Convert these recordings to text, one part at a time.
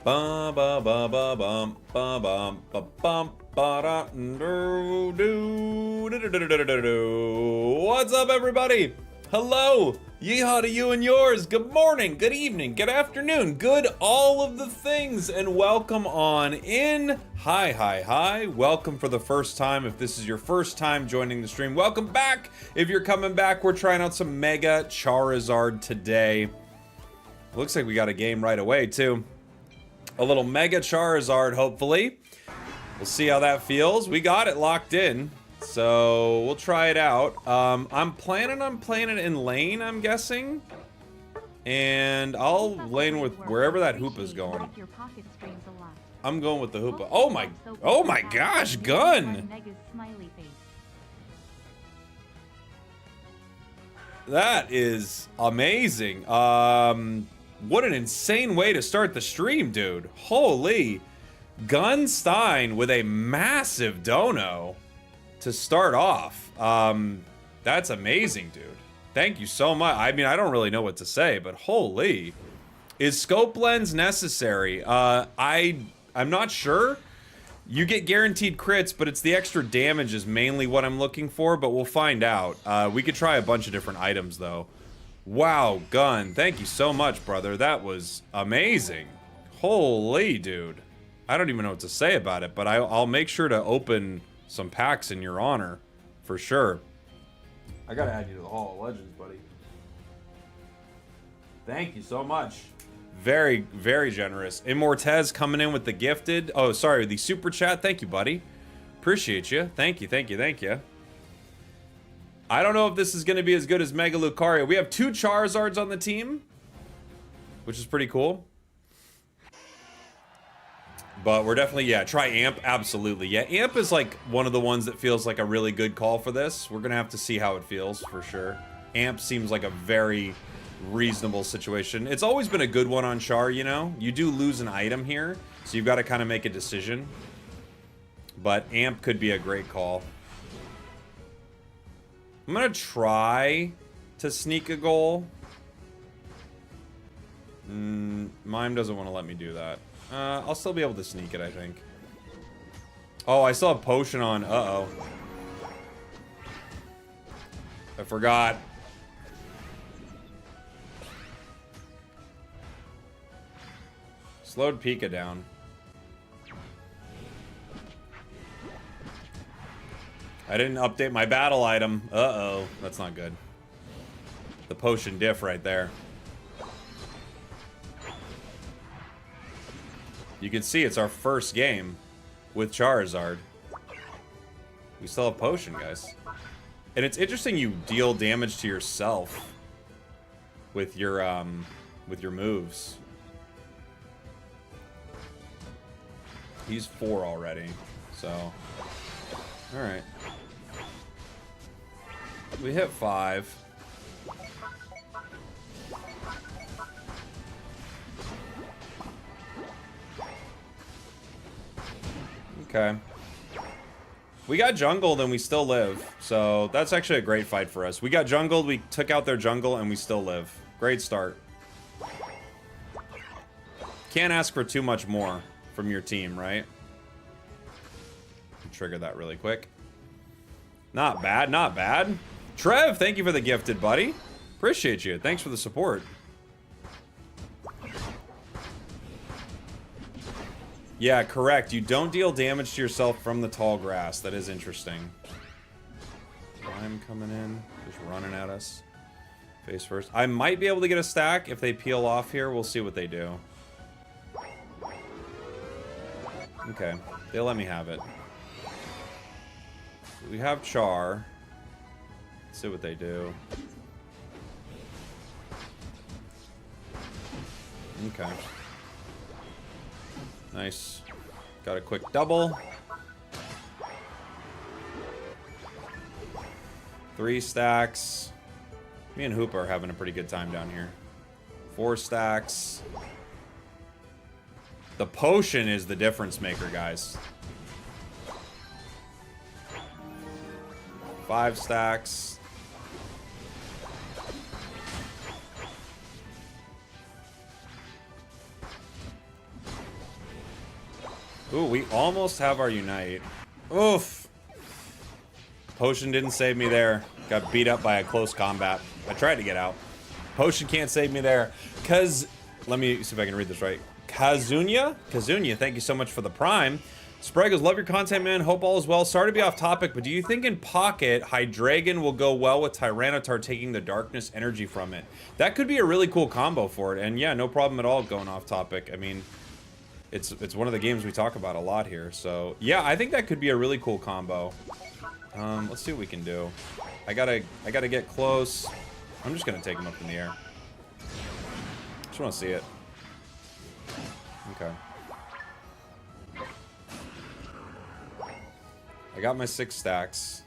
Ba ba ba ba bum ba bum ba bum ba da do do do do do do do do. What's up, everybody? Hello, yeehaw to you and yours. Good morning, good evening, good afternoon, good all of the things, and welcome on in. Hi. Welcome for the first time. If this is your first time joining the stream, welcome back. If you're coming back, we're trying out some Mega Charizard today. Looks like we got a game right away too. A little Mega Charizard, hopefully. We'll see how that feels. We got it locked in, so we'll try it out. I'm planning on playing it in lane, I'm guessing. And I'll lane with wherever that Hoopa's going. I'm going with the Hoopa. Oh my gosh, gun! That is amazing. What an insane way to start the stream, dude. Holy. Gunstein with a massive dono to start off. That's amazing, dude. Thank you so much. I mean, I don't really know what to say, but holy. Is scope lens necessary? I'm not sure. You get guaranteed crits, but it's the extra damage is mainly what I'm looking for, but we'll find out. We could try a bunch of different items, though. Wow, gun. Thank you so much, brother. That was amazing. Holy, dude. I don't even know what to say about it, but I'll make sure to open some packs in your honor, for sure. I gotta add you to the Hall of Legends, buddy. Thank you so much. Very, very generous. Immortez coming in with the gifted. Oh, sorry, the super chat. Thank you, buddy. Appreciate you. Thank you. I don't know if this is going to be as good as Mega Lucario. We have 2 Charizards on the team, which is pretty cool. But we're definitely, yeah, try Amp, absolutely. Yeah, Amp is like one of the ones that feels like a really good call for this. We're going to have to see how it feels, for sure. Amp seems like a very reasonable situation. It's always been a good one on Char, you know? You do lose an item here, so you've got to kind of make a decision. But Amp could be a great call. I'm gonna try to sneak a goal. Mime doesn't want to let me do that. I'll still be able to sneak it, I think. Oh, I still have potion on. Uh-oh. I forgot. Slowed Pika down. I didn't update my battle item. Uh-oh. That's not good. The potion diff right there. You can see it's our first game with Charizard. We still have potion, guys. And it's interesting you deal damage to yourself with your moves. He's 4 already, so... Alright. We hit 5. Okay. We got jungled and we still live. So that's actually a great fight for us. We got jungled, we took out their jungle, and we still live. Great start. Can't ask for too much more from your team, right? Trigger that really quick. Not bad, not bad. Trev, thank you for the gifted, buddy. Appreciate you. Thanks for the support. Yeah, correct. You don't deal damage to yourself from the tall grass. That is interesting. I'm coming in, just running at us. Face first. I might be able to get a stack if they peel off here. We'll see what they do. Okay, they'll let me have it. We have Char. Let's see what they do. Okay. Nice. Got a quick double. 3 stacks. Me and Hoopa are having a pretty good time down here. 4 stacks. The potion is the difference maker, guys. 5 stacks. Ooh, we almost have our Unite. Oof. Potion didn't save me there. Got beat up by a close combat. I tried to get out. Potion can't save me there. Let me see if I can read this right. Kazunya, thank you so much for the Prime. Spragels, love your content, man. Hope all is well. Sorry to be off topic, but do you think in Pocket, Hydreigon will go well with Tyranitar taking the darkness energy from it? That could be a really cool combo for it. And yeah, no problem at all going off topic. I mean, it's one of the games we talk about a lot here. So yeah, I think that could be a really cool combo. Let's see what we can do. I gotta get close. I'm just gonna take him up in the air. Just wanna see it. Okay. I got my 6 stacks.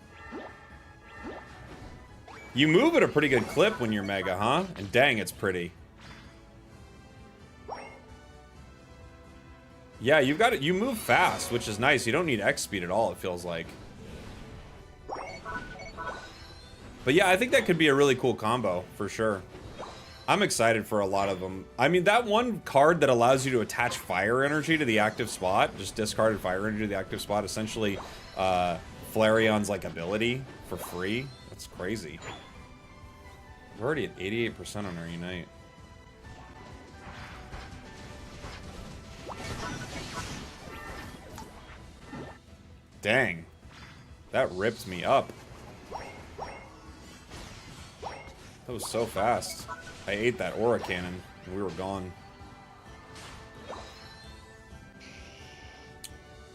You move at a pretty good clip when you're Mega, huh? And dang, it's pretty. Yeah, you move fast, which is nice. You don't need X speed at all, it feels like. But yeah, I think that could be a really cool combo, for sure. I'm excited for a lot of them. I mean, that one card that allows you to attach fire energy to the active spot, just discarded fire energy to the active spot, essentially Flareon's like ability for free. That's crazy. We're already at 88% on our Unite. Dang. That ripped me up. That was so fast. I ate that Aura Cannon, and we were gone.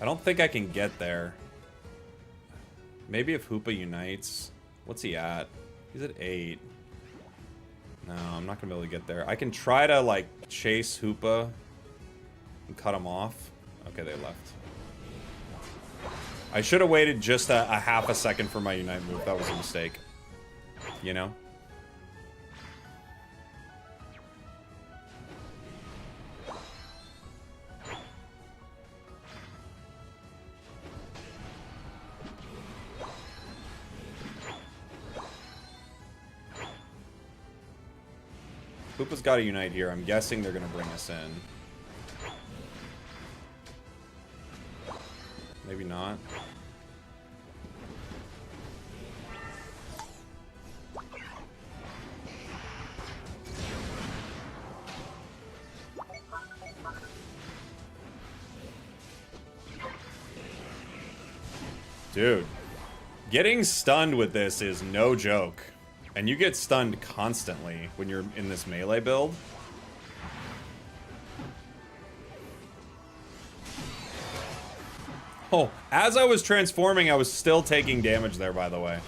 I don't think I can get there. Maybe if Hoopa unites. What's he at? He's at 8. No, I'm not gonna be able to get there. I can try to, like, chase Hoopa and cut him off. Okay, they left. I should have waited just a half a second for my Unite move. That was a mistake. You know? Hoopa's got to Unite here. I'm guessing they're going to bring us in. Maybe not. Dude, getting stunned with this is no joke. And you get stunned constantly when you're in this melee build. Oh, as I was transforming, I was still taking damage there, by the way.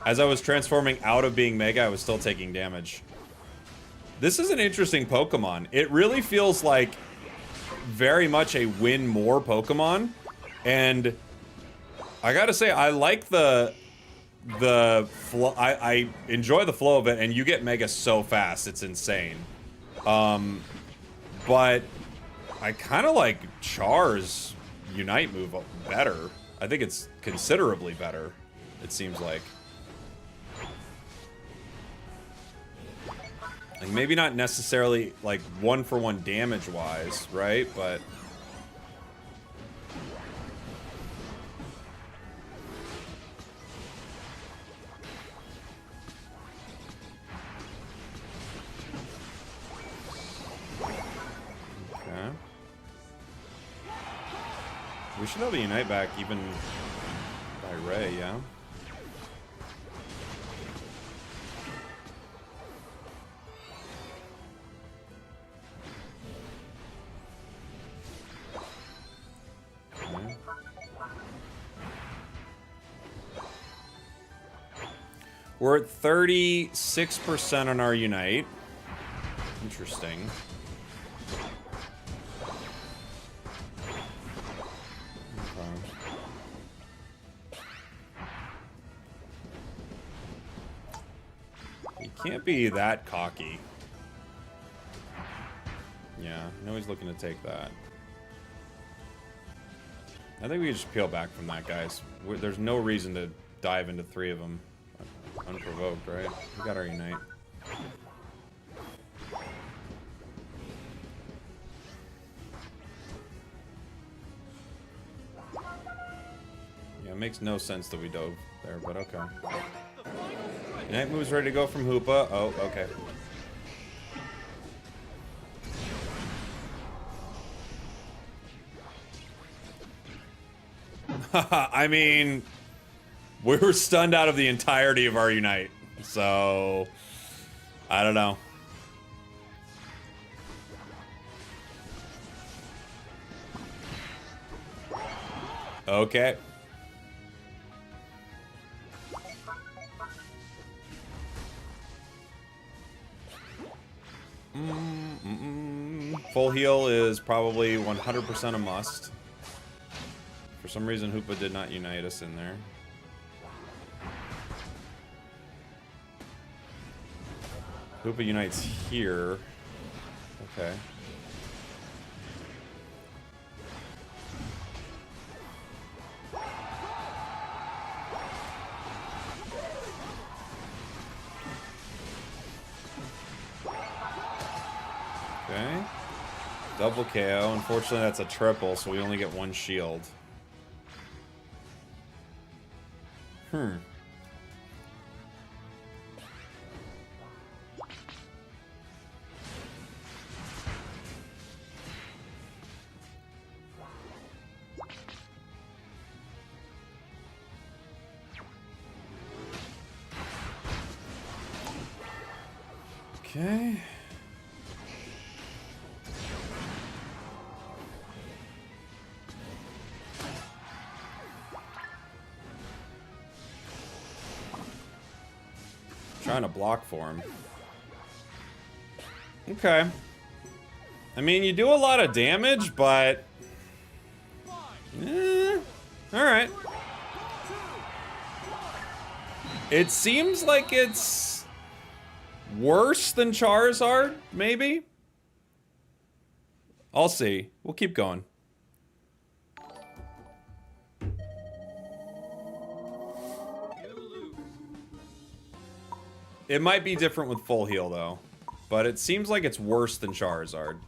As I was transforming out of being Mega, I was still taking damage. This is an interesting Pokemon. It really feels like very much a win more Pokemon. And I gotta say, I like the flow. I enjoy the flow of it, and you get Mega so fast, it's insane. But I kind of like Char's Unite move better. I think it's considerably better, it seems like. Like, maybe not necessarily, like, 1-for-1 damage-wise, right? But... okay. We should have a Unite back even by Ray, yeah? We're at 36% on our Unite. Interesting. Okay. You can't be that cocky. Yeah, I know he's looking to take that. I think we can just peel back from that, guys. There's no reason to dive into 3 of them. Unprovoked, right? We got our Unite. makes no sense that we dove there, but okay. Unite move's ready to go from Hoopa. Oh, okay. I mean, we were stunned out of the entirety of our Unite, so I don't know. Okay. Full heal is probably 100% a must. For some reason, Hoopa did not unite us in there. Hoopa unites here. Okay. Okay. Double KO. Unfortunately, that's a triple, so we only get one shield. Okay. Trying to block for him. Okay. I mean, you do a lot of damage, but... Alright. It seems like it's... worse than Charizard, maybe? I'll see. We'll keep going. It might be different with full heal, though. But it seems like it's worse than Charizard.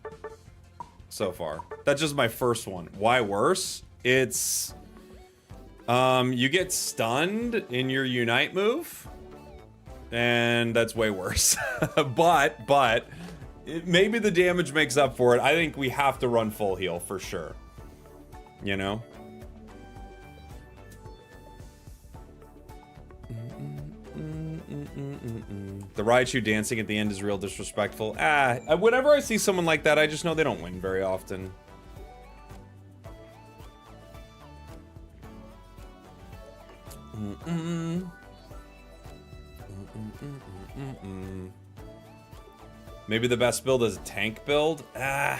So far. That's just my first one. Why worse? It's... you get stunned in your Unite move. And that's way worse. but... maybe the damage makes up for it. I think we have to run full heal, for sure. You know? The Raichu dancing at the end is real disrespectful. Whenever I see someone like that, I just know they don't win very often. Maybe the best build is a tank build? I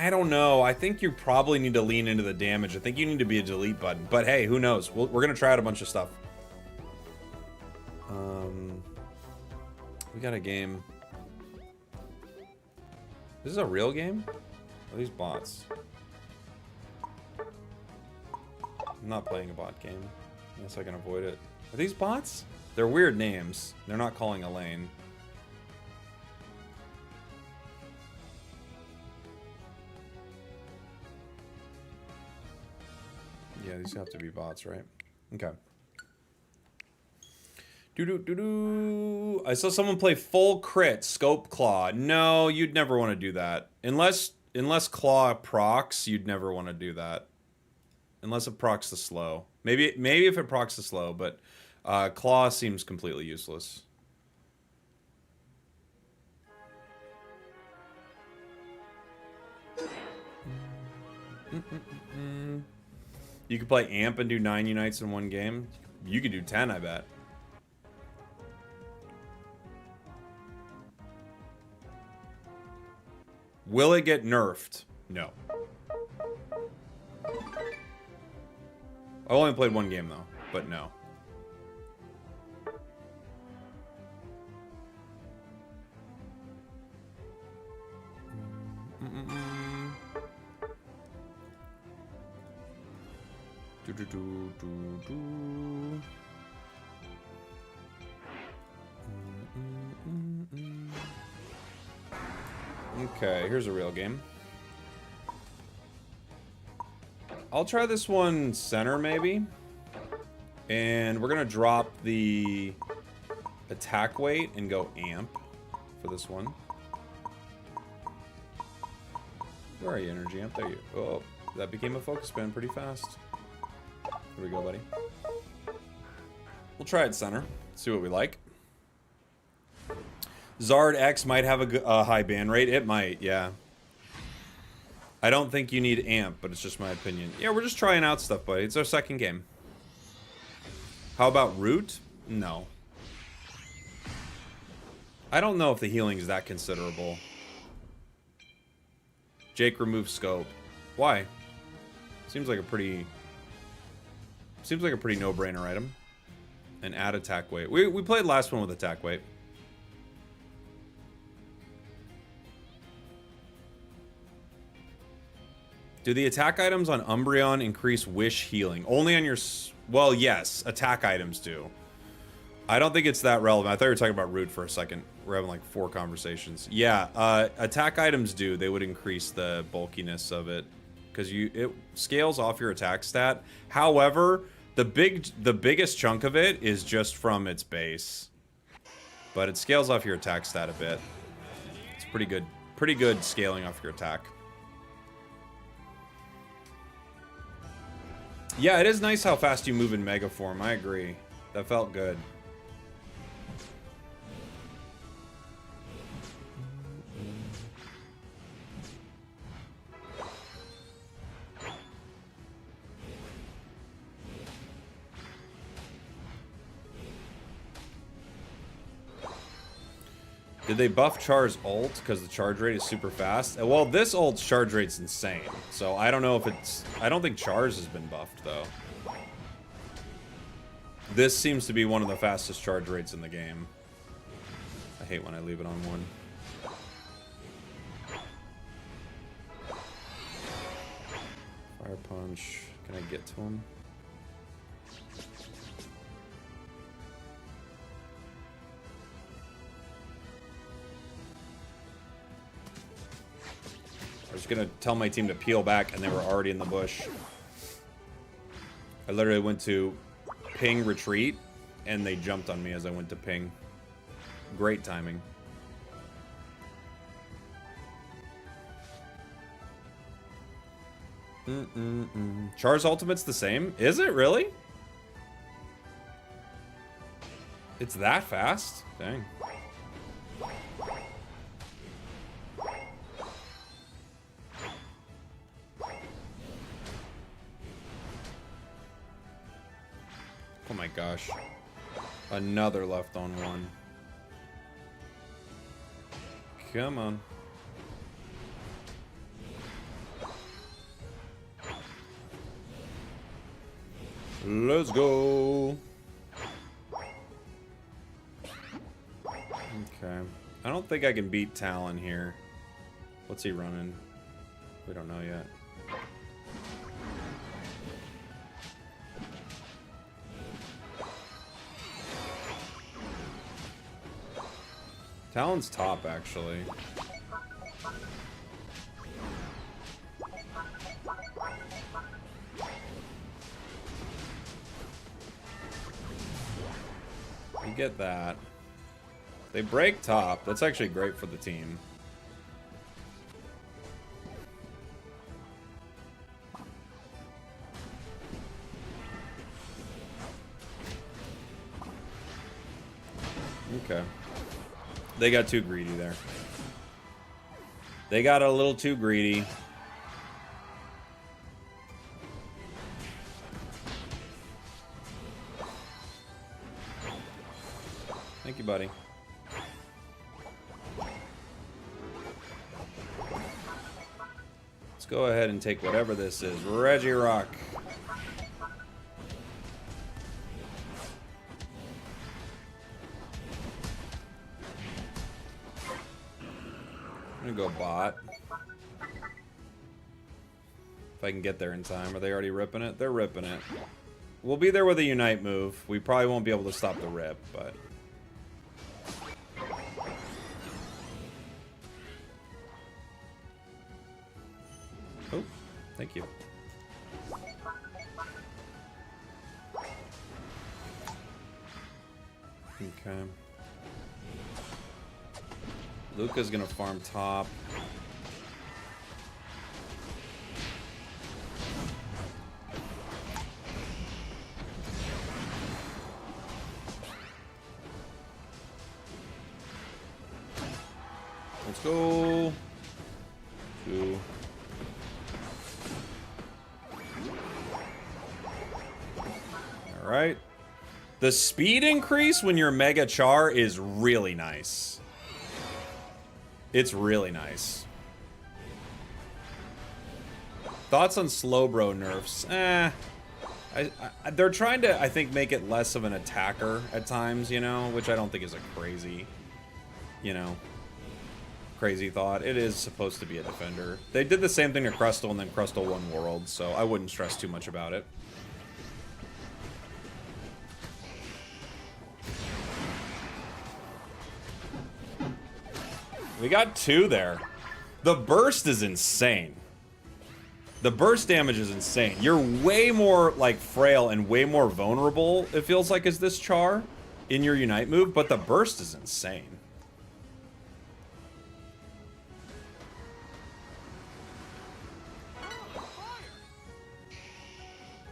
don't know. I think you probably need to lean into the damage. I think you need to be a delete button. But hey, who knows? We're gonna try out a bunch of stuff. We got a game. This is a real game? Are these bots? I'm not playing a bot game. Unless I can avoid it. Are these bots? They're weird names. They're not calling a lane. Yeah, these have to be bots, right? Okay. I saw someone play full crit Scope Claw. No, you'd never want to do that. Unless Claw procs, you'd never want to do that. Unless it procs the slow. Maybe if it procs the slow, but Claw seems completely useless. You could play Amp and do 9 unites in one game. You could do 10, I bet. Will it get nerfed? No. I only played one game though, but no. Okay, here's a real game. I'll try this one center, maybe. And we're gonna drop the attack weight and go amp for this one. Where are you, energy amp? There you. Oh, that became a focus spin pretty fast. Here we go, buddy. We'll try it center. See what we like. Zard X might have a high ban rate. It might, yeah. I don't think you need amp, but it's just my opinion. Yeah, we're just trying out stuff, buddy. It's our second game. How about root? No. I don't know if the healing is that considerable. Jake, remove scope. Why? Seems like a pretty no-brainer item. And add attack weight. We played last one with attack weight. Do the attack items on Umbreon increase wish healing? Only on your... Well, yes. Attack items do. I don't think it's that relevant. I thought you were talking about root for a second. We're having like 4 conversations. Yeah, attack items do. They would increase the bulkiness of it. Because it scales off your attack stat. However, the biggest chunk of it is just from its base. But it scales off your attack stat a bit. It's pretty good scaling off your attack. Yeah, it is nice how fast you move in Mega Form. I agree. That felt good. Did they buff Char's ult because the charge rate is super fast? Well, this ult's charge rate's insane. So I don't know if it's... I don't think Char's has been buffed, though. This seems to be one of the fastest charge rates in the game. I hate when I leave it on 1. Fire Punch. Can I get to him? I was gonna tell my team to peel back, and they were already in the bush. I literally went to ping retreat, and they jumped on me as I went to ping. Great timing. Char's ultimate's the same? Is it really? It's that fast? Dang. Oh my gosh. Another left on 1. Come on. Let's go. Okay. I don't think I can beat Talon here. What's he running? We don't know yet. Talon's top, actually. You get that. They break top. That's actually great for the team. Okay. They got too greedy there. They got a little too greedy. Thank you, buddy. Let's go ahead and take whatever this is. Regirock. I'm gonna go bot. If I can get there in time. Are they already ripping it? They're ripping it. We'll be there with a Unite move. We probably won't be able to stop the rip, but... Oh, thank you. Okay. Luca's gonna farm top. Let's go. 2. All right. The speed increase when you're Mega Char is really nice. It's really nice. Thoughts on Slowbro nerfs? They're trying to, I think, make it less of an attacker at times, you know, which I don't think is a crazy, you know, crazy thought. It is supposed to be a defender. They did the same thing to Crustle, and then Crustle won World, so I wouldn't stress too much about it. We got 2 there. The burst is insane. The burst damage is insane. You're way more, like, frail and way more vulnerable, it feels like, as this Char in your Unite move, but the burst is insane.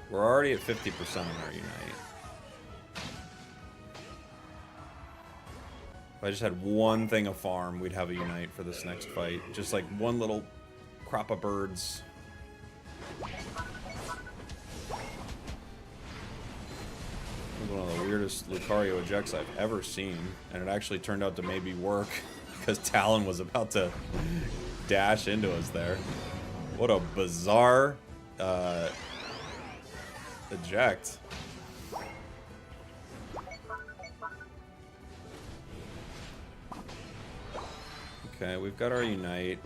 We're already at 50% on our Unite. If I just had one thing of farm, we'd have a Unite for this next fight. Just like one little crop of birds. One of the weirdest Lucario ejects I've ever seen. And it actually turned out to maybe work because Talon was about to dash into us there. What a bizarre eject. Okay, we've got our Unite.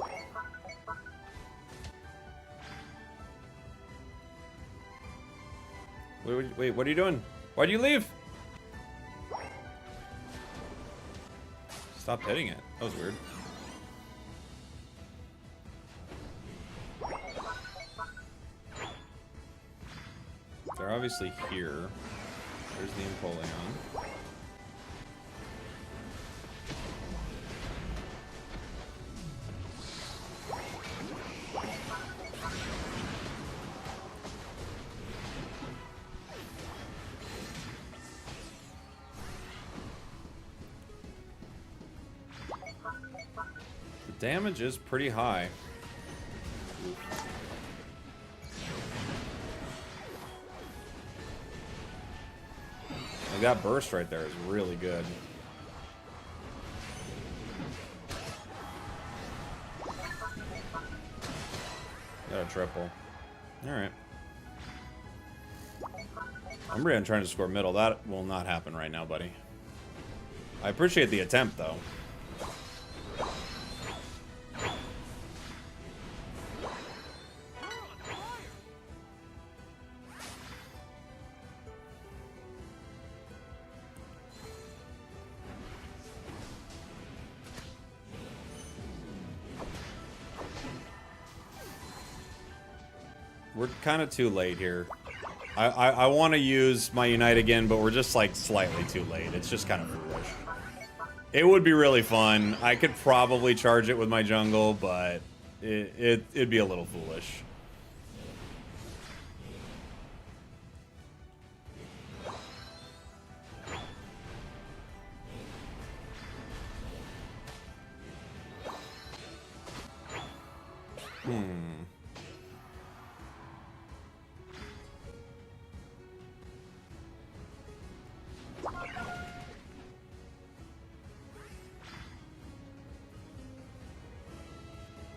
Wait, what are you doing? Why'd you leave? Stop hitting it. That was weird. They're obviously here. There's the Empoleon. The damage is pretty high. Like that burst right there is really good. Got a triple. Alright. Umbreon trying to score middle. That will not happen right now, buddy. I appreciate the attempt, though. We're kind of too late here. I want to use my Unite again, but we're just like slightly too late. It's just kind of foolish. It would be really fun. I could probably charge it with my jungle, but it'd be a little foolish.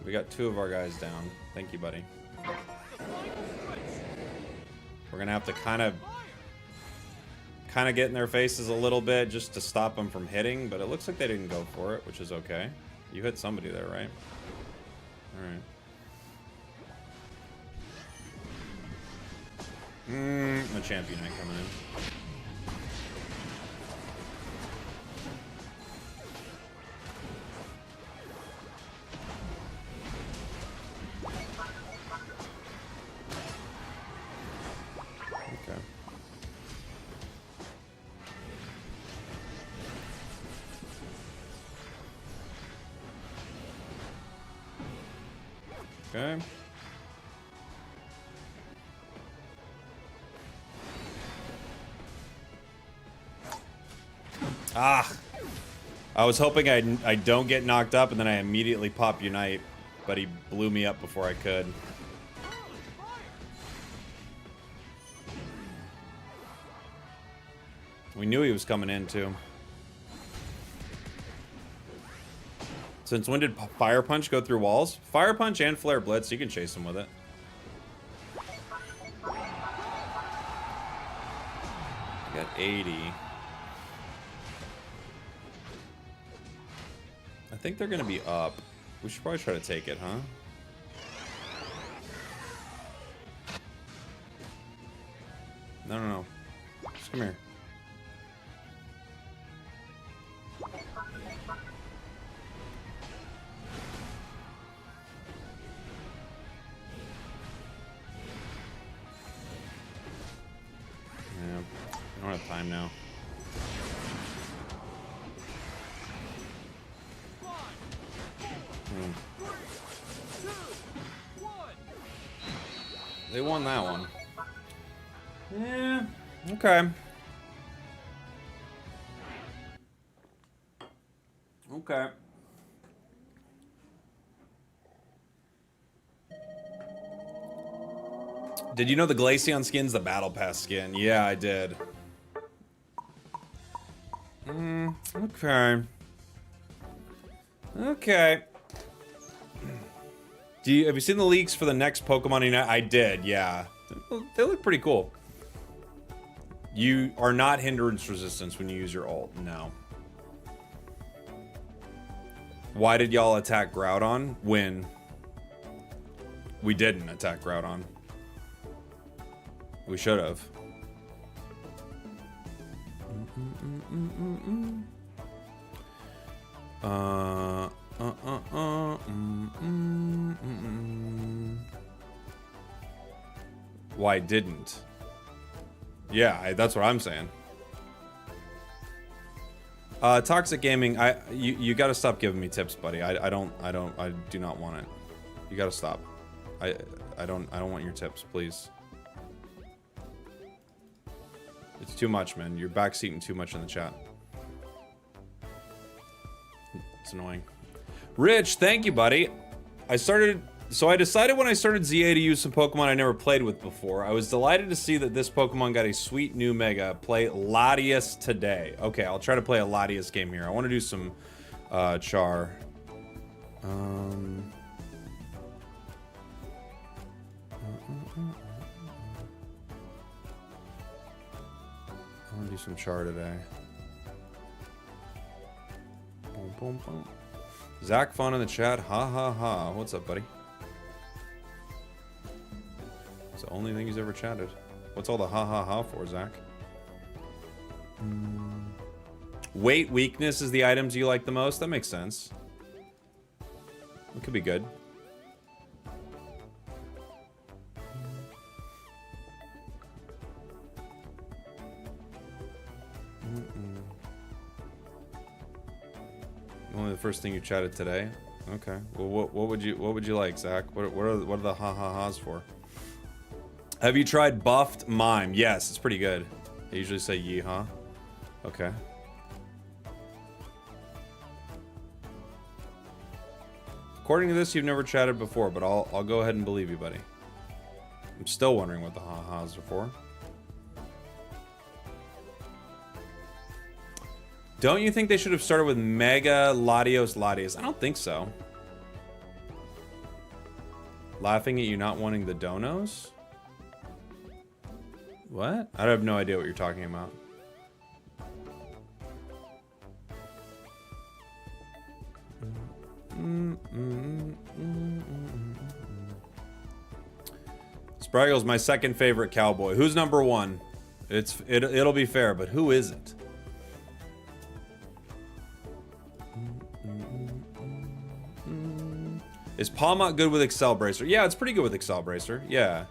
We got 2 of our guys down. Thank you, buddy. We're gonna have to kind of get in their faces a little bit just to stop them from hitting, but it looks like they didn't go for it, which is okay. You hit somebody there, right? Alright. A champion ain't coming in. Okay. Ah! I was hoping I don't get knocked up and then I immediately pop Unite, but he blew me up before I could. We knew he was coming in, too. Since when did Fire Punch go through walls? Fire Punch and Flare Blitz, you can chase him with it. I got 80. I think they're gonna be up. We should probably try to take it, huh? No, no, no. Just come here. Yeah, I don't have time now. They won that one. Yeah, okay. Okay. Did you know the Glaceon skin's the Battle Pass skin? Yeah, I did. Okay. Okay. Have you seen the leaks for the next Pokemon Unite? I did, yeah. They look pretty cool. You are not hindrance resistance when you use your ult, no. Why did y'all attack Groudon when we didn't attack Groudon? We should have. Why didn't? Yeah, that's what I'm saying. Toxic Gaming, you gotta stop giving me tips, buddy. I do not want it. You gotta stop. I don't want your tips, please. It's too much, man. You're backseating too much in the chat. It's annoying. Rich, thank you, buddy. So I decided when I started ZA to use some Pokemon I never played with before. I was delighted to see that this Pokemon got a sweet new Mega. Play Latias today. Okay, I'll try to play a Latias game here. I want to do some Char. I want to do some Char today. Boom, boom, boom. Zach Fun in the chat. Ha ha ha. What's up, buddy? It's the only thing he's ever chatted. What's all the ha ha ha for, Zach? Weight weakness is the items you like the most. That makes sense. It could be good. Only the first thing you chatted today. Okay. Well, what would you like, Zach? What are the ha ha ha's for? Have you tried Buffed Mime? Yes, it's pretty good. I usually say yeehaw. Okay. According to this, you've never chatted before, but I'll go ahead and believe you, buddy. I'm still wondering what the ha ha's are for. Don't you think they should have started with Mega Latios? I don't think so. Laughing at you not wanting the donos? What? I have no idea what you're talking about. Spragels, my second favorite cowboy. Who's number one? It'll be fair, but who is it? Is Palmot good with Excel Bracer? Yeah, it's pretty good with Excel Bracer. Yeah.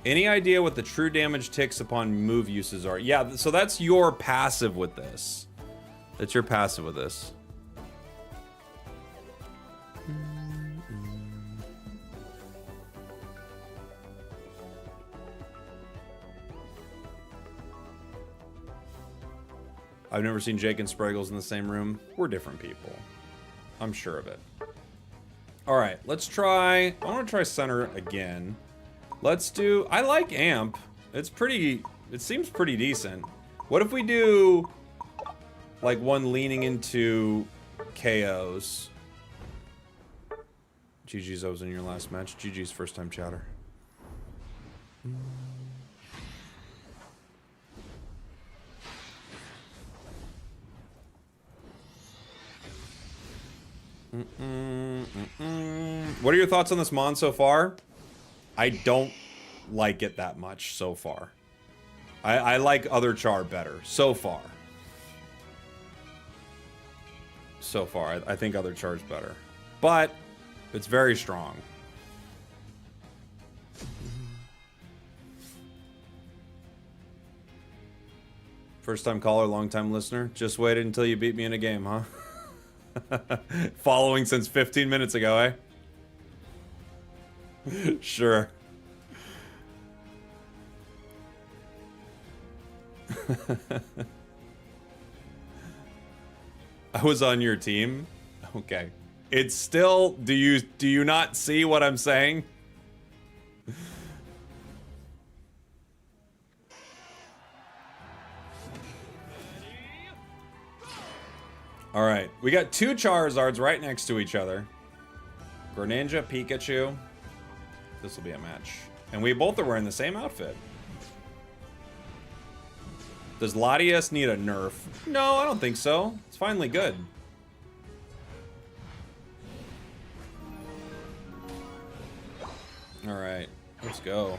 Any idea what the true damage ticks upon move uses are? Yeah, so that's your passive with this. That's your passive with this. I've never seen Jake and Spragels in the same room. We're different people. I'm sure of it. All right, let's try. I want to try center again. Let's do. I like amp. It's pretty. It seems pretty decent. What if we do like one leaning into KOs? GG's, I was in your last match. GG's first time chatter. What are your thoughts on this Mon so far? I don't like it that much so far. I like other Char better so far. So far, I think other Char's better. But it's very strong. First time caller, long time listener. Just waited until you beat me in a game, huh? Following since 15 minutes ago, eh? Sure. I was on your team. Okay. It's still, do you not see what I'm saying? All right, we got two Charizards right next to each other. Greninja, Pikachu. This will be a match. And we both are wearing the same outfit. Does Latias need a nerf? No, I don't think so. It's finally good. All right, let's go.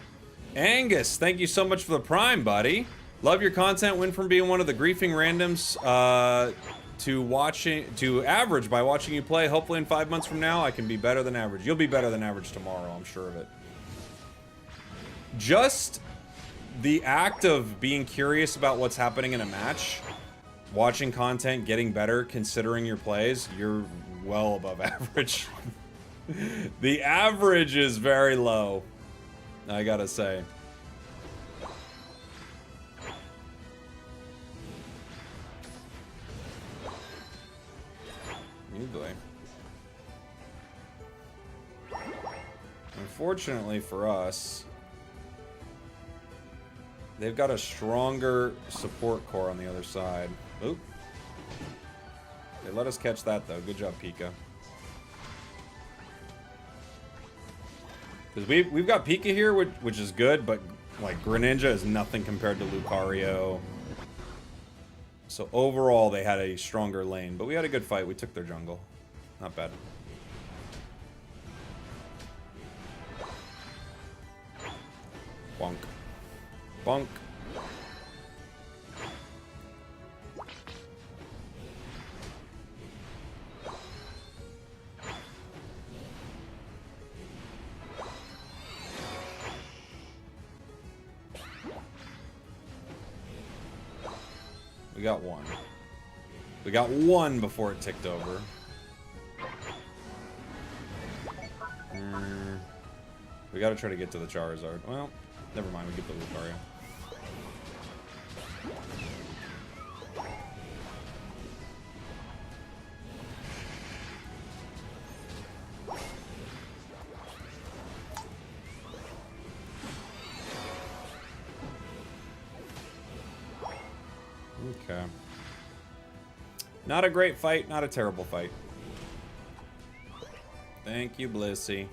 Angus, thank you so much for the Prime, buddy. Love your content. Went from being one of the griefing randoms to average by watching you play. Hopefully in 5 months from now, I can be better than average. You'll be better than average tomorrow, I'm sure of it. Just the act of being curious about what's happening in a match, watching content, getting better, considering your plays, you're well above average. The average is very low, I gotta say. Usually. Unfortunately for us, they've got a stronger support core on the other side. Oop. They let us catch that though. Good job, Pika. Because we've got Pika here, which is good, but like Greninja is nothing compared to Lucario. So overall, they had a stronger lane, but we had a good fight. We took their jungle. Not bad. Bonk. Bonk. We got one. We got one before it ticked over. We gotta try to get to the Charizard. Well, never mind, we get the Lucario. Okay. Not a great fight, not a terrible fight. Thank you, Blissey.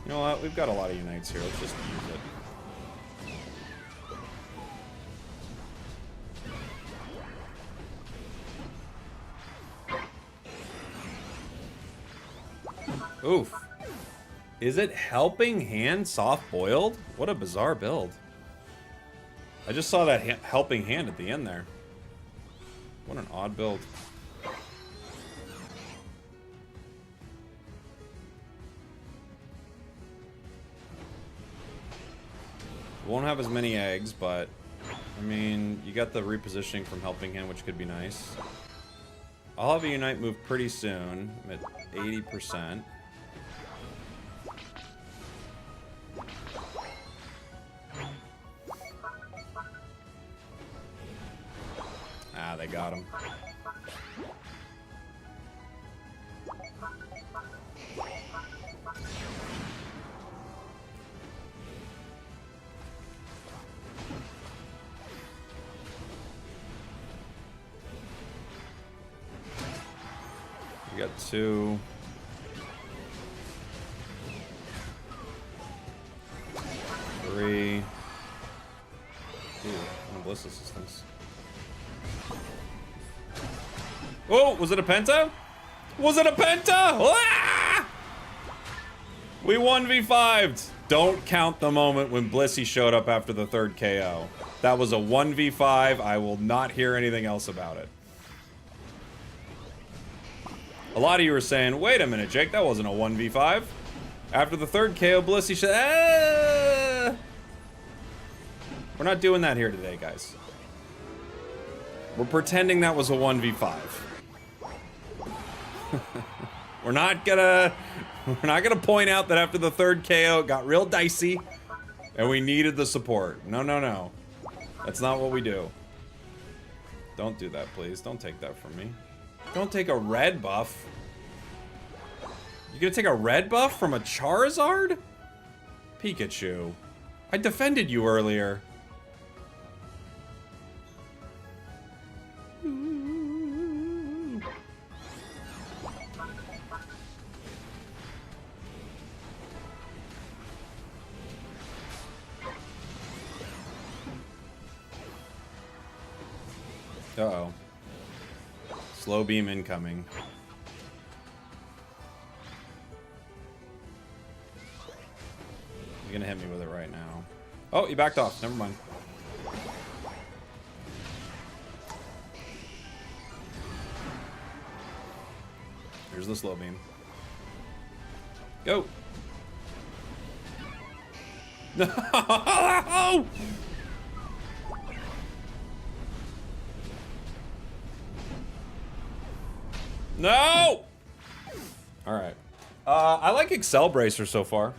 You know what? We've got a lot of unites here. Let's just use it. Oof. Is it Helping Hand soft-boiled? What a bizarre build. I just saw that Helping Hand at the end there. What an odd build. Won't have as many eggs, but I mean, you got the repositioning from helping him, which could be nice. I'll have a Unite move pretty soon. I'm at 80%. Ah, they got him. We got 2. 3. Ooh, no bliss assistance. Oh, was it a penta? Was it a penta? Ah! We 1v5'd. Don't count the moment when Blissey showed up after the 3rd KO. That was a 1v5. I will not hear anything else about it. A lot of you were saying, wait a minute, Jake, that wasn't a 1v5. After the 3rd KO, Blissey should... Ah! We're not doing that here today, guys. We're pretending that was a 1v5. We're not gonna point out that after the 3rd KO it got real dicey and we needed the support. No, no, no. That's not what we do. Don't do that, please. Don't take that from me. Don't take a red buff. You gonna take a red buff from a Charizard? Pikachu. I defended you earlier. Uh-oh. Slow beam incoming. You're gonna hit me with it right now. Oh, you backed off. Never mind. Here's the slow beam. Go! No! No! Alright. I like Excel Bracer so far.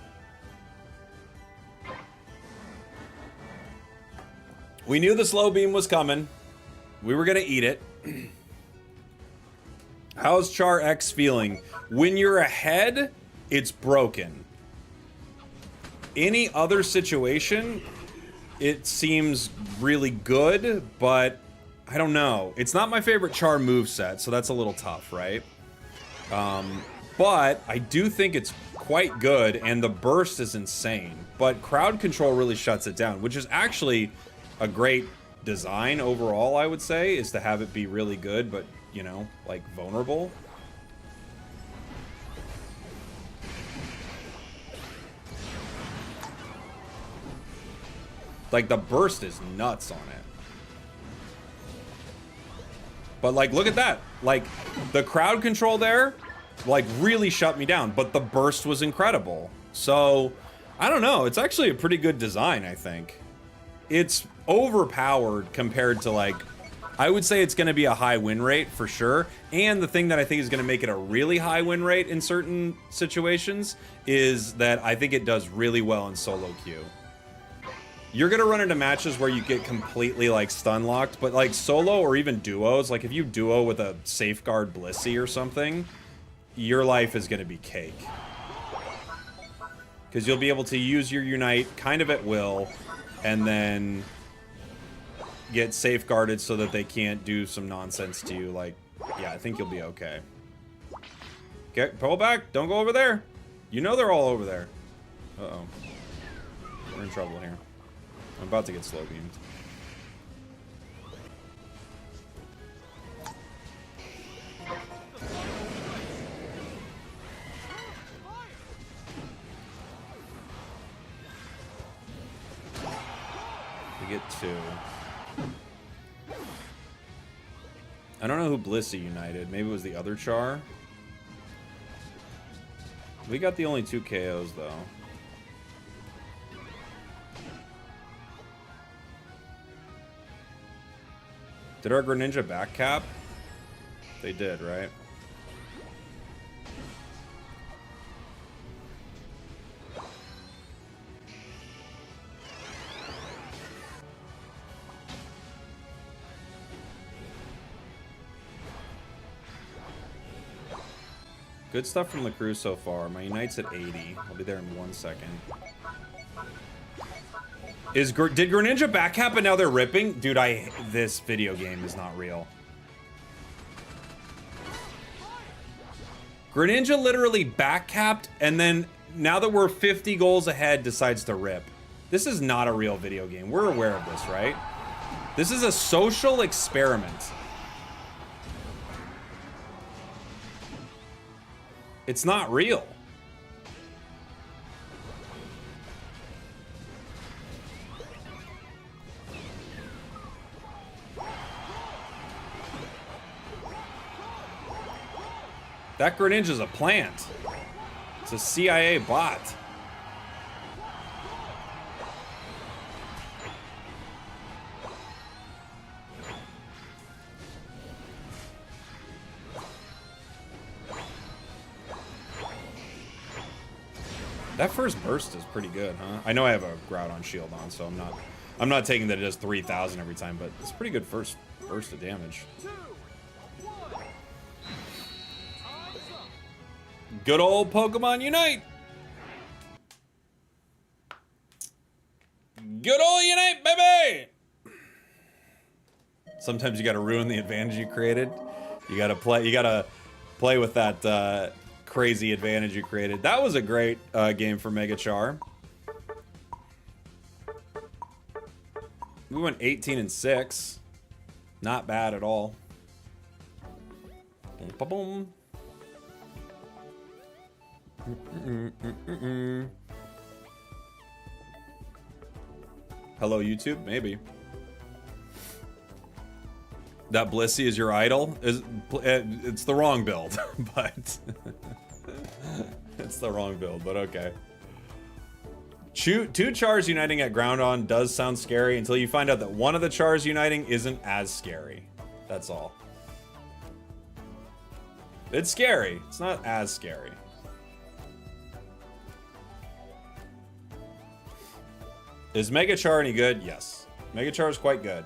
We knew the slow beam was coming. We were gonna eat it. How's Char X feeling? When you're ahead, it's broken. Any other situation, it seems really good, but I don't know. It's not my favorite Char moveset, so that's a little tough, right? But I do think it's quite good, and the burst is insane. But crowd control really shuts it down, which is actually a great design overall, I would say, is to have it be really good, but, you know, like, vulnerable. Like, the burst is nuts on it. But, like, look at that. Like, the crowd control there, like, really shut me down. But the burst was incredible. So, I don't know. It's actually a pretty good design, I think. It's overpowered compared to, like, I would say it's going to be a high win rate for sure. And the thing that I think is going to make it a really high win rate in certain situations is that I think it does really well in solo queue. You're going to run into matches where you get completely, like, stun locked, but, like, solo or even duos, like, if you duo with a Safeguard Blissey or something, your life is going to be cake. Because you'll be able to use your Unite kind of at will, and then get safeguarded so that they can't do some nonsense to you. Like, yeah, I think you'll be okay. Okay, pull back. Don't go over there. You know they're all over there. Uh-oh. We're in trouble here. I'm about to get slow beamed. We get 2. I don't know who Blissey united. Maybe it was the other Char. We got the only 2 KOs though. Did our Greninja back cap? They did, right? Good stuff from the crew so far. My Unite's at 80. I'll be there in 1 second. Did Greninja back cap and now they're ripping? Dude, this video game is not real. Greninja literally back capped and then now that we're 50 goals ahead decides to rip. This is not a real video game. We're aware of this, right? This is a social experiment. It's not real. That Greninja's a plant. It's a CIA bot. That first burst is pretty good, huh? I know I have a Groudon shield on, so I'm not taking that it does 3,000 every time, but it's a pretty good first burst of damage. Good old Pokemon Unite! Good old Unite, baby! Sometimes you gotta ruin the advantage you created. You gotta play with that crazy advantage you created. That was a great game for Mega Char. We went 18-6. Not bad at all. Boom, boom. Hello, YouTube? Maybe. That Blissey is your idol? It's the wrong build, but... it's the wrong build, but okay. Two Chars uniting at Groudon does sound scary until you find out that one of the Chars uniting isn't as scary. That's all. It's scary. It's not as scary. Is Mega Char any good? Yes. Mega Char is quite good.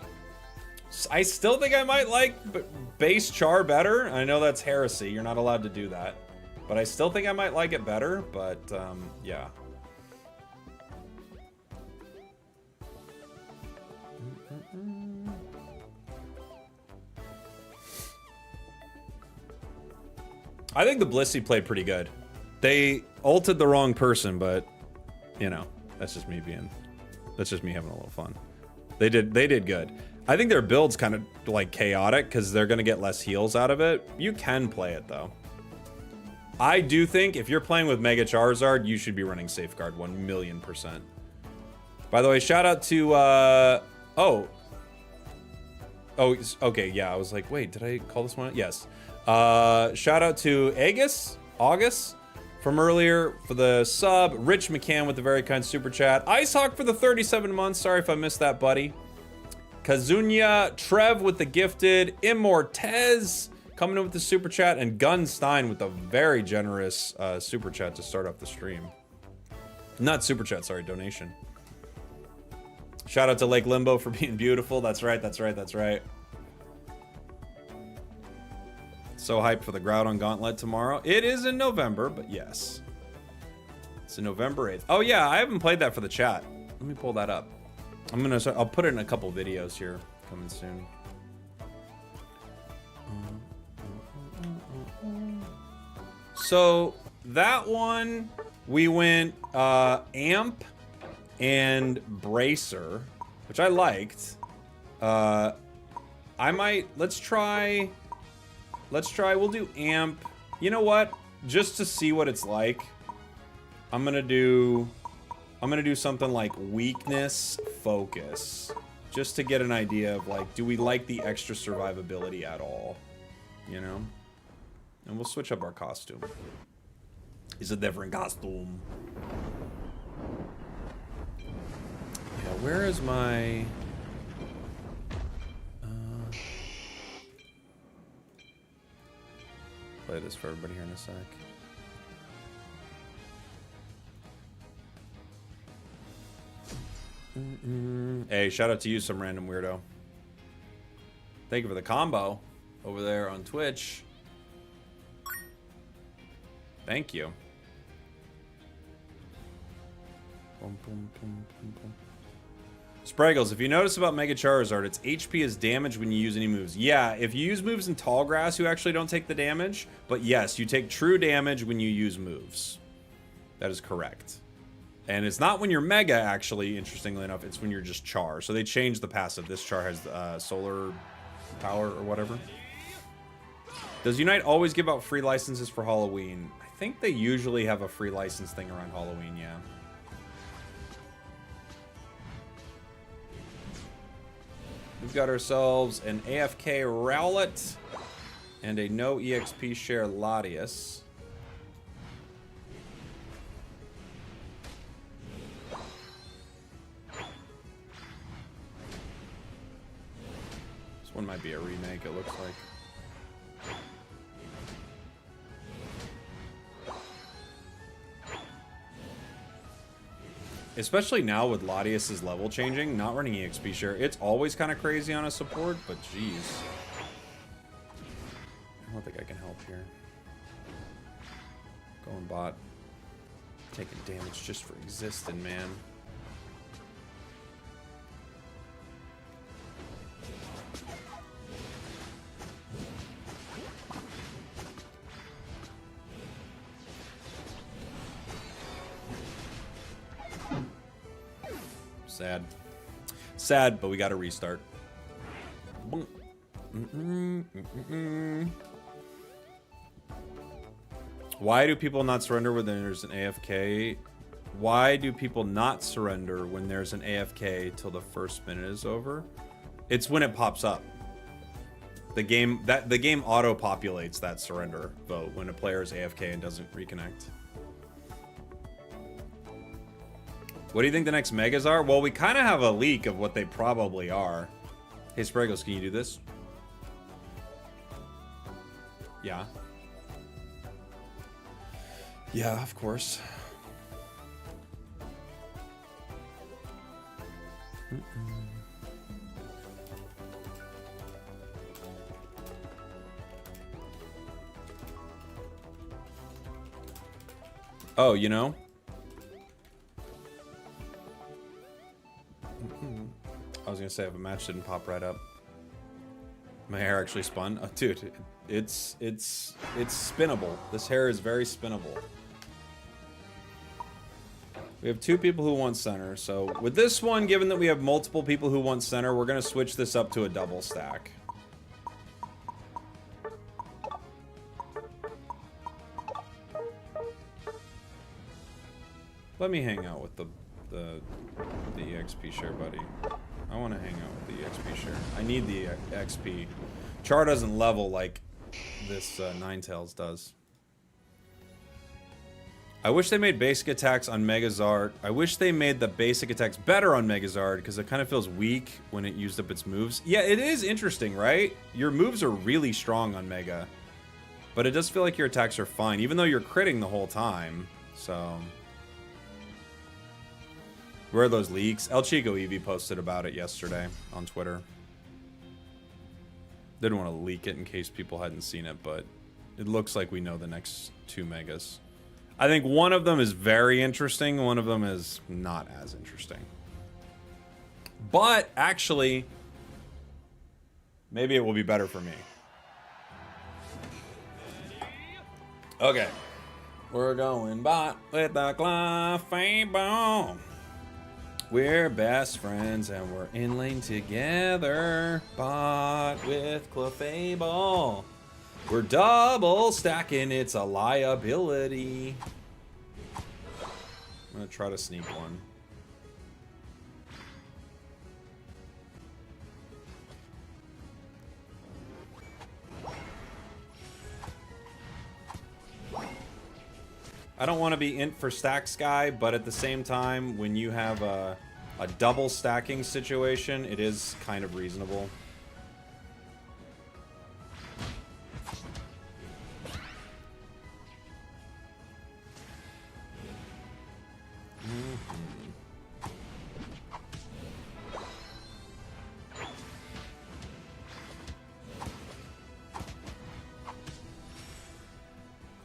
I still think I might like base Char better. I know that's heresy. You're not allowed to do that. But I still think I might like it better. But, yeah. I think the Blissey played pretty good. They ulted the wrong person, but, you know, that's just me having a little fun. They did good. I think their build's kind of like chaotic because they're gonna get less heals out of it. You can play it though. I do think if you're playing with Mega Charizard, you should be running Safeguard 1,000,000%. By the way, shout out to oh, okay, yeah. I was like, wait, did I call this one? Yes. Shout out to August from earlier for the sub. Rich McCann with the very kind super chat. Icehawk for the 37 months. Sorry if I missed that, buddy. Kazunya, Trev with the gifted, Immortez coming in with the super chat, and Gunstein with the very generous super chat to start off the stream. Not super chat, sorry, donation. Shout out to Lake Limbo for being beautiful. That's right, that's right, that's right. So hyped for the Groudon Gauntlet tomorrow. It is in November, but yes. It's in November 8th. Oh yeah, I haven't played that for the chat. Let me pull that up. I'll put it in a couple videos here coming soon. So that one we went Amp and Bracer, which I liked. Let's try, we'll do Amp. You know what? Just to see what it's like, I'm gonna do something like Weakness Focus, just to get an idea of like, do we like the extra survivability at all? You know? And we'll switch up our costume. It's a different costume. Yeah, where is my... play this for everybody here in a sec. Hey, shout out to you, some random weirdo. Thank you for the combo over there on Twitch. Thank you. Boom, boom, boom, boom, boom. Spragels, if you notice about Mega Charizard, its HP is damaged when you use any moves. Yeah, if you use moves in Tall Grass, you actually don't take the damage. But yes, you take true damage when you use moves. That is correct. And it's not when you're Mega, actually, interestingly enough. It's when you're just Char. So they changed the passive. This Char has solar power or whatever. Does Unite always give out free licenses for Halloween? I think they usually have a free license thing around Halloween, yeah. We've got ourselves an AFK Rowlet and a no EXP share Latias. This one might be a remake, it looks like. Especially now with Latias's level changing, not running EXP share. It's always kind of crazy on a support, but jeez. I don't think I can help here. Going bot. Taking damage just for existing, man. Sad. Sad, but we got to restart. Why do people not surrender when there's an AFK? Why do people not surrender when there's an AFK till the first minute is over? It's when it pops up. The game auto-populates that surrender vote when a player is AFK and doesn't reconnect. What do you think the next megas are? Well, we kind of have a leak of what they probably are. Hey, Spragels, can you do this? Yeah. Yeah, of course. Oh, you know? I was gonna say if a match didn't pop right up. My hair actually spun. Oh, dude, it's spinnable. This hair is very spinnable. We have two people who want center. So with this one, given that we have multiple people who want center, we're gonna switch this up to a double stack. Let me hang out with the EXP share, buddy. I want to hang out with the EXP share. I need the XP. Char doesn't level like this Ninetales does. I wish they made basic attacks on Megazard. I wish they made the basic attacks better on Megazard because it kind of feels weak when it used up its moves. Yeah, it is interesting, right? Your moves are really strong on Mega. But it does feel like your attacks are fine, even though you're critting the whole time. So... where are those leaks? El Chico Eevee posted about it yesterday on Twitter. Didn't want to leak it in case people hadn't seen it, but it looks like we know the next two megas. I think one of them is very interesting. One of them is not as interesting. But actually, maybe it will be better for me. Okay. We're going bot with the Clefable. We're best friends and we're in lane together. Bot with Clefable. We're double stacking, it's a liability. I'm gonna try to sneak one. I don't want to be int for stacks guy, but at the same time, when you have a double stacking situation, it is kind of reasonable.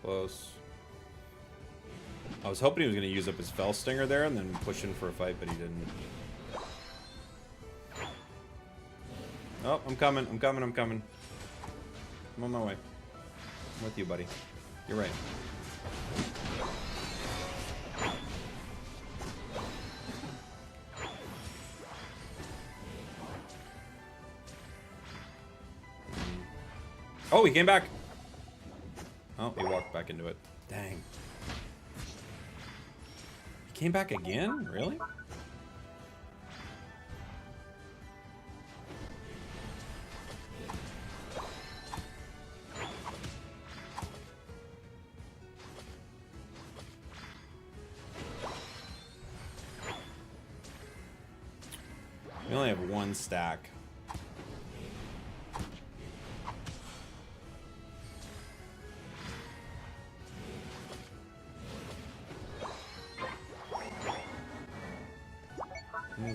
close. I was hoping he was going to use up his Fell Stinger there and then push in for a fight, but he didn't. Oh, I'm coming. I'm coming. I'm coming. I'm on my way. I'm with you, buddy. You're right. Oh, he came back. Oh, he walked back into it. Dang. He came back again? Really? We only have one stack.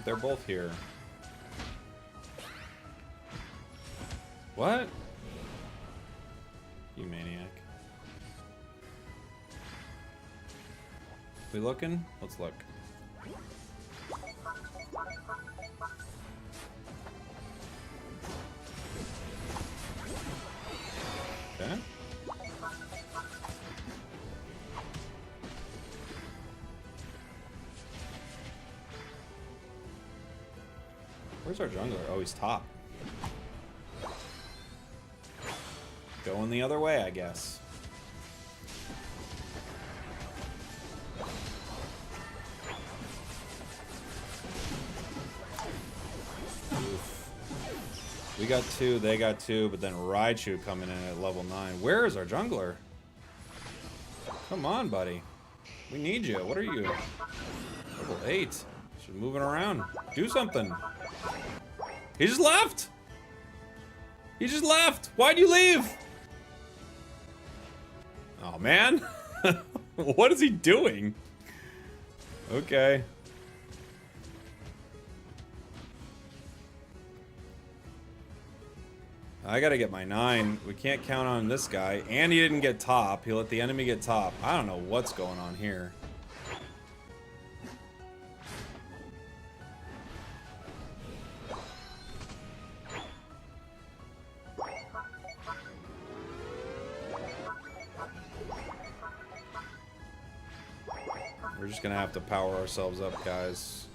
They're both here. What? You maniac. We looking? Let's look. Okay. Where's our jungler? Oh, he's top. Going the other way, I guess. Oof. We got 2, they got 2, but then Raichu coming in at level 9. Where is our jungler? Come on, buddy. We need you. What are you? Level 8. Should moving around. Do something. He just left! He just left! Why'd you leave? Oh, man. What is he doing? Okay. I gotta get my 9. We can't count on this guy. And he didn't get top. He let the enemy get top. I don't know what's going on here. We're just gonna have to power ourselves up, guys.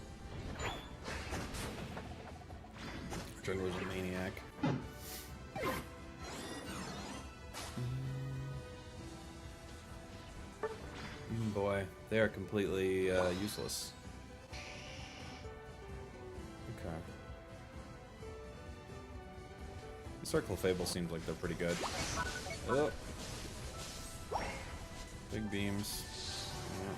Jungler's a maniac. Boy, they are completely useless. Okay. The Circle of Fable seems like they're pretty good. Oh. Big beams. Yeah.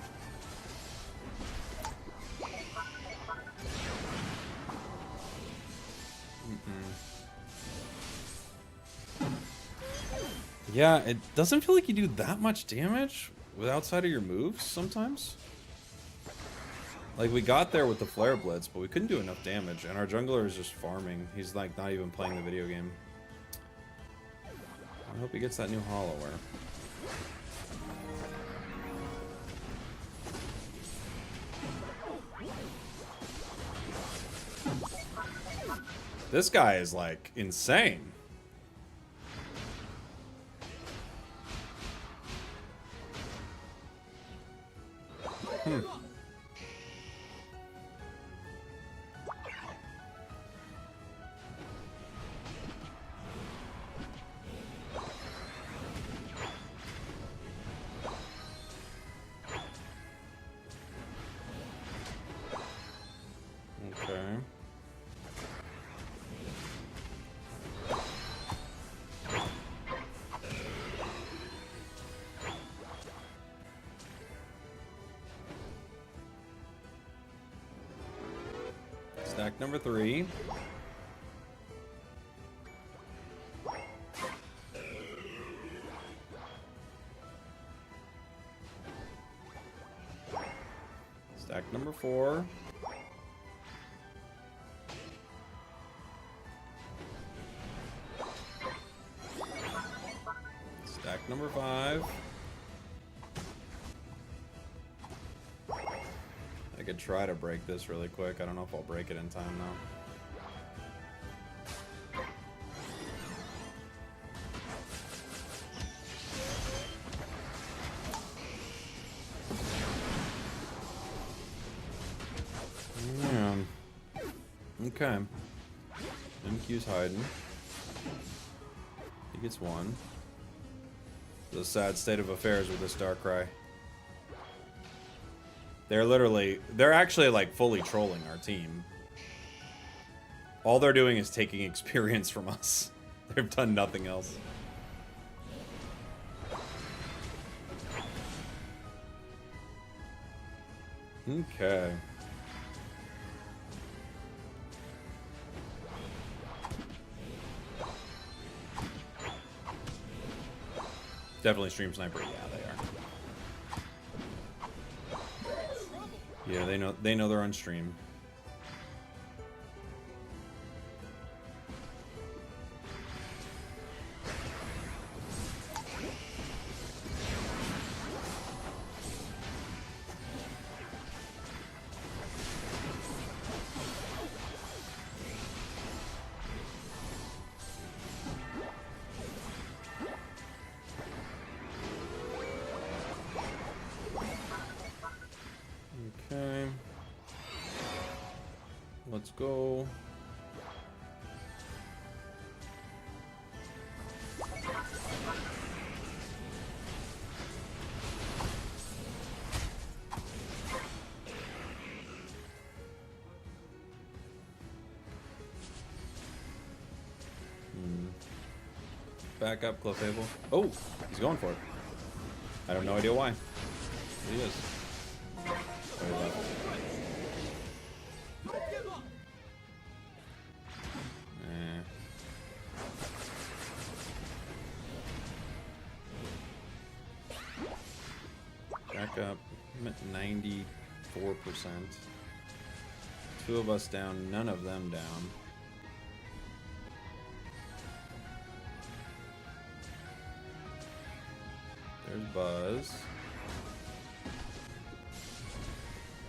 Yeah, it doesn't feel like you do that much damage with outside of your moves sometimes. Like, we got there with the Flare Blitz, but we couldn't do enough damage, and our jungler is just farming. He's, like, not even playing the video game. I hope he gets that new Hollower. This guy is, like, insane. Okay. Stack number 3. Stack number 4. Stack number 5. I could try to break this really quick. I don't know if I'll break it in time though. Okay. MQ's hiding. He gets one. It's a sad state of affairs with this Darkrai. They're actually like fully trolling our team. All they're doing is taking experience from us. They've done nothing else. Okay. Definitely Stream Sniper. Yeah, they are. Yeah, they know they're on stream. Okay. Let's go. Back up, Clefable. Oh, he's going for it. I have no idea why. He is. Oh, he left. Back up. I'm at 94%. Two of us down, none of them down. There's Buzz.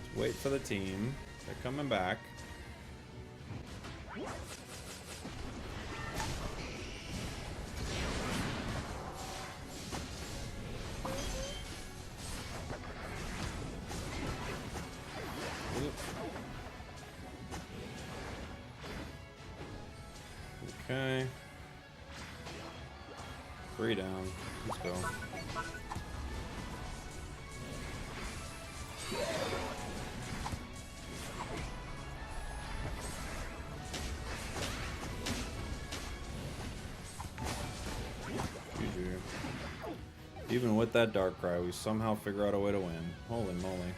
Let's wait for the team. They're coming back. Okay. 3 down. Let's go. GG. Even with that Darkrai, we somehow figure out a way to win. Holy moly.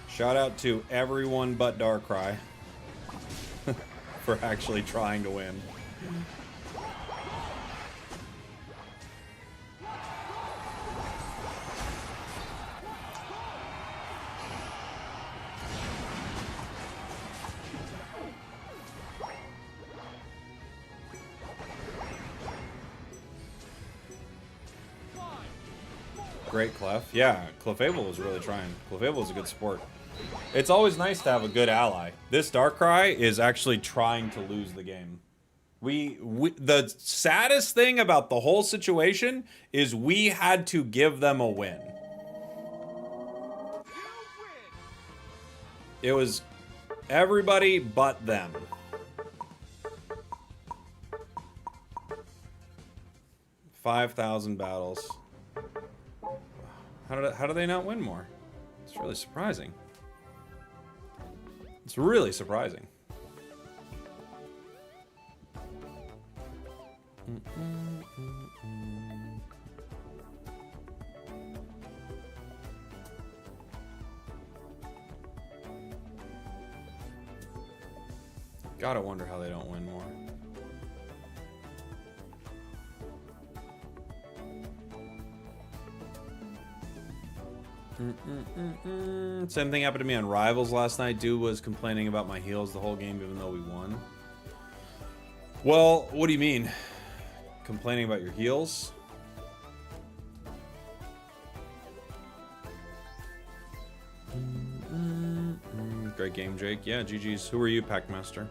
Shout out to everyone but Darkrai for actually trying to win. Great Clef. Yeah, Clefable was really trying. Clefable is a good sport. It's always nice to have a good ally. This Darkrai is actually trying to lose the game. The saddest thing about the whole situation is we had to give them a win. It was everybody but them. 5,000 battles. How do they not win more? It's really surprising. It's really surprising. Gotta wonder how they don't win more. Same thing happened to me on Rivals last night. Dude was complaining about my heals the whole game even though we won. Well, what do you mean? Complaining about your heals? Great game, Jake. Yeah, GG's. Who are you, Packmaster?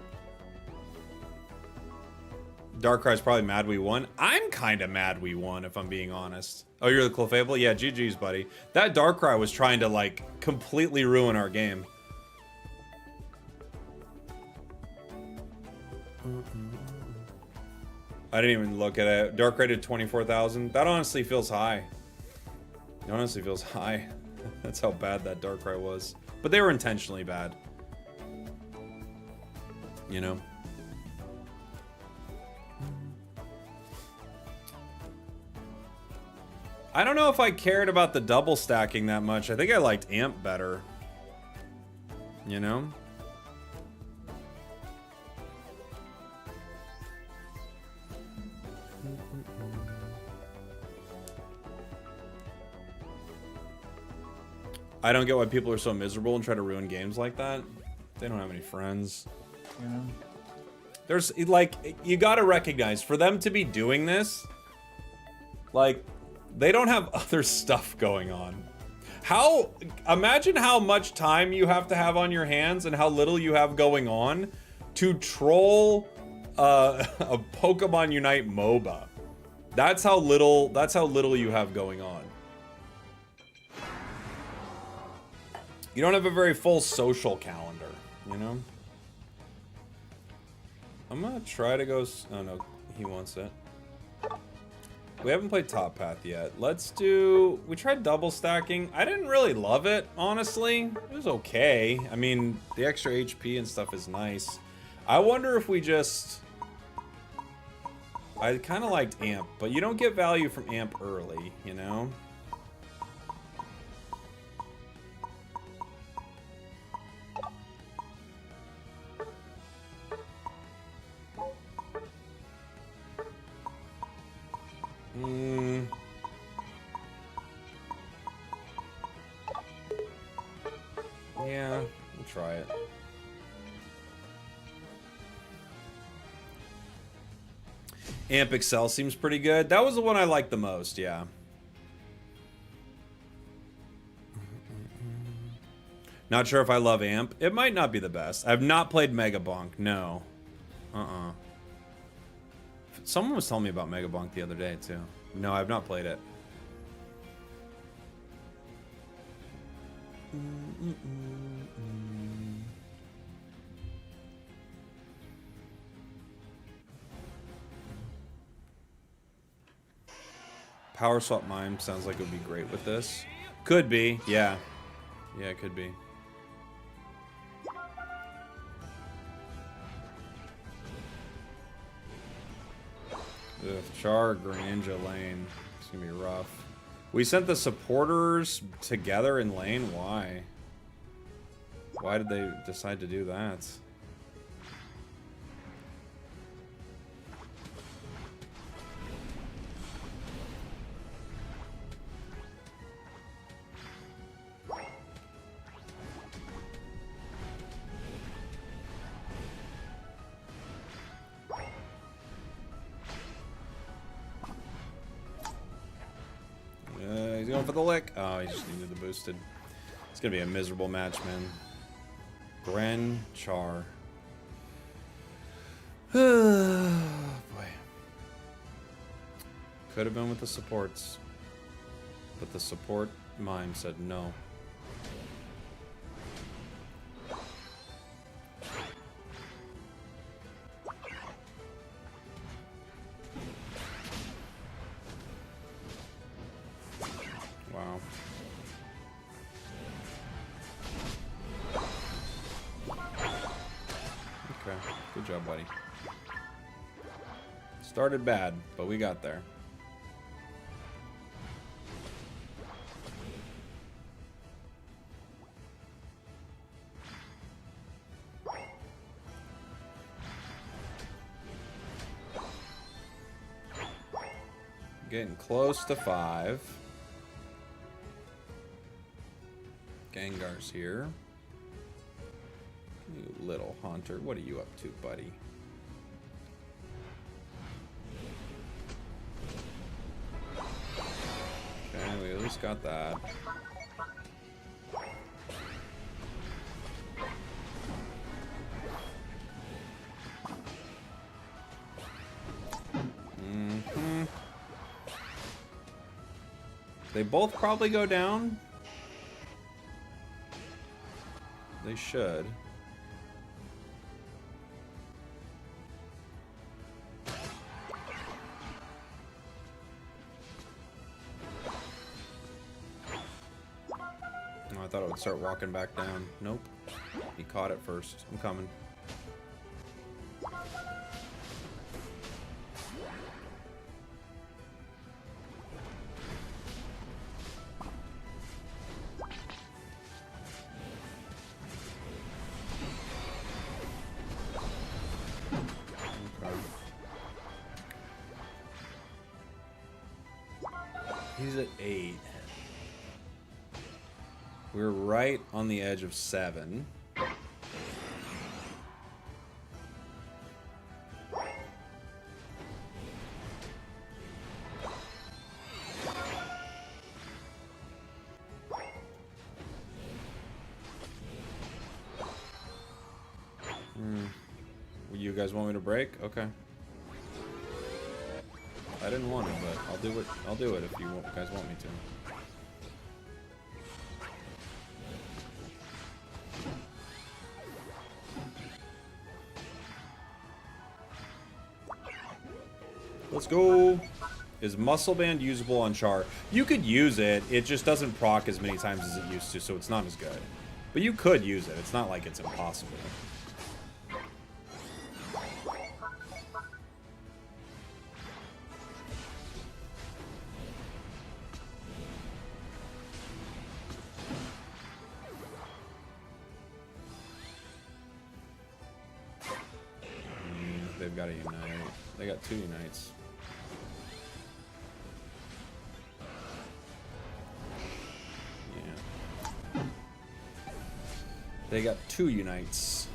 Darkrai's probably mad we won. I'm kind of mad we won, if I'm being honest. Oh, you're the Clefable? Yeah, GG's, buddy. That Darkrai was trying to, like, completely ruin our game. I didn't even look at it. Darkrai did 24,000. That honestly feels high. It honestly feels high. That's how bad that Darkrai was. But they were intentionally bad. You know? I don't know if I cared about the double stacking that much. I think I liked Amp better. You know? I don't get why people are so miserable and try to ruin games like that. They don't have any friends. You know? There's, like, you gotta recognize, for them to be doing this, like, they don't have other stuff going on. Imagine how much time you have to have on your hands and how little you have going on to troll a Pokemon Unite MOBA. That's how little you have going on. You don't have a very full social calendar, you know? I'm gonna try to go... Oh, no. He wants it. We haven't played Top Path yet. Let's do... We tried double stacking. I didn't really love it, honestly. It was okay. I mean, the extra HP and stuff is nice. I wonder if we just... I kind of liked Amp, but you don't get value from Amp early, you know? Yeah, we'll try it. Amp Excel seems pretty good. That was the one I liked the most, yeah. Not sure if I love Amp. It might not be the best. I've not played Mega Bonk, no. Someone was telling me about Mega Bonk the other day, too. No, I've not played it. Power Swap Mime sounds like it would be great with this. Could be, yeah. Yeah, it could be. Ugh, Char, Greninja lane. It's gonna be rough. We sent the supporters together in lane? Why? Why did they decide to do that? He's going for the lick. Oh, he just needed the boosted. It's gonna be a miserable match, man. Gren, Char. Boy. Could have been with the supports. But the support mime said no. Wow. Okay, good job, buddy. Started bad, but we got there. Getting close to 5. Gengar's here. You little hunter. What are you up to, buddy? Okay, we at least got that. They both probably go down. They should. Oh, I thought it would start walking back down. Nope. He caught it first. I'm coming. He's at 8. We're right on the edge of 7. You guys want me to break? Okay. I didn't want it, but I'll do it. I'll do it if you guys want me to. Let's go. Is Muscle Band usable on Char? You could use it. It just doesn't proc as many times as it used to, so it's not as good. But you could use it. It's not like it's impossible. They've got to unite. They got 2 unites. Yeah. They got 2 unites.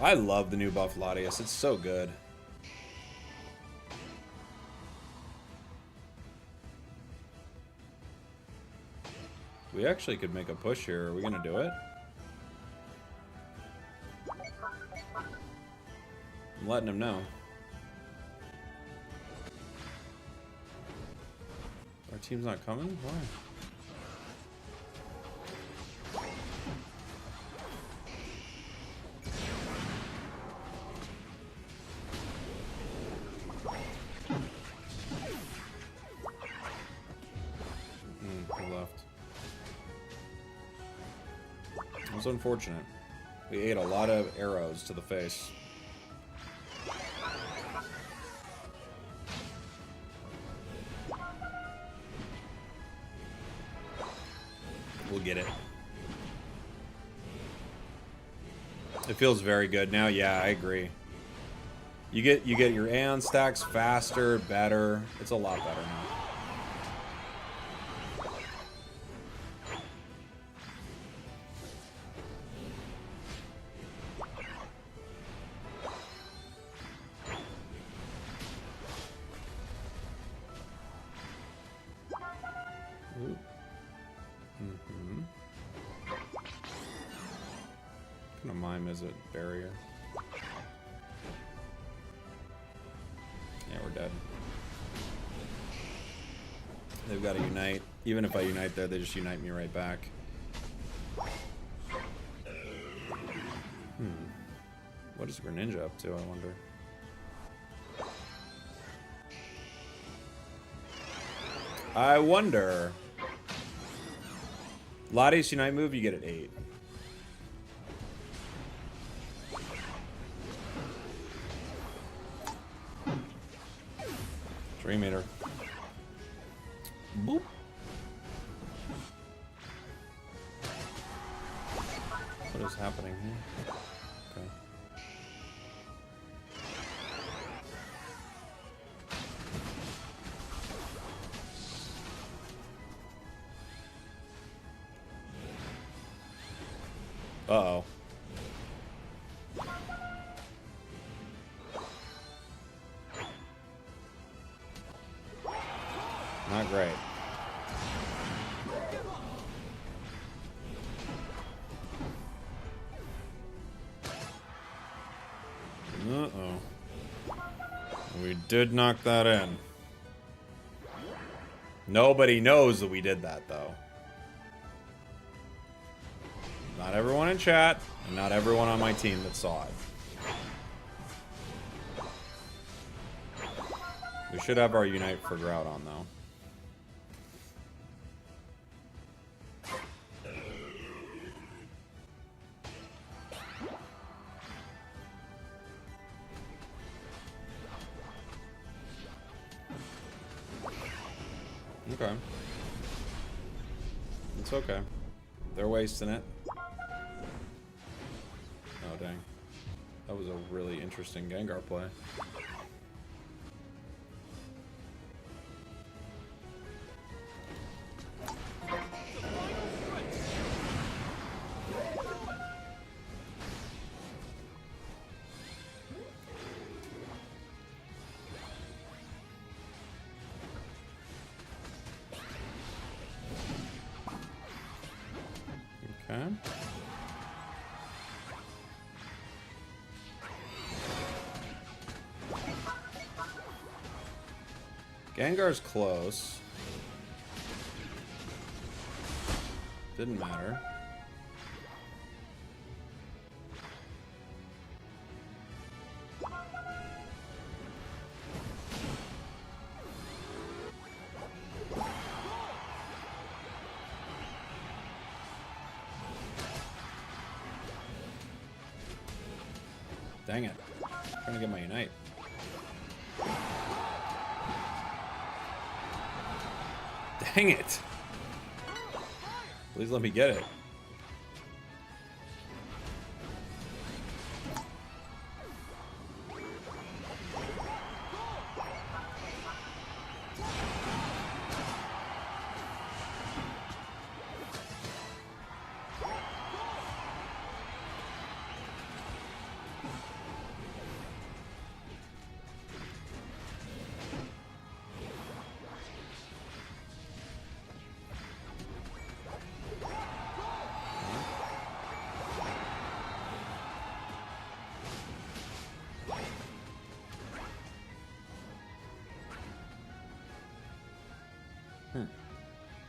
I love the new buff Latias. It's so good. We actually could make a push here. Are we going to do it? I'm letting him know. Our team's not coming? Why? He left. It was unfortunate. We ate a lot of arrows to the face. We'll get it. It feels very good now. Yeah, I agree. You get your Aeon stacks faster, better. It's a lot better now. Ooh. What kind of mime is it? Barrier. Yeah, we're dead. They've got to unite. Even if I unite there, they just unite me right back. What is Greninja up to, I wonder? I wonder. Latias Unite move, you get at 8. Dream Eater. Boop. What is happening here? Okay. Uh-oh. Not great. Uh-oh. We did knock that in. Nobody knows that we did that, though. Not everyone in chat, and not everyone on my team that saw it. We should have our Unite for Grout on, though. Okay. It's okay. They're wasting it. Oh, dang. That was a really interesting Gengar play. Okay. Gengar's close. Didn't matter. Dang it. I'm trying to get my Unite. Dang it. Please let me get it.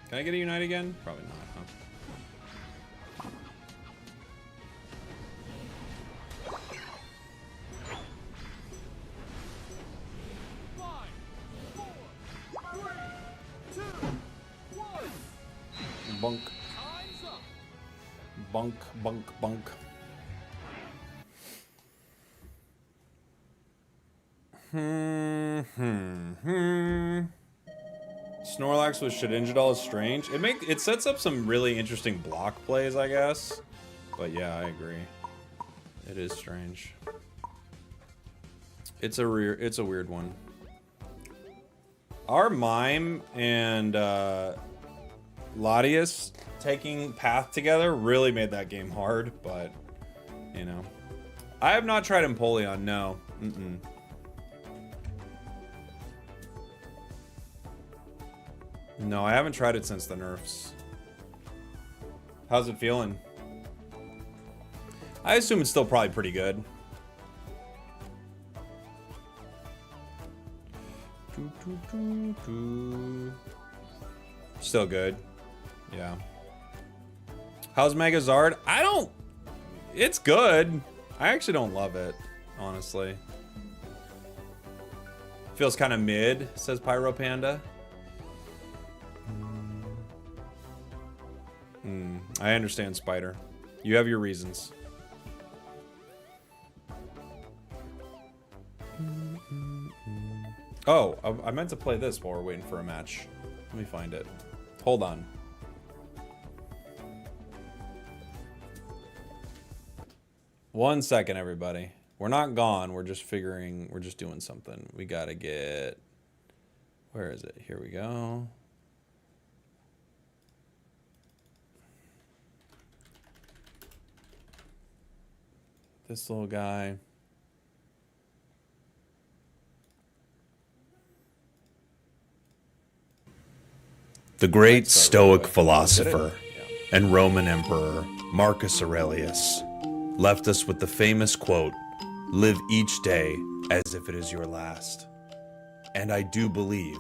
Can I get a Unite again? Probably not, huh? Bunk. Bunk, bunk, bunk. Snorlax with Shedinjadal is strange. It sets up some really interesting block plays, I guess. But yeah, I agree. It is strange. It's a weird one. Our Mime and Latias taking path together really made that game hard, but you know. I have not tried Empoleon, no. No, I haven't tried it since the nerfs. How's it feeling? I assume it's still probably pretty good. Still good. Yeah. How's Megazard? It's good. I actually don't love it, honestly. Feels kind of mid, says Pyro Panda. I understand, Spider. You have your reasons. Oh, I meant to play this while we're waiting for a match. Let me find it. Hold on. One second, everybody. We're not gone. We're just doing something. We gotta get... Where is it? Here we go. This little guy. The great Stoic philosopher and Roman Emperor Marcus Aurelius left us with the famous quote, "Live each day as if it is your last." And I do believe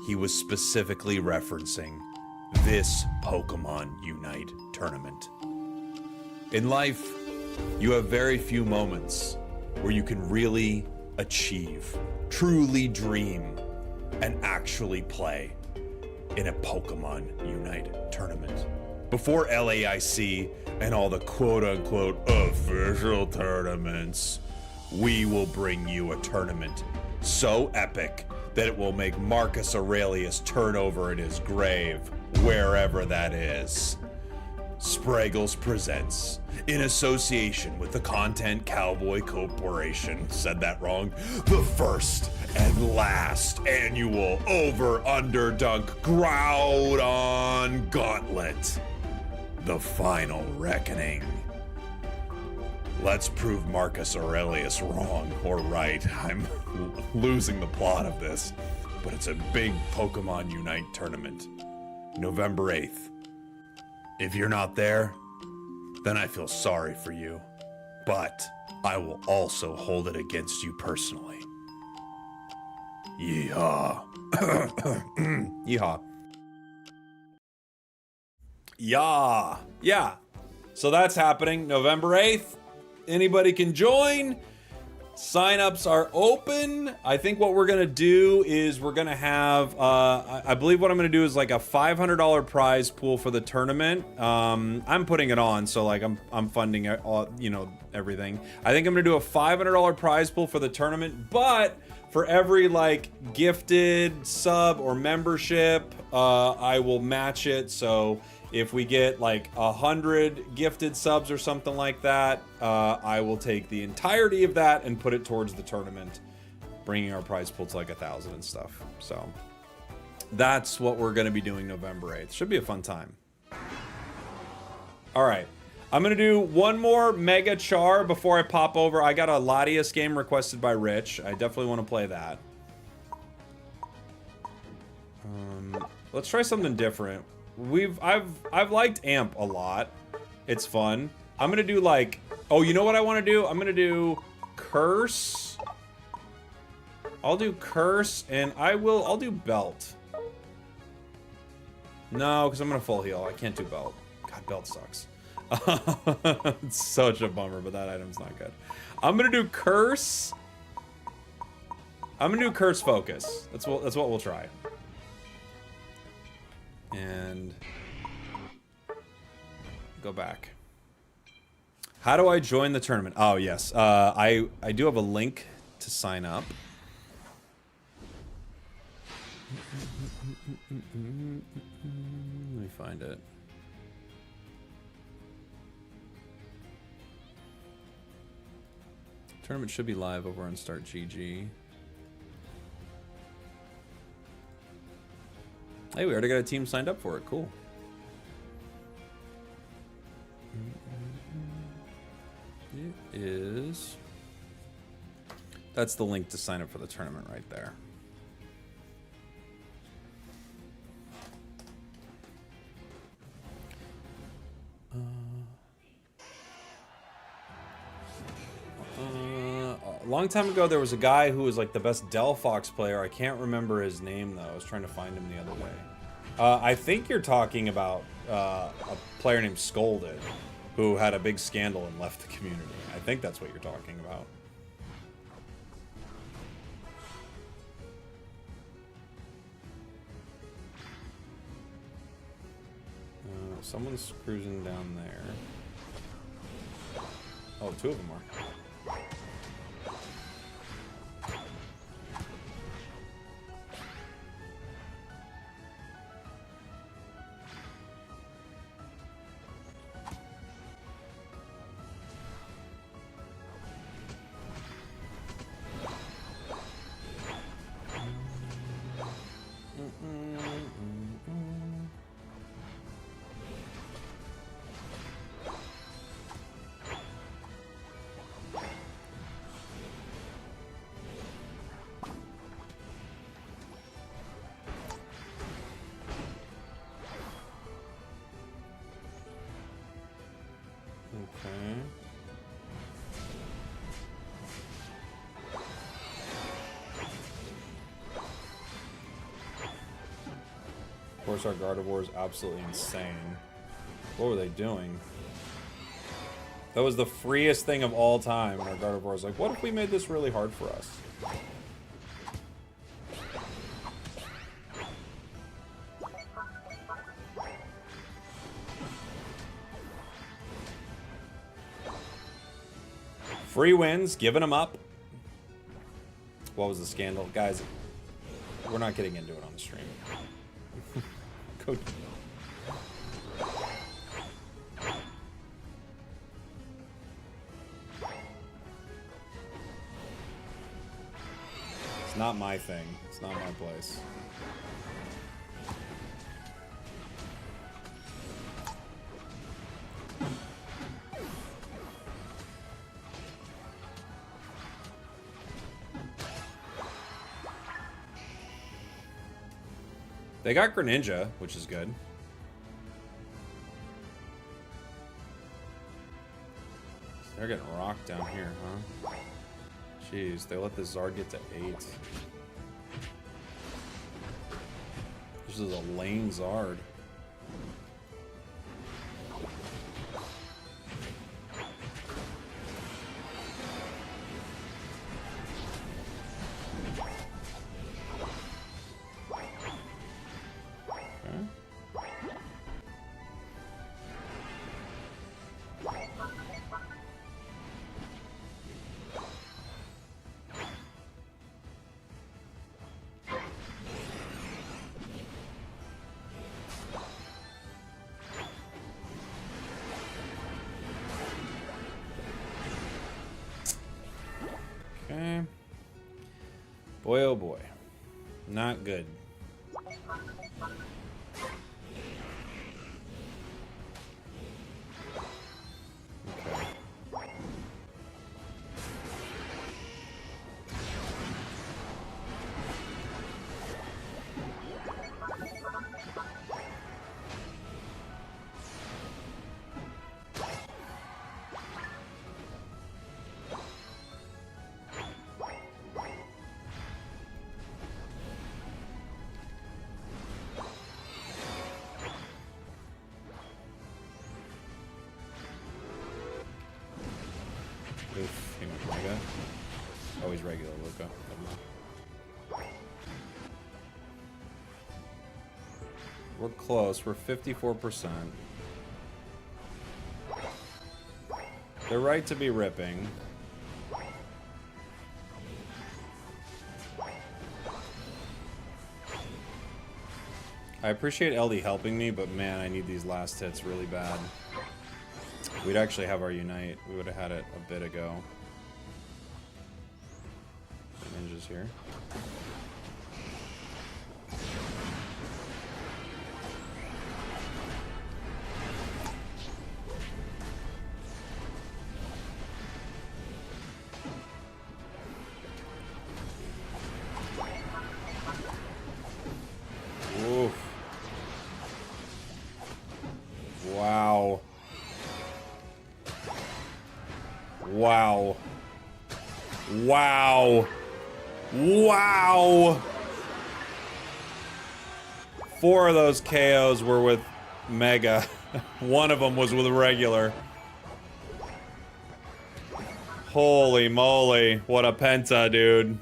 he was specifically referencing this Pokemon Unite tournament. In life, you have very few moments where you can really achieve, truly dream, and actually play in a Pokemon Unite tournament. Before LAIC and all the quote-unquote official tournaments, we will bring you a tournament so epic that it will make Marcus Aurelius turn over in his grave, wherever that is. Spragels presents, in association with the Content Cowboy Corporation, said that wrong, the first and last annual over-under-dunk Groudon Gauntlet. The final reckoning. Let's prove Marcus Aurelius wrong, or right. I'm losing the plot of this, but it's a big Pokemon Unite tournament. November 8th. If you're not there, then I feel sorry for you, but I will also hold it against you personally. Yeehaw. Yeehaw. Yeah. So that's happening November 8th. Anybody can join. Sign-ups are open. I think what we're gonna do is we're gonna have I believe what I'm gonna do is like a $500 prize pool for the tournament. I'm putting it on, so like I'm funding it all, you know, everything. I think I'm gonna do a $500 prize pool for the tournament, but for every like gifted sub or membership, I will match it. So if we get like 100 gifted subs or something like that, I will take the entirety of that and put it towards the tournament, bringing our prize pool to like 1,000 and stuff. So that's what we're going to be doing November 8th. Should be a fun time. All right. I'm going to do one more Mega Char before I pop over. I got a Latias game requested by Rich. I definitely want to play that. Let's try something different. I've liked Amp a lot. It's fun. I'm gonna do like, oh, you know what I want to do? I'm gonna do Curse. I'll do Curse, and I'll do Belt. No, because I'm gonna full heal. I can't do Belt. God, Belt sucks. It's such a bummer, but that item's not good. I'm gonna do Curse. I'm gonna do Curse Focus. That's what we'll try. And go back. How do I join the tournament? Oh, yes. I do have a link to sign up. Let me find it. Tournament should be live over on Start GG. Hey, we already got a team signed up for it. Cool. It is... That's the link to sign up for the tournament right there. A long time ago, there was a guy who was like the best Delphox player. I can't remember his name, though. I was trying to find him the other day. I think you're talking about a player named Scolded, who had a big scandal and left the community. I think that's what you're talking about. Someone's cruising down there. Oh, two of them are. Of course, our Gardevoir is absolutely insane. What were they doing? That was the freest thing of all time. And our Gardevoir was like, what if we made this really hard for us? Free wins, giving them up. What was the scandal? Guys, we're not getting into it on the stream. Go. It's not my thing. It's not my place. They got Greninja, which is good. They're getting rocked down here, huh? Jeez, they let this Zard get to 8. This is a lame Zard. Okay. Boy, oh boy. Not good. Okay. Oof, he went Mega. Oh, he's regular Luca. We're close. We're 54%. They're right to be ripping. I appreciate LD helping me, but man, I need these last hits really bad. We'd actually have our Unite. We would have had it a bit ago. Ninja's here. Oof. Wow. Wow. Wow. Wow. 4 of those KOs were with Mega. One of them was with regular. Holy moly. What a penta, dude.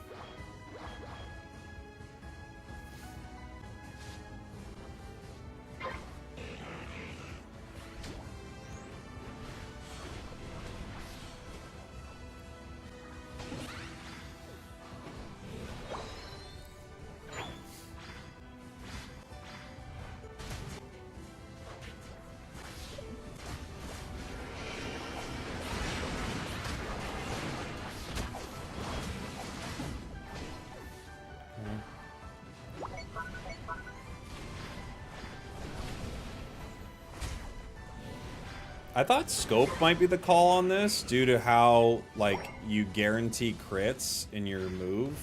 I thought scope might be the call on this due to how, like, you guarantee crits in your move,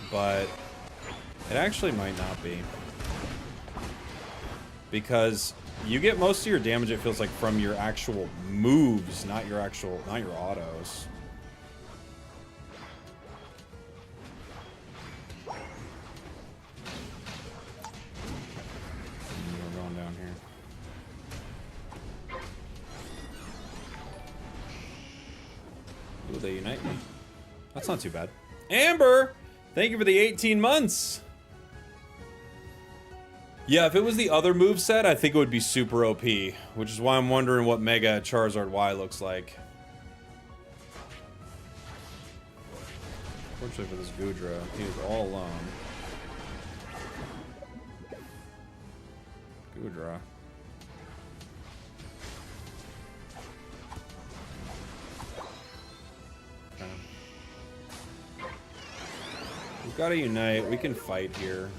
but it actually might not be. Because you get most of your damage, it feels like, from your actual moves, not your autos. they unite me. That's not too bad. Amber, thank you for the 18 months. Yeah, if it was the other moveset, I think it would be super OP, which is why I'm wondering what Mega Charizard Y looks like. Fortunately for this Goodra, he is all alone. Goodra. Okay. We've got to unite. We can fight here.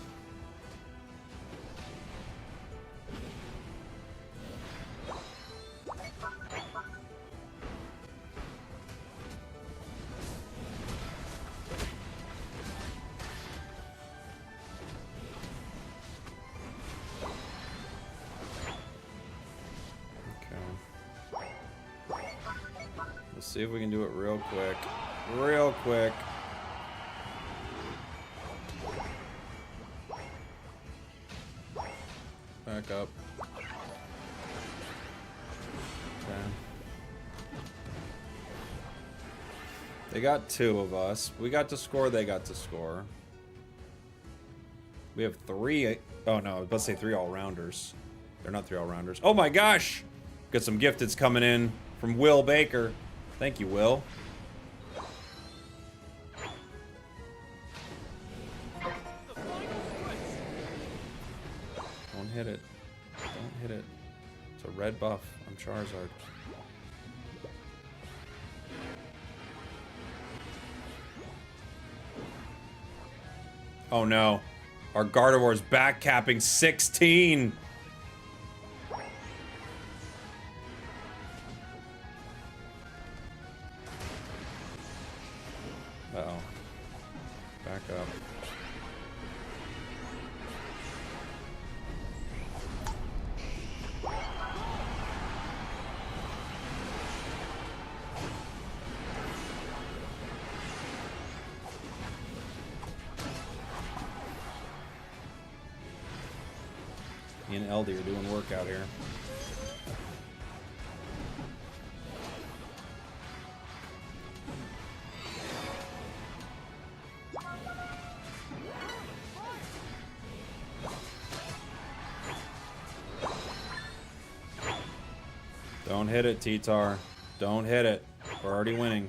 See if we can do it real quick. Real quick. Back up. Okay. They got 2 of us. We got to score, they got to score. We have 3. Oh no, I was about to say 3 all-rounders. They're not 3 all-rounders. Oh my gosh! Got some gifteds coming in from Will Baker. Thank you, Will. Don't hit it. Don't hit it. It's a red buff on Charizard. Oh no. Our Gardevoir's back capping 16. Uh-oh. Back up. Me and LD are doing work out here. Don't hit it, T-Tar. Don't hit it. We're already winning.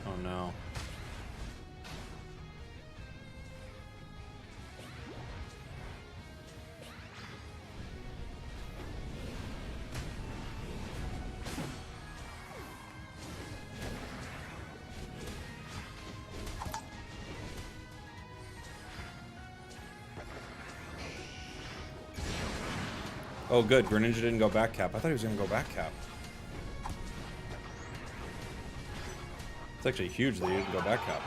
Oh no. Oh, good. Greninja didn't go back cap. I thought he was going to go back cap. It's actually huge that he didn't go back cap.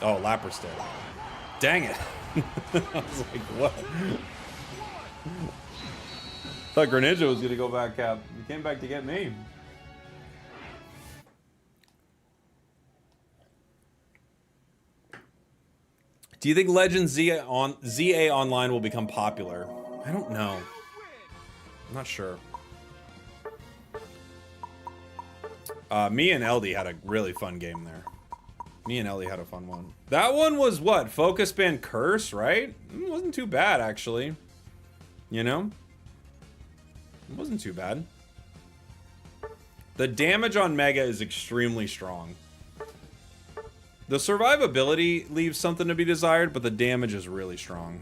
Oh, Lapras did. Dang it. I was like, what? I thought Greninja was going to go back cap. He came back to get me. Do you think Legends ZA Online will become popular? I don't know. I'm not sure. Me and LD had a really fun game there. Me and LD had a fun one. That one was what? Focus Band Curse, right? It wasn't too bad, actually. You know? It wasn't too bad. The damage on Mega is extremely strong. The survivability leaves something to be desired, but the damage is really strong.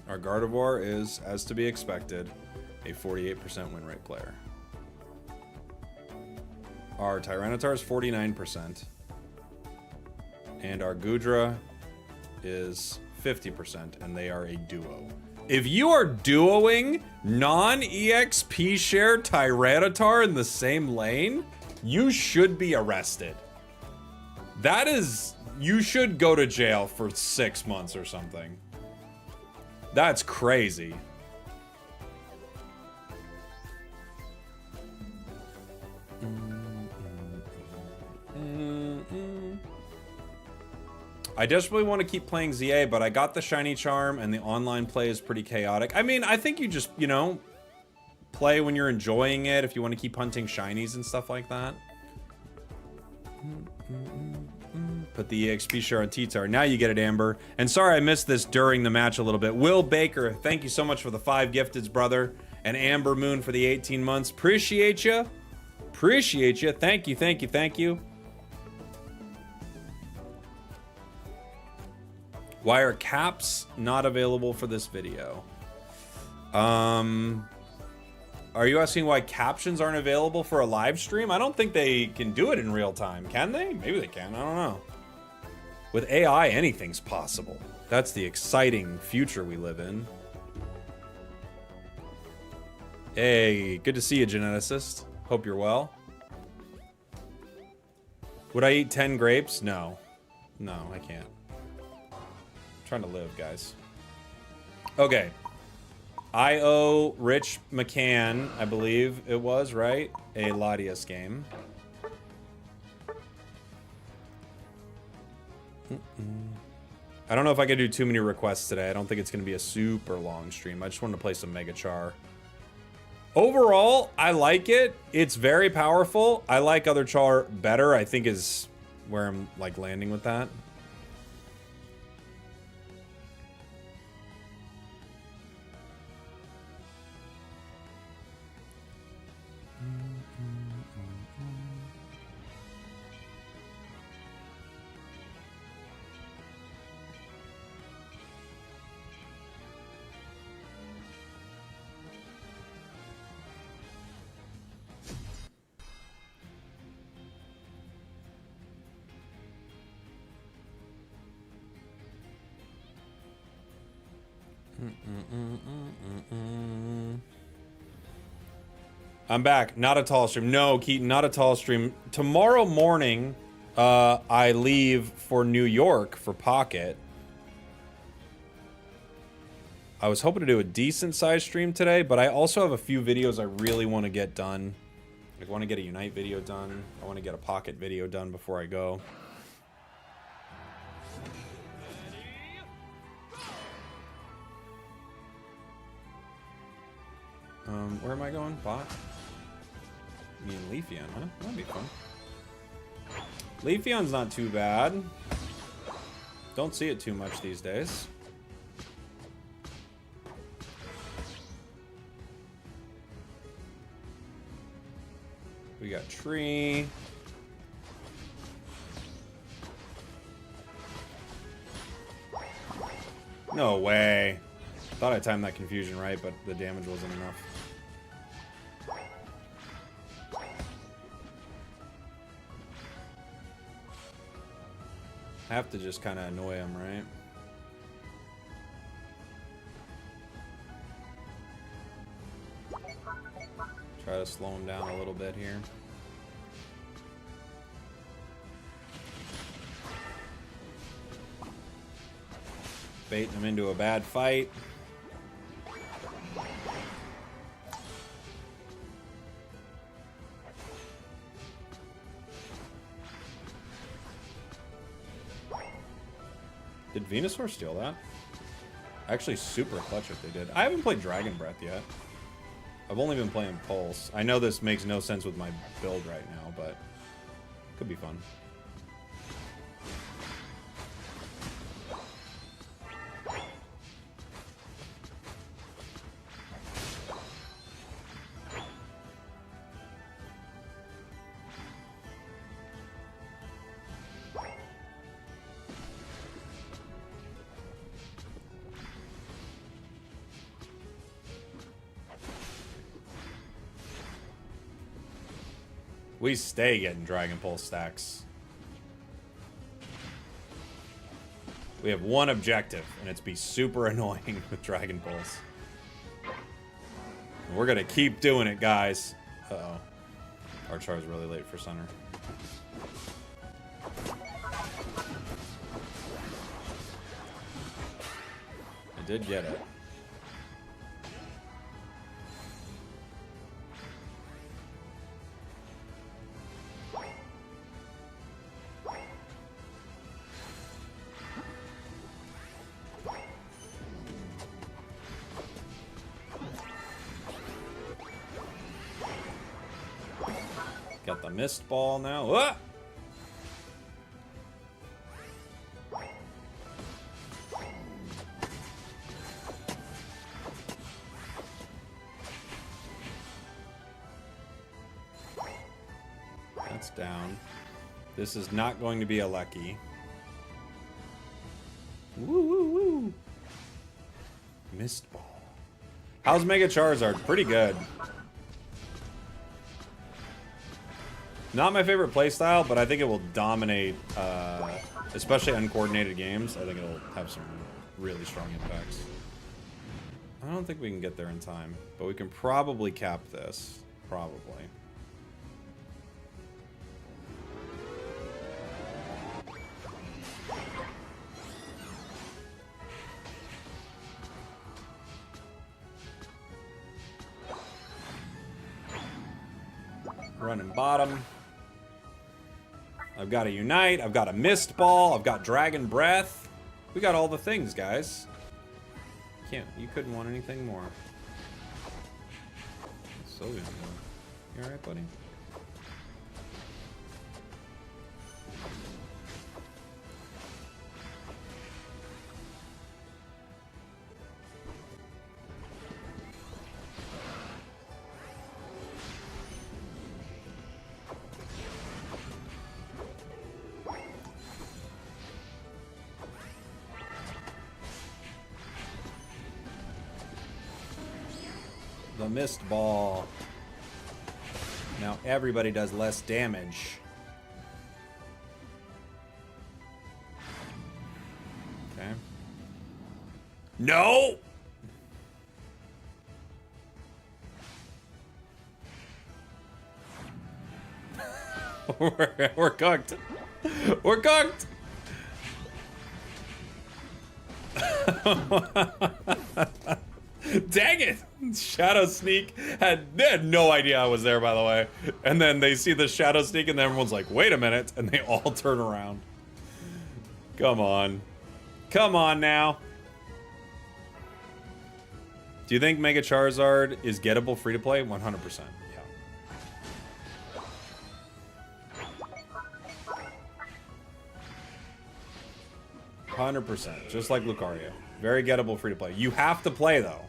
Our Gardevoir is, as to be expected, a 48% win rate player. Our Tyranitar is 49%. And our Goodra is 50%, and they are a duo. If you are duoing non-EXP share Tyranitar in the same lane, you should be arrested. That is, you should go to jail for 6 months or something. That's crazy. I desperately want to keep playing ZA, but I got the shiny charm and the online play is pretty chaotic. I mean, I think you just, you know, play when you're enjoying it if you want to keep hunting shinies and stuff like that. Put the EXP share on T-Tar. Now you get it, Amber. And sorry I missed this during the match a little bit. Will Baker, thank you so much for the 5 gifteds, brother. And Amber Moon for the 18 months. Appreciate you. Appreciate you. Thank you, thank you, thank you. Why are caps not available for this video? Are you asking why captions aren't available for a live stream? I don't think they can do it in real time. Can they? Maybe they can. I don't know. With AI, anything's possible. That's the exciting future we live in. Hey, good to see you, geneticist. Hope you're well. Would I eat 10 grapes? No. No, I can't. Trying to live, guys. Okay. I owe Rich McCann, I believe it was, right? A Latias game. I don't know if I can do too many requests today. I don't think it's going to be a super long stream. I just wanted to play some Mega Char. Overall, I like it. It's very powerful. I like other Char better, I think is where I'm like landing with that. I'm back. Not a tall stream. No, Keaton, not a tall stream. Tomorrow morning, I leave for New York for Pocket. I was hoping to do a decent sized stream today, but I also have a few videos I really want to get done. I want to get a Unite video done. I want to get a Pocket video done before I go. Where am I going? Bot? You mean Leafeon, huh? That'd be fun. Leafeon's not too bad. Don't see it too much these days. We got Tree. No way. Thought I timed that confusion right, but the damage wasn't enough. I have to just kind of annoy him, right? Try to slow him down a little bit here. Baiting him into a bad fight. Did Venusaur steal that? Actually, super clutch if they did. I haven't played Dragon Breath yet. I've only been playing Pulse. I know this makes no sense with my build right now, but could be fun. We stay getting Dragon Pulse stacks. We have one objective, and it's be super annoying with Dragon Pulse. And we're gonna keep doing it, guys. Uh-oh. Our Char's really late for center. I did get it. mist ball now. Ah! That's down. This is not going to be a lucky. Woo woo woo. Mist ball. How's Mega Charizard? Pretty good. Not my favorite playstyle, but I think it will dominate, especially uncoordinated games. I think it'll have some really strong impacts. I don't think we can get there in time, but we can probably cap this. Probably. Running bottom. I've got a Unite. I've got a Mist Ball. I've got Dragon Breath. We got all the things, guys. You couldn't want anything more. So good. You alright, buddy? The Mist Ball. Now everybody does less damage. Okay. No! We're cooked. We're cooked! Dang it! Shadow Sneak they had no idea I was there, by the way. And then they see the Shadow Sneak and then everyone's like, wait a minute, and they all turn around. Come on. Come on now. Do you think Mega Charizard is gettable free to play? 100%. Yeah. 100%. Just like Lucario. Very gettable free to play. You have to play though.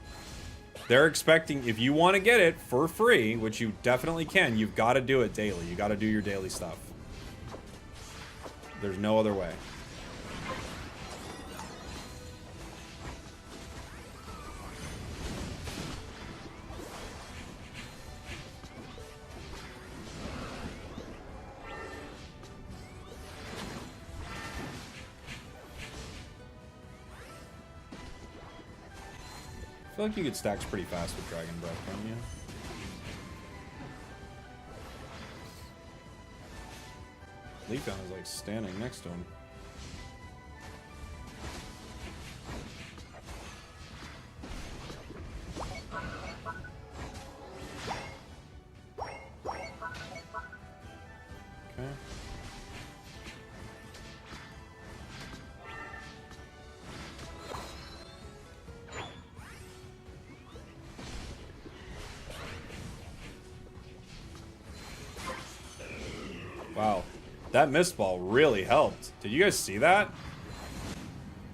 They're expecting, if you want to get it for free, which you definitely can, you've got to do it daily. You got to do your daily stuff. There's no other way. I feel like you get stacks pretty fast with Dragon Breath, don't you? Leafeon is like standing next to him. Okay. Wow, that Mist Ball really helped. Did you guys see that?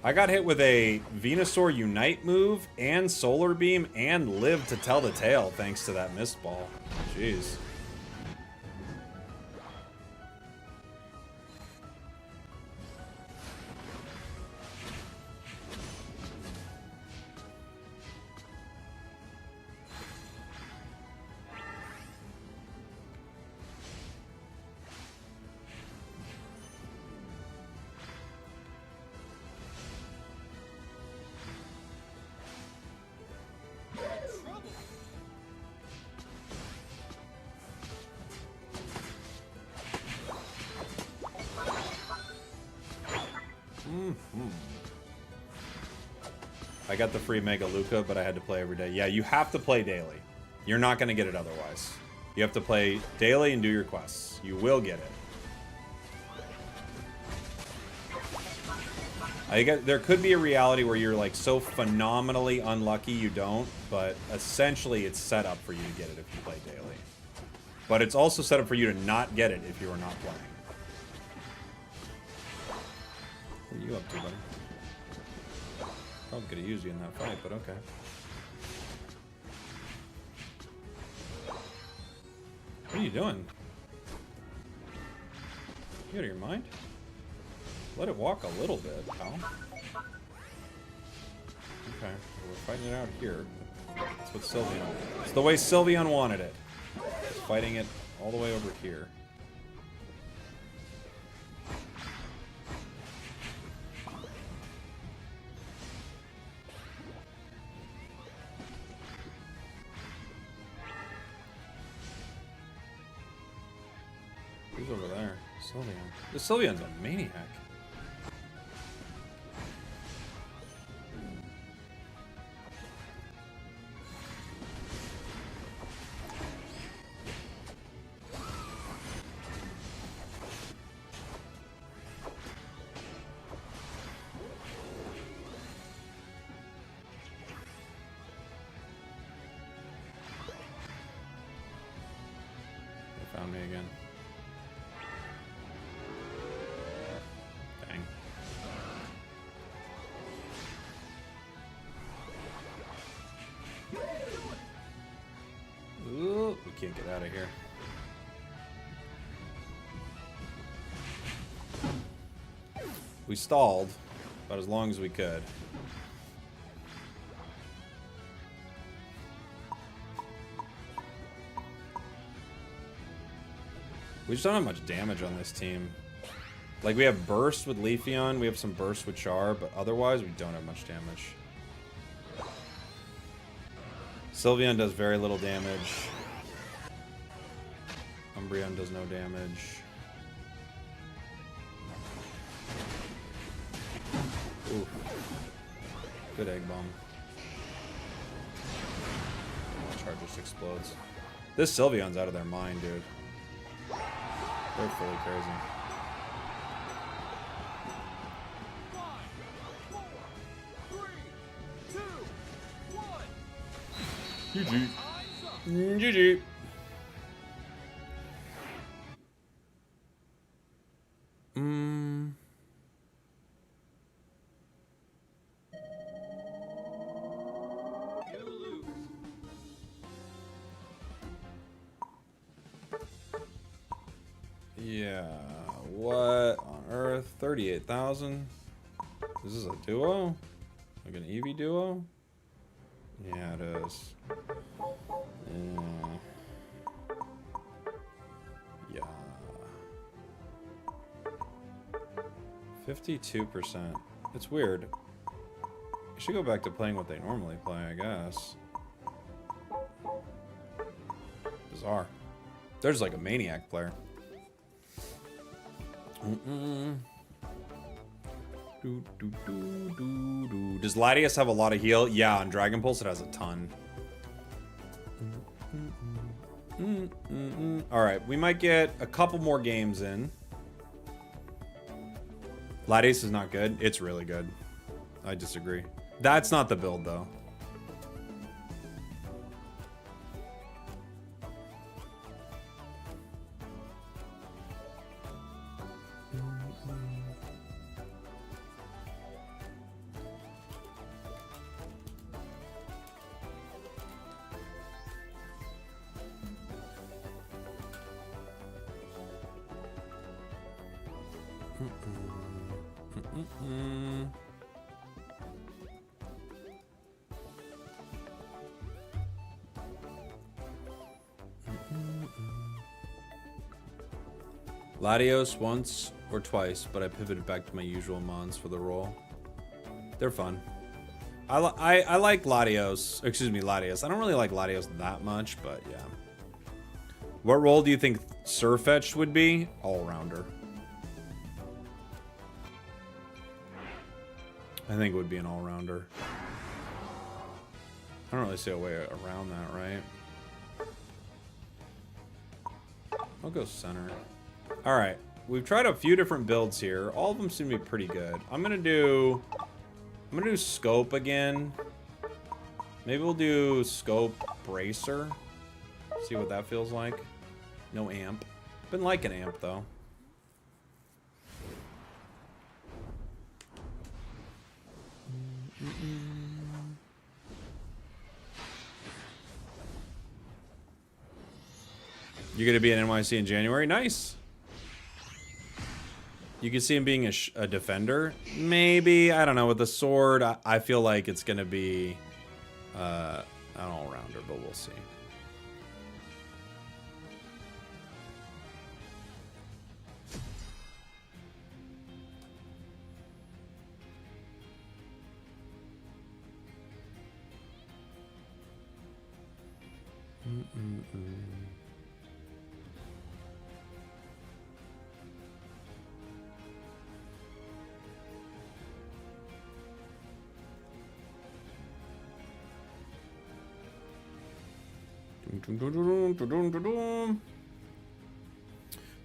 I got hit with a Venusaur Unite move and Solar Beam and Live to tell the tale thanks to that Mist Ball. Jeez. I got the free Mega Luca, but I had to play every day. Yeah, you have to play daily. You're not going to get it otherwise. You have to play daily and do your quests. You will get it. There could be a reality where you're like so phenomenally unlucky you don't, but essentially it's set up for you to get it if you play daily. But it's also set up for you to not get it if you are not playing. What are you up to, buddy? Probably could have used you in that fight, but okay. What are you doing? You out of your mind? Let it walk a little bit, pal. Okay, we're fighting it out here. That's what Sylveon. It's the way Sylveon wanted it. It's fighting it all the way over here. Who's over there? Sylveon. This Sylveon's a maniac. They found me again. Dang. Ooh, we can't get out of here. We stalled about as long as we could. We just don't have much damage on this team. Like, we have burst with Leafeon, we have some burst with Char, but otherwise we don't have much damage. Sylveon does very little damage. Umbreon does no damage. Ooh. Good egg bomb. Char just explodes. This Sylveon's out of their mind, dude. They're fully crazy. 5, 4, 3, 2, 1. GG. GG. Yeah, what on earth? 38,000? Is this a duo? Like an Eevee duo? Yeah, it is. Yeah. 52%. It's weird. I should go back to playing what they normally play, I guess. Bizarre. They're just like a maniac player. Does Latias have a lot of heal? Yeah, on Dragon Pulse it has a ton. Alright, we might get a couple more games in. Latias is not good. It's really good. I disagree. That's not the build, though. Latios once or twice, but I pivoted back to my usual mons for the role. They're fun. I like Latios. Excuse me, Latias. I don't really like Latios that much, but yeah. What role do you think Surfetched would be? All-rounder. I think it would be an all-rounder. I don't really see a way around that, right? I'll go center. Alright, we've tried a few different builds here. All of them seem to be pretty good. I'm gonna do Scope again. Maybe we'll do Scope Bracer. See what that feels like. No amp. Been liking amp, though. You're going to be in NYC in January? Nice. You can see him being a defender. Maybe. I don't know. With the sword, I feel like it's going to be an all-rounder, but we'll see.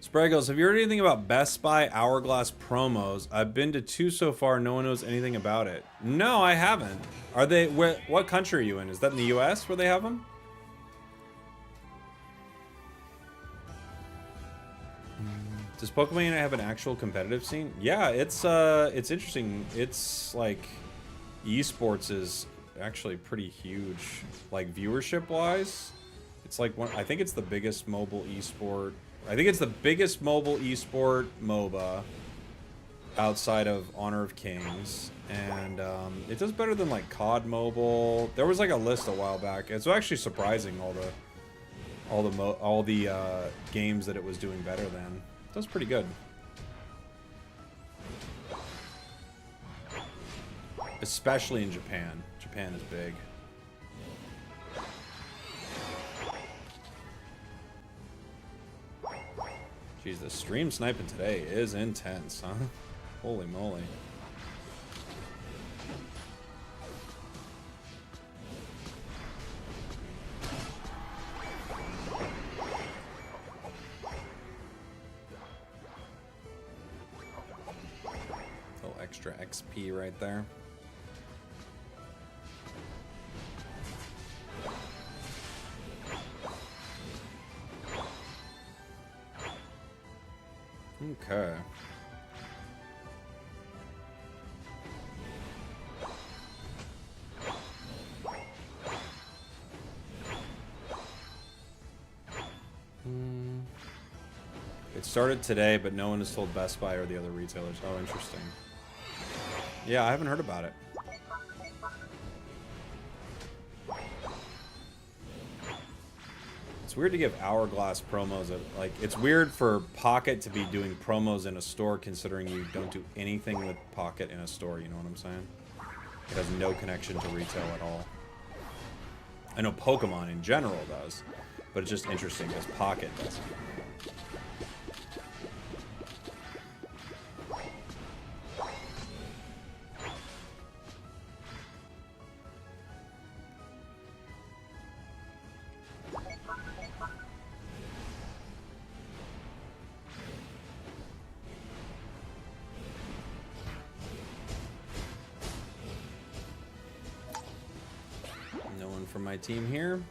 Spragels, have you heard anything about Best Buy Hourglass promos? I've been to 2 so far. No one knows anything about it. No, I haven't. Are they? What country are you in? Is that in the U.S. where they have them? Does Pokemon have an actual competitive scene? Yeah, it's interesting. It's like esports is actually pretty huge, like viewership wise. It's like I think it's the biggest mobile esport. I think it's the biggest mobile esport MOBA outside of Honor of Kings, and it does better than like COD Mobile. There was like a list a while back. It's actually surprising all the games that it was doing better than. It does pretty good. Especially in Japan. Japan is big. Jeez, the stream sniping today is intense, huh? Holy moly. Little extra XP right there. Okay. It started today, but no one has told Best Buy or the other retailers. Oh, interesting. Yeah, I haven't heard about it. It's weird to give Hourglass promos like, it's weird for Pocket to be doing promos in a store considering you don't do anything with Pocket in a store, you know what I'm saying? It has no connection to retail at all. I know Pokemon in general does, but it's just interesting because Pocket doesn't. From my team here.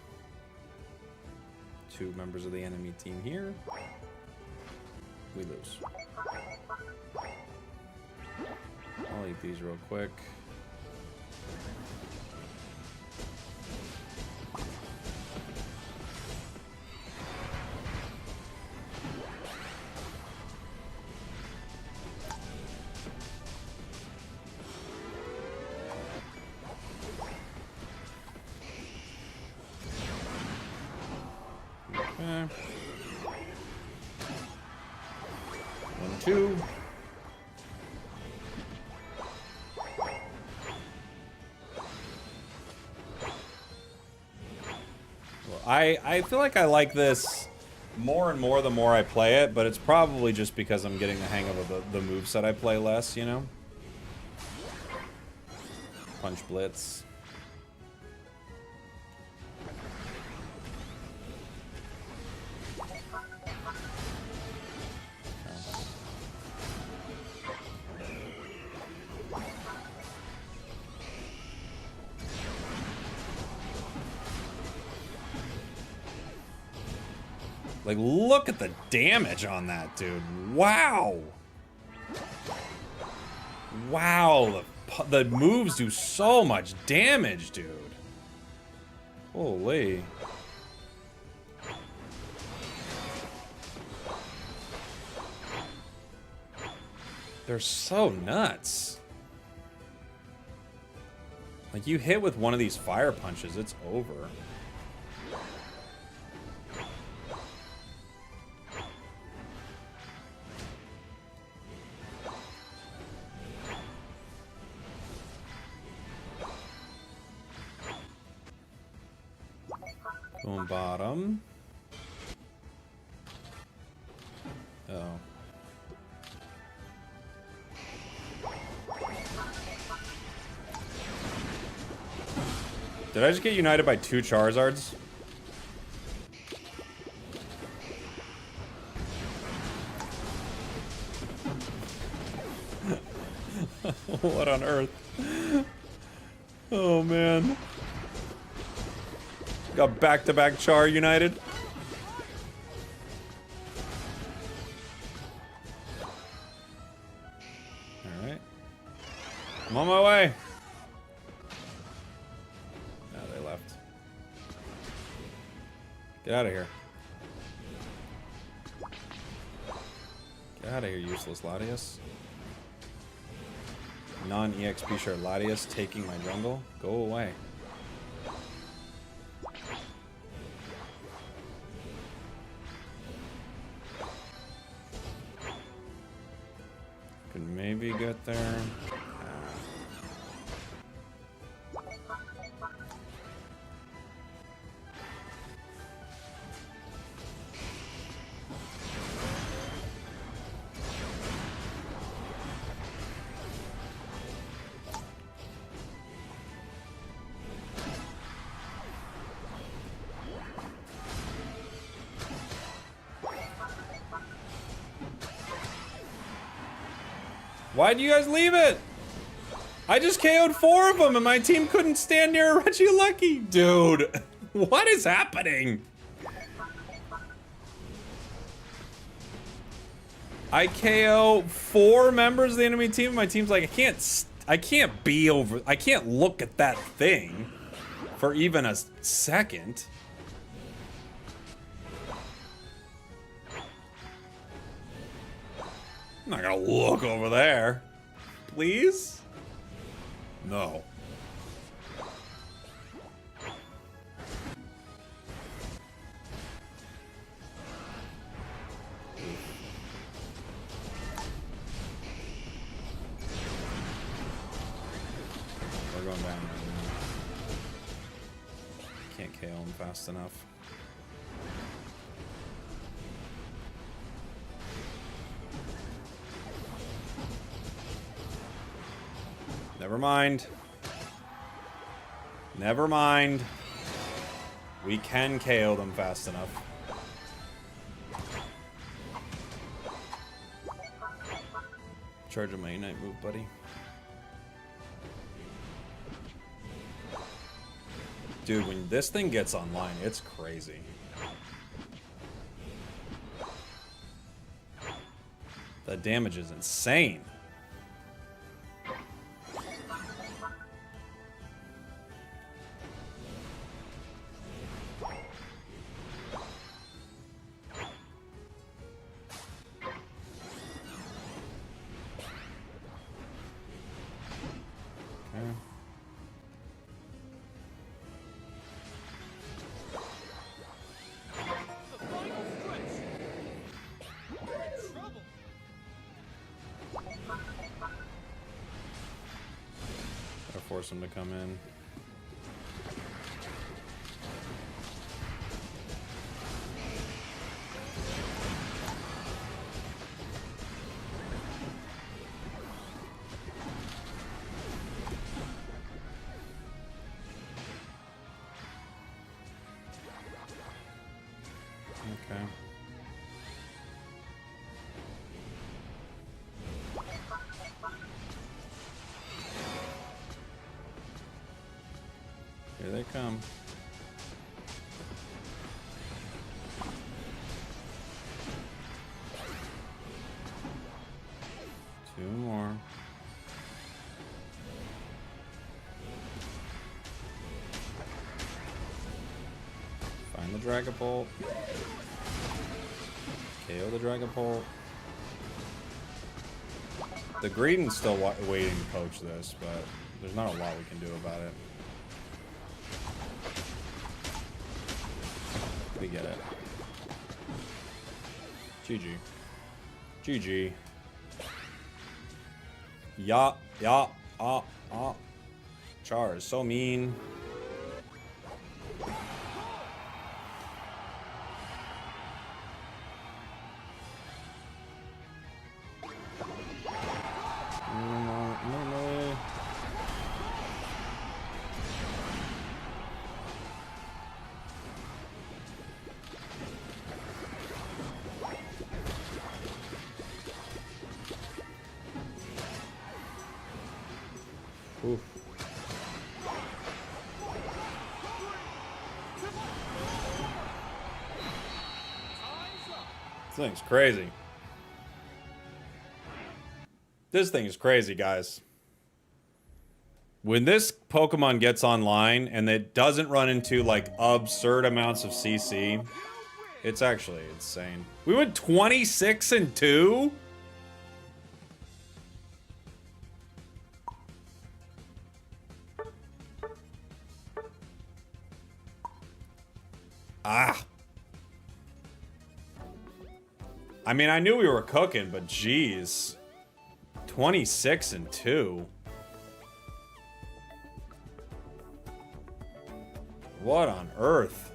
2 members of the enemy team here. We lose. I'll eat these real quick. Okay. 1, 2. Well, I feel like I like this more and more the more I play it, but it's probably just because I'm getting the hang of the moveset I play less, you know? Punch Blitz. Like, look at the damage on that, dude. Wow. Wow, the moves do so much damage, dude. Holy. They're so nuts. Like, you hit with one of these fire punches, it's over. Going bottom. Oh. Did I just get united by 2 Charizards? What on earth? Oh man. Got back-to-back Char united. Alright. I'm on my way. No, they left. Get out of here. Get out of here, useless Latias. Non-EXP share Latias taking my jungle. Go away. Can maybe get there. Why'd you guys leave it? I just KO'd 4 of them and my team couldn't stand near Lucky. Dude, what is happening? I KO 4 members of the enemy team and my team's like, I can't look at that thing for even a second. I'm not gonna look over there. Please? No. We're going down right now. Can't KO him fast enough. Never mind. Never mind. We can KO them fast enough. Charge of my Unite move, buddy. Dude, when this thing gets online, it's crazy. The damage is insane. Force him to come in. Okay. Here they come. the Dragapult. KO the Dragapult. The Greedent's still waiting to poach this, but there's not a lot we can do about it. We get it. GG. GG. Yeah, Char is so mean. Oof. This thing's crazy. This thing is crazy, guys. When this Pokemon gets online and it doesn't run into like absurd amounts of CC, it's actually insane. We went 26-2? Ah. I mean, I knew we were cooking, but geez. 26-2. What on earth?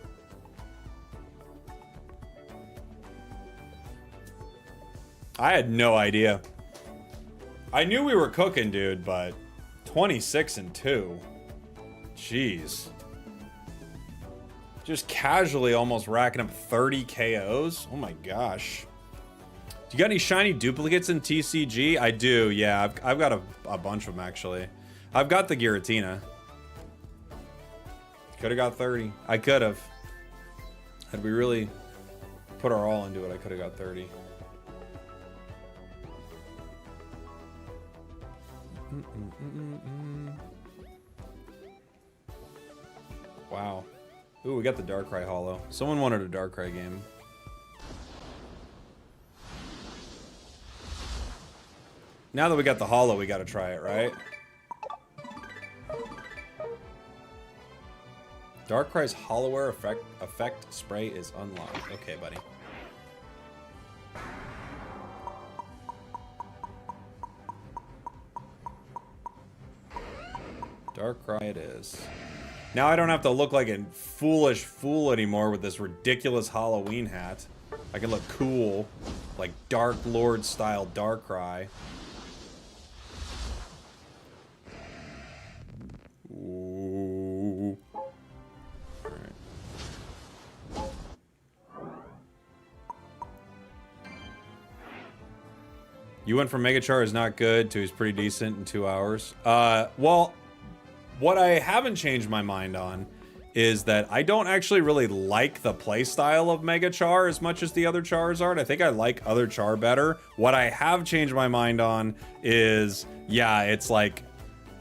I had no idea. I knew we were cooking, dude, but 26-2. Jeez. Just casually almost racking up 30 KOs. Oh my gosh. Do you got any shiny duplicates in TCG? I do, yeah. I've got a bunch of them, actually. I've got the Giratina. Could have got 30. I could have. Had we really put our all into it, I could have got 30. Wow. Ooh, we got the Darkrai Hollow. Someone wanted a Darkrai game. Now that we got the Hollow, we gotta try it, right? Darkrai's Hollowware effect spray is unlocked. Okay, buddy. Darkrai it is. Now I don't have to look like a foolish fool anymore with this ridiculous Halloween hat. I can look cool, like Dark Lord style Darkrai. Ooh. Alright. You went from Megachar is not good to he's pretty decent in 2 hours. Well, what I haven't changed my mind on is that I don't actually really like the playstyle of Megachar as much as the other Charizard. I think I like other Char better. What I have changed my mind on is, yeah, it's like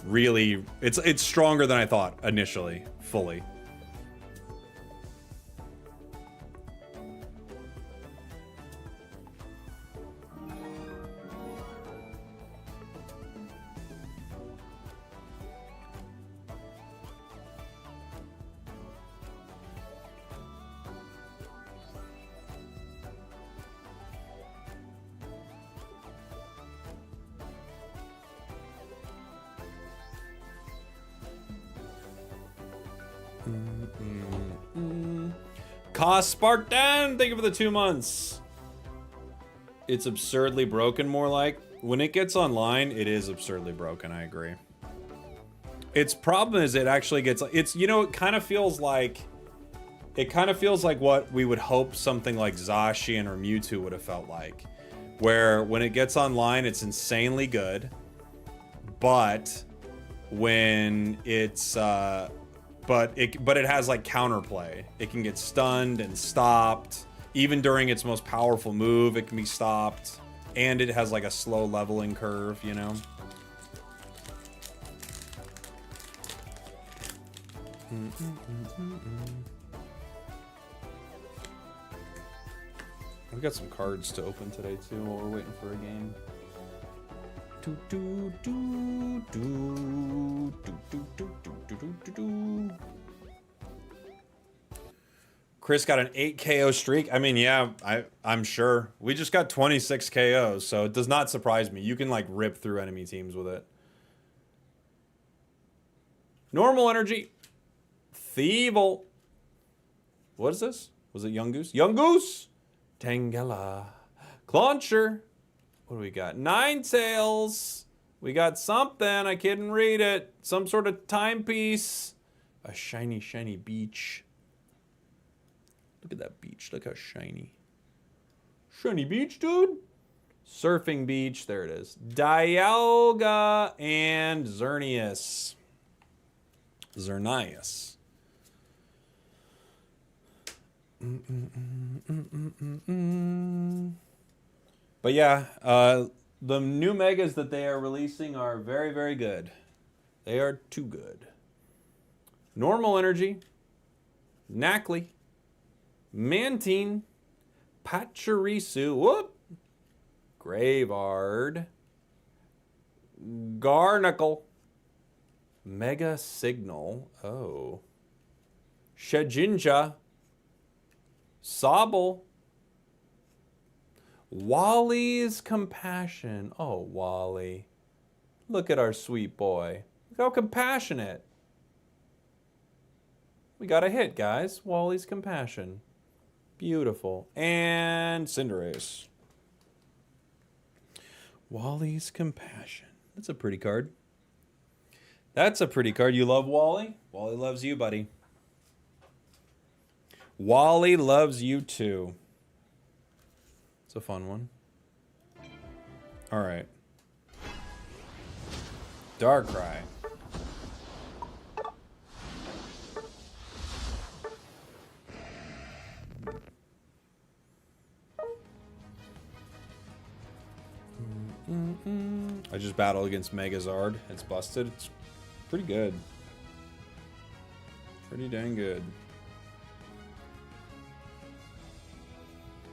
really, it's stronger than I thought initially, fully. Cost Spartan, thank you for the 2 months. It's absurdly broken, more like. When it gets online, it is absurdly broken, I agree. Its problem is it actually gets, it's, you know, it kind of feels like what we would hope something like Zacian or Mewtwo would have felt like. Where when it gets online, it's insanely good. But when it's, but it has like counterplay. It can get stunned and stopped. Even during its most powerful move, it can be stopped. And it has like a slow leveling curve, you know? We got some cards to open today too while we're waiting for a game. Chris got an 8 KO streak. I mean, yeah, I'm sure. We just got 26 KOs, so it does not surprise me. You can like rip through enemy teams with it. Normal energy. Thievel. What is this? Was it Young Goose? Young Goose! Tangela. Clauncher. What do we got? Ninetales. We got something. I couldn't read it. Some sort of timepiece. A shiny, shiny beach. Look at that beach. Look how shiny. Shiny beach, dude. Surfing beach. There it is. Dialga and Xerneas. Xerneas. But yeah, the new megas that they are releasing are very, very good. They are too good. Normal energy. Knackley. Mantine. Pachirisu. Whoop. Graveyard. Garnacle. Mega Signal. Oh. Shedinja. Sobble. Wally's Compassion. Oh, Wally. Look at our sweet boy. Look how compassionate. We got a hit, guys. Wally's Compassion. Beautiful. And Cinderace. Wally's Compassion. That's a pretty card. That's a pretty card. You love Wally? Wally loves you, buddy. Wally loves you too. It's a fun one. All right. Darkrai. I just battled against Megazard. It's busted. It's pretty good. Pretty dang good.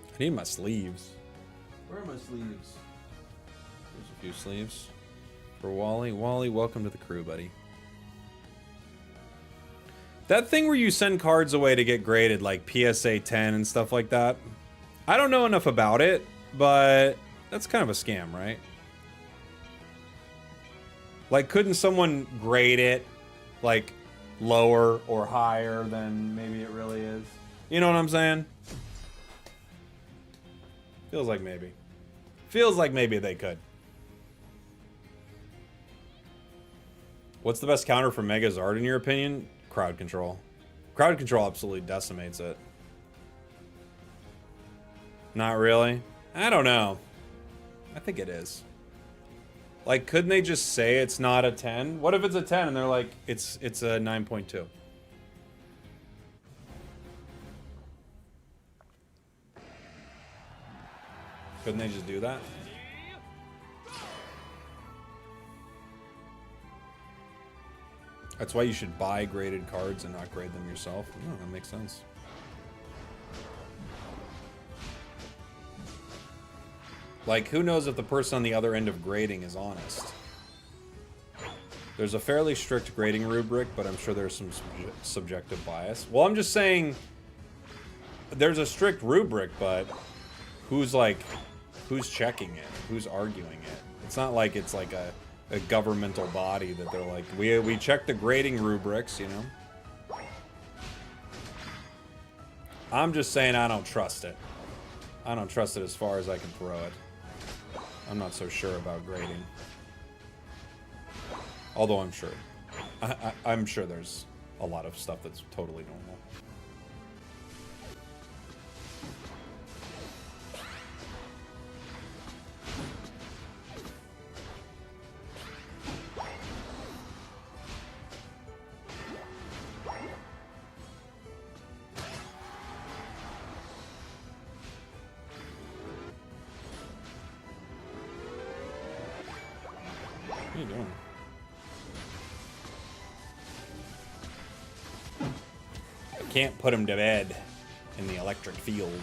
I need my sleeves. Where are my sleeves? There's a few sleeves. For Wally. Wally, welcome to the crew, buddy. That thing where you send cards away to get graded, like PSA 10 and stuff like that. I don't know enough about it, but that's kind of a scam, right? Like, couldn't someone grade it, like, lower or higher than maybe it really is? You know what I'm saying? Feels like maybe. Feels like maybe they could. What's the best counter for Megazard in your opinion? Crowd control. Crowd control absolutely decimates it. Not really? I don't know. I think it is. Like, couldn't they just say it's not a 10? What if it's a 10 and they're like, it's a 9.2? Couldn't they just do that? That's why you should buy graded cards and not grade them yourself. Oh, that makes sense. Like, who knows if the person on the other end of grading is honest? There's a fairly strict grading rubric, but I'm sure there's some subjective bias. Well, I'm just saying, there's a strict rubric, but who's checking it? Who's arguing it? It's not like it's like a governmental body that they're like, we check the grading rubrics, you know? I'm just saying I don't trust it. I don't trust it as far as I can throw it. I'm not so sure about grading. Although I'm sure. I'm sure there's a lot of stuff that's totally normal. What are you doing? I can't put him to bed in the electric field.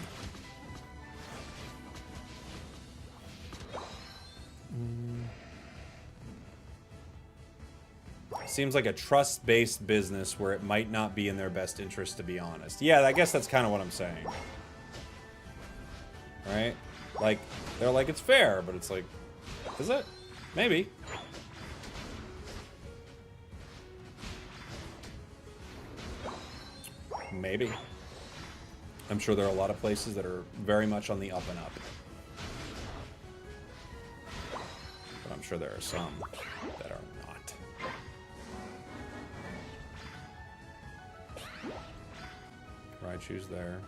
Seems like a trust-based business where it might not be in their best interest, to be honest. Yeah, I guess that's kind of what I'm saying. Right? Like, they're like, it's fair, but it's like, is it? Maybe. Maybe. I'm sure there are a lot of places that are very much on the up and up. But I'm sure there are some that are not. Right, choose there.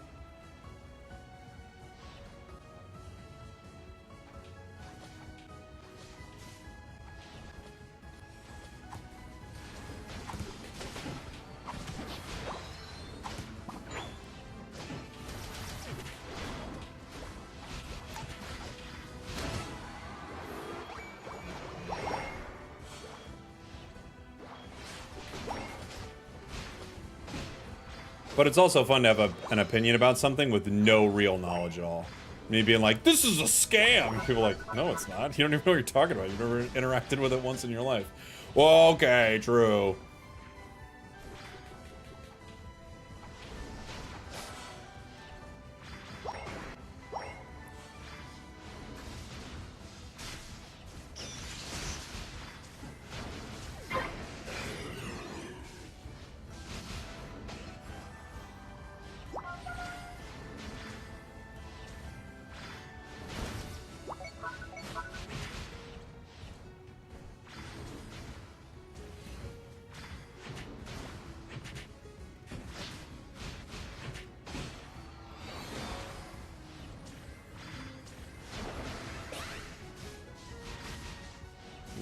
But it's also fun to have an opinion about something with no real knowledge at all. Me being like, this is a scam! People are like, no, it's not. You don't even know what you're talking about. You've never interacted with it once in your life. Well, okay, true.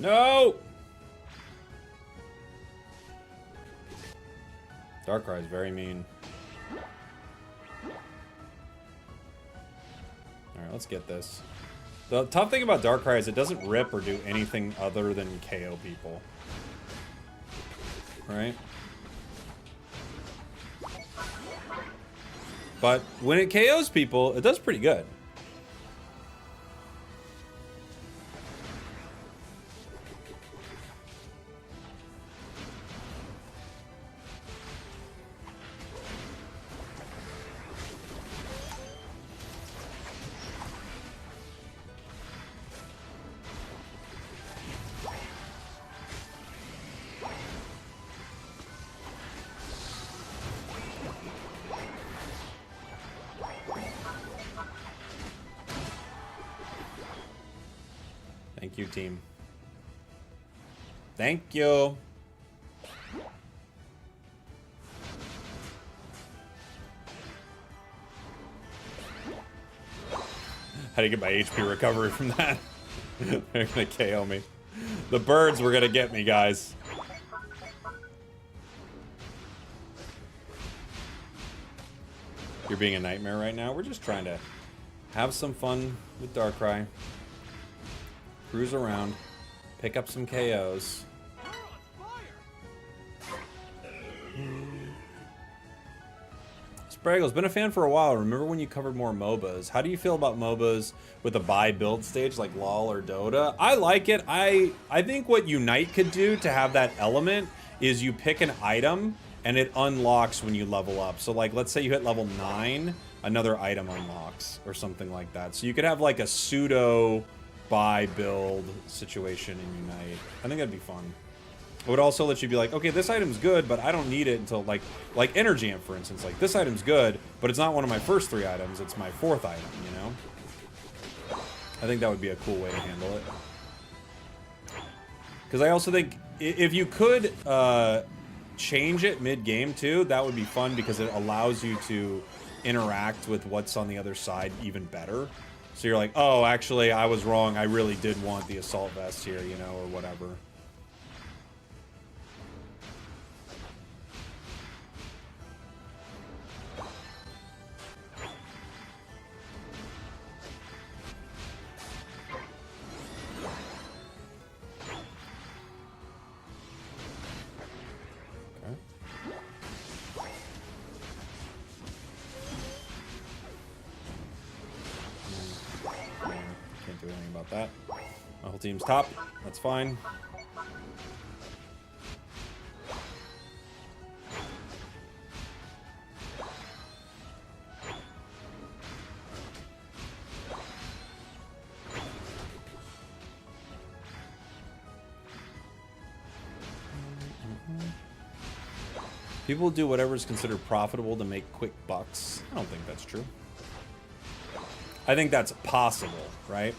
No! Darkrai is very mean. Alright, let's get this. The tough thing about Darkrai is it doesn't rip or do anything other than KO people. Right? But when it KOs people, it does pretty good. Thank you, team. Thank you. How do you get my HP recovery from that? They're gonna KO me. The birds were gonna get me, guys. You're being a nightmare right now. We're just trying to have some fun with Darkrai. Cruise around, pick up some KOs. Spragels, been a fan for a while. Remember when you covered more MOBAs? How do you feel about MOBAs with a buy build stage like LoL or Dota? I like it. I think what Unite could do to have that element is you pick an item and it unlocks when you level up. So like, let's say you hit level 9, another item unlocks or something like that. So you could have like a pseudo buy build situation in Unite. I think that'd be fun. It would also let you be like, okay, this item's good, but I don't need it until like Energy Amp, for instance. Like, this item's good, but it's not one of my first 3 items. It's my 4th item, you know? I think that would be a cool way to handle it. Because I also think if you could change it mid-game, too, that would be fun because it allows you to interact with what's on the other side even better. So you're like, oh, actually, I was wrong. I really did want the assault vest here, you know, or whatever. That. My whole team's top. That's fine. People do whatever is considered profitable to make quick bucks. I don't think that's true. I think that's possible, right?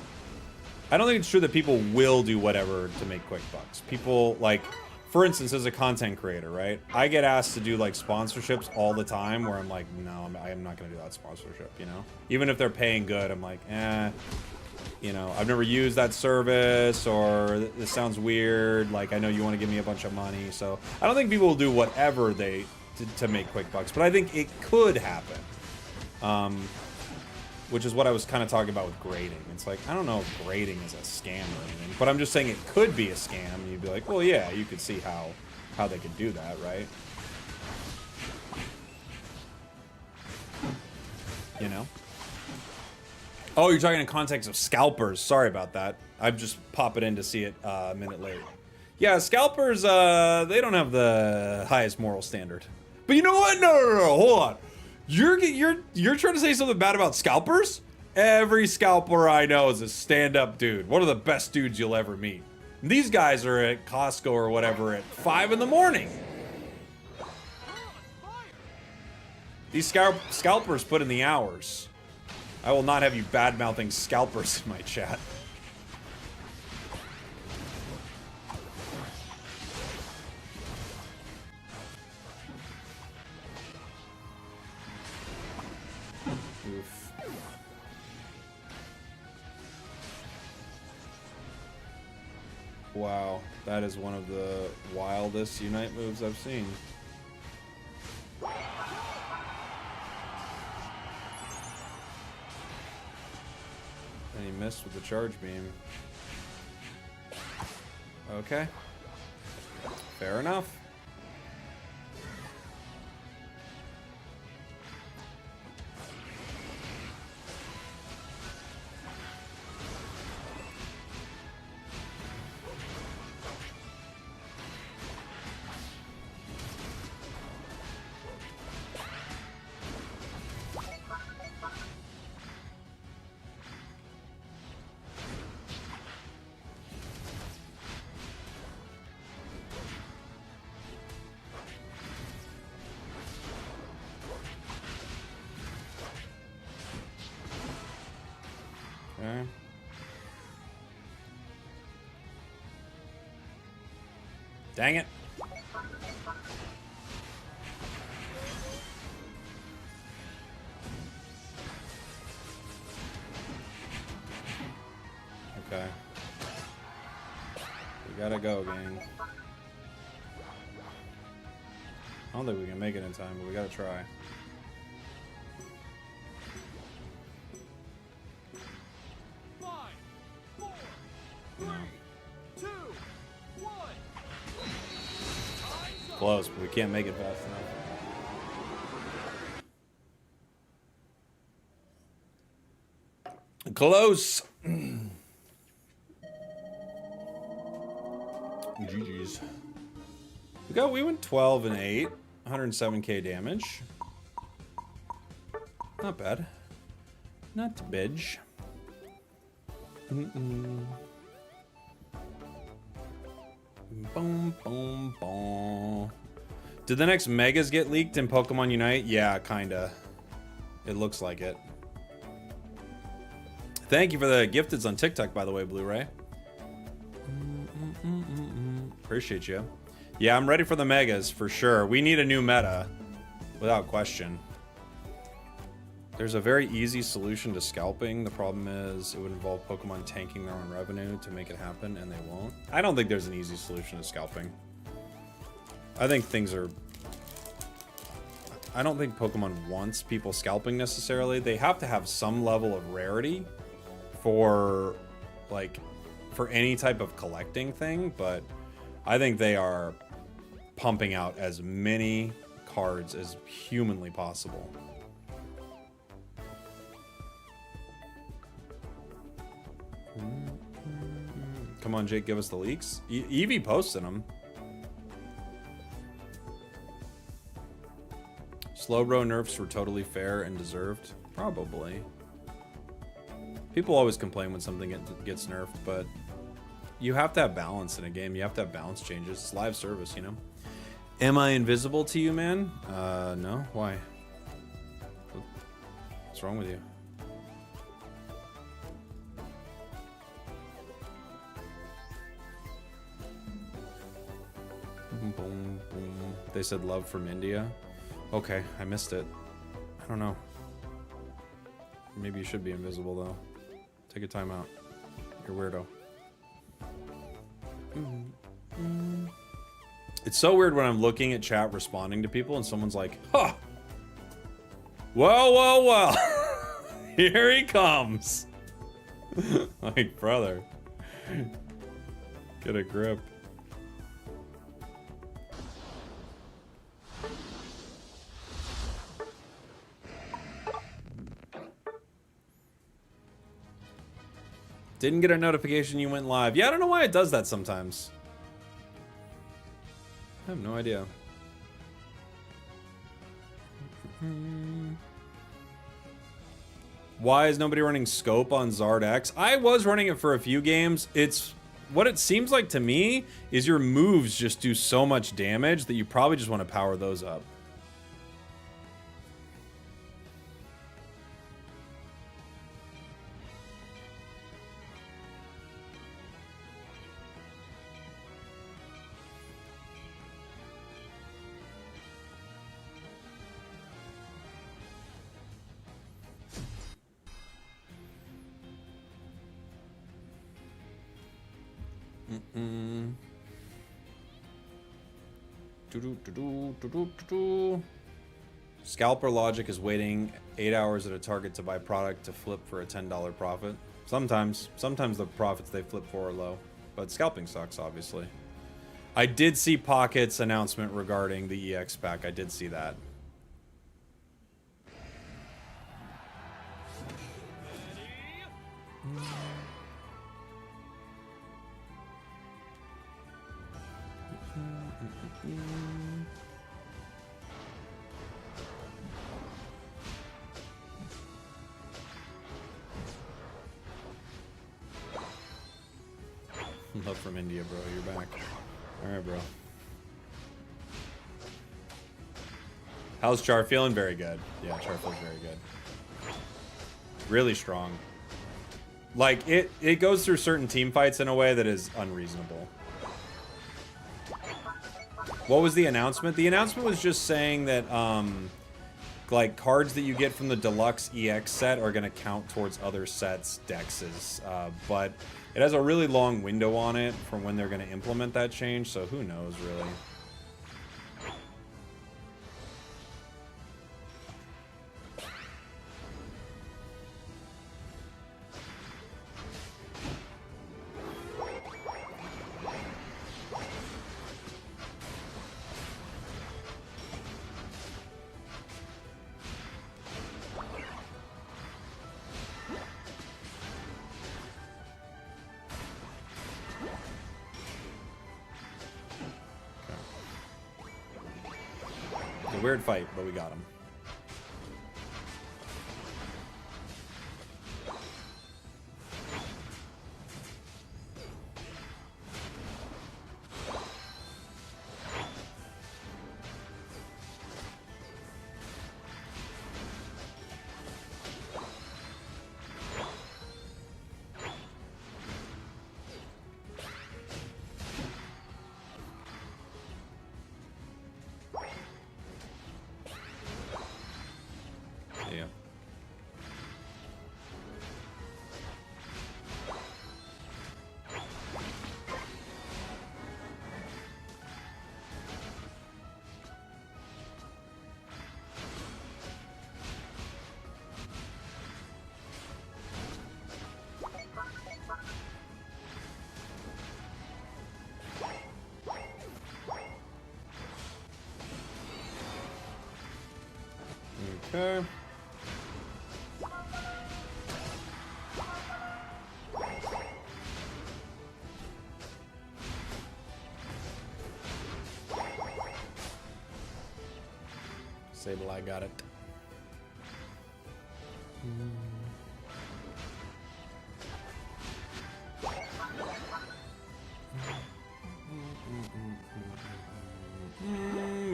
I don't think it's true that people will do whatever to make quick bucks. People, like, for instance, as a content creator, right? I get asked to do, like, sponsorships all the time where I'm like, no, I'm not going to do that sponsorship, you know? Even if they're paying good, I'm like, you know, I've never used that service, or this sounds weird, like, I know you want to give me a bunch of money, so I don't think people will do whatever they to make quick bucks, but I think it could happen, which is what I was kind of talking about with grading. It's like, I don't know if grading is a scam or anything, but I'm just saying it could be a scam, and you'd be like, well, yeah, you could see how they could do that, right? You know? Oh, you're talking in context of scalpers. Sorry about that. I'm just popping in to see it a minute late. Yeah, scalpers, they don't have the highest moral standard. But you know what? No, hold on. You're trying to say something bad about scalpers? Every scalper I know is a stand-up dude. One of the best dudes you'll ever meet. And these guys are at Costco or whatever at 5 in the morning. These scalpers put in the hours. I will not have you bad-mouthing scalpers in my chat. Oof. Wow, that is one of the wildest Unite moves I've seen. And he missed with the charge beam. Okay. Fair enough. Okay. Dang it. Okay. We gotta go, gang. I don't think we can make it in time, but we gotta try. Close, but we can't make it fast enough. Close. GG's. We went 12 and 8, 107k damage. Not bad. Not bad. Boom, boom, boom. Did the next Megas get leaked in Pokemon Unite? Yeah, kinda. It looks like it. Thank you for the gifteds on TikTok, by the way, Blu-ray. Appreciate you. Yeah, I'm ready for the Megas, for sure. We need a new meta, without question. There's a very easy solution to scalping. The problem is it would involve Pokemon tanking their own revenue to make it happen, and they won't. I don't think there's an easy solution to scalping. I think things are... I don't think Pokemon wants people scalping necessarily. They have to have some level of rarity for, like, for any type of collecting thing, but I think they are pumping out as many cards as humanly possible. Come on, Jake, give us the leaks. Eevee posted them. Slowbro nerfs were totally fair and deserved. Probably. People always complain when something gets nerfed, but you have to have balance in a game. You have to have balance changes. It's live service, you know? Am I invisible to you, man? No. Why? What's wrong with you? Boom, boom, boom. They said love from India. Okay, I missed it. I don't know. Maybe you should be invisible, though. Take a time out. You're a weirdo. It's so weird when I'm looking at chat responding to people and someone's like, huh! Well, well, well. Here he comes. Like, brother. Get a grip. Didn't get a notification you went live. Yeah, I don't know why it does that sometimes. I have no idea. Why is nobody running scope on Zard X? I was running it for a few games. It's what it seems like to me is your moves just do so much damage that you probably just want to power those up. Scalper logic is waiting 8 hours at a target to buy product to flip for a $10 profit. Sometimes the profits they flip for are low, but scalping sucks, obviously. I did see Pocket's announcement regarding the EX pack. I did see that. Love from India, bro. You're back. Alright, bro. How's Char feeling? Very good. Yeah, Char feels very good. Really strong. Like, it goes through certain team fights in a way that is unreasonable. What was the announcement? The announcement was just saying that, like, cards that you get from the Deluxe EX set are going to count towards other sets' dexes. But it has a really long window on it from when they're going to implement that change, so who knows, really. Weird fight, but we got him. Okay. Sable, I got it.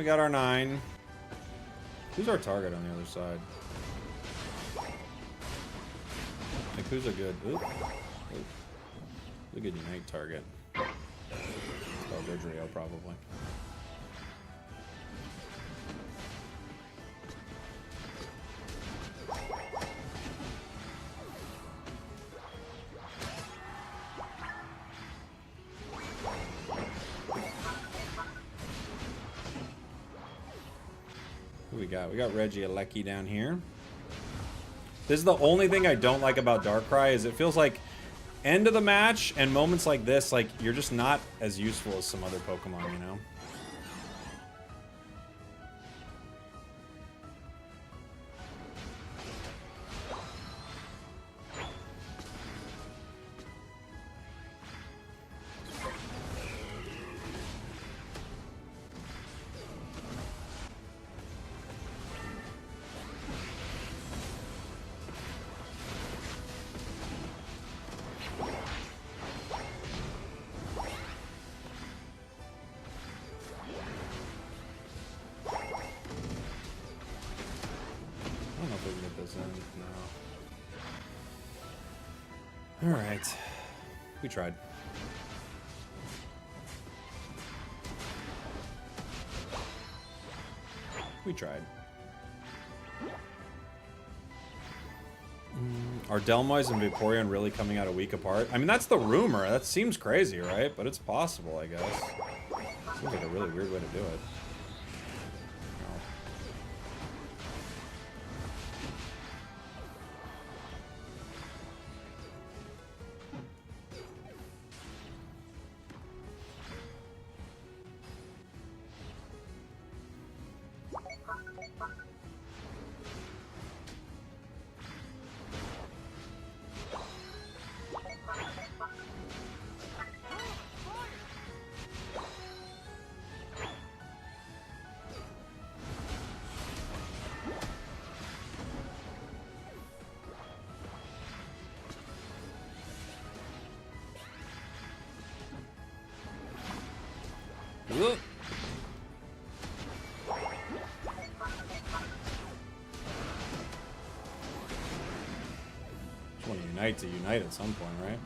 We got our 9. Who's our target on the other side? Like, who's a good... Oop. Oop. A good Unite target. Oh, Dodrio, probably. Who we got? We got Reggie Alecki down here. This is the only thing I don't like about Darkrai is it feels like end of the match and moments like this, like you're just not as useful as some other Pokemon, you know? Alright. We tried. We tried. Are Delmoise and Vaporeon really coming out a week apart? I mean, that's the rumor. That seems crazy, right? But it's possible, I guess. Seems like a really weird way to do it. Whoop. Just want to unite at some point, right?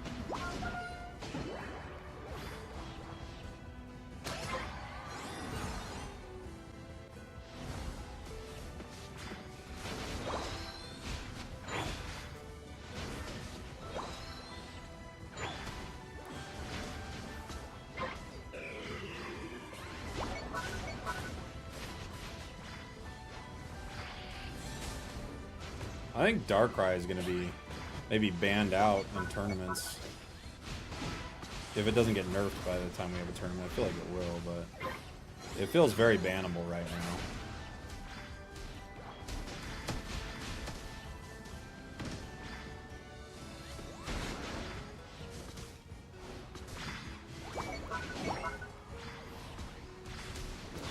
I think Darkrai is going to be maybe banned out in tournaments. If it doesn't get nerfed by the time we have a tournament. I feel like it will, but it feels very bannable right now.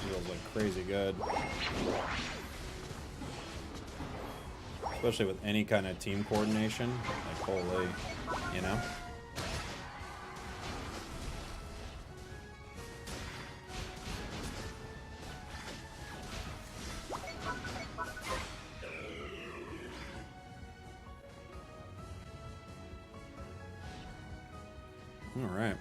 Feels like crazy good. Especially with any kind of team coordination. Like, holy, you know? Alright.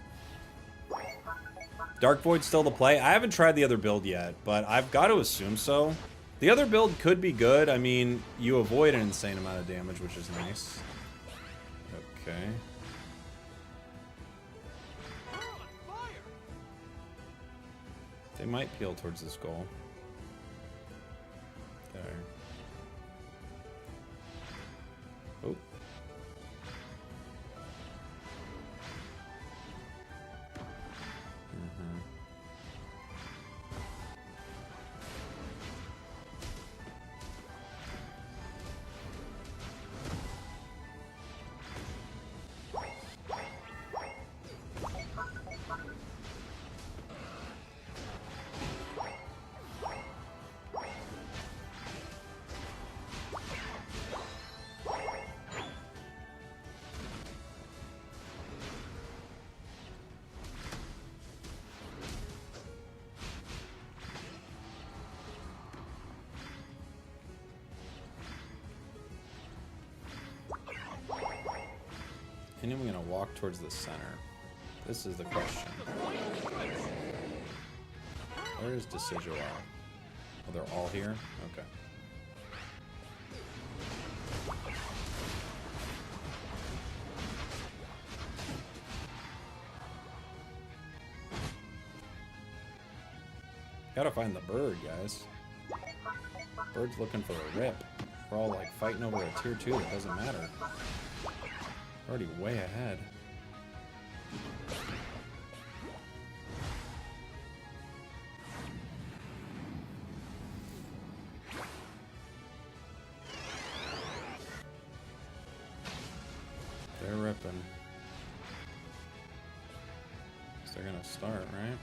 Dark Void's still the play. I haven't tried the other build yet, but I've got to assume so. The other build could be good. I mean, you avoid an insane amount of damage, which is nice. Okay. They might peel towards this goal. There. Oh. And I'm gonna walk towards the center. This is the question. Where is Decidueye? Oh, they're all here? Okay. Gotta find the bird, guys. Bird's looking for a rip. We're all like fighting over a tier 2 that doesn't matter. Already way ahead. They're ripping. So they're gonna start, right?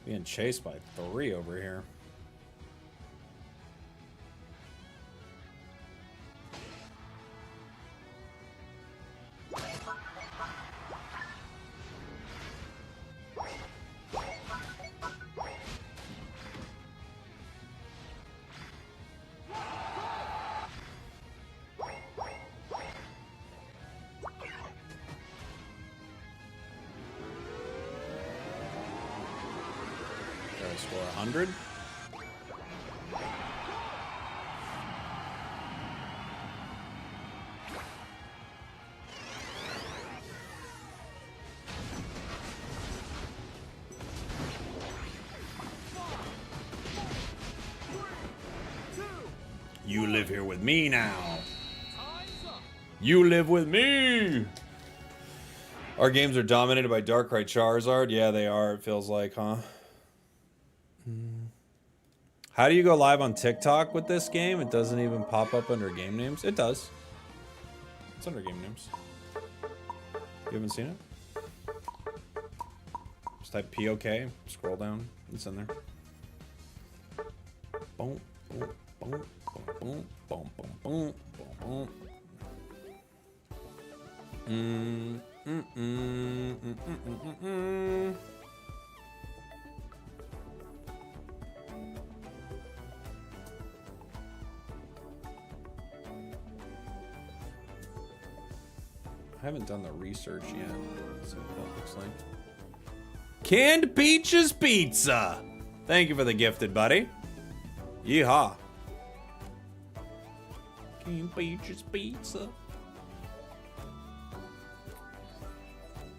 Being chased by 3 over here. Score 100. You live here with me now. You live with me. Our games are dominated by Darkrai Charizard. Yeah, they are. It feels like, huh? How do you go live on TikTok with this game? It doesn't even pop up under game names. It does. It's under game names. You haven't seen it? Just type POK, scroll down, it's in there. Boom, boom, boom, boom, boom, boom, boom, boom, boom. I haven't done the research yet. Let's see what that looks like. Canned Peaches Pizza! Thank you for the gifted, buddy. Yeehaw. Canned Peaches Pizza.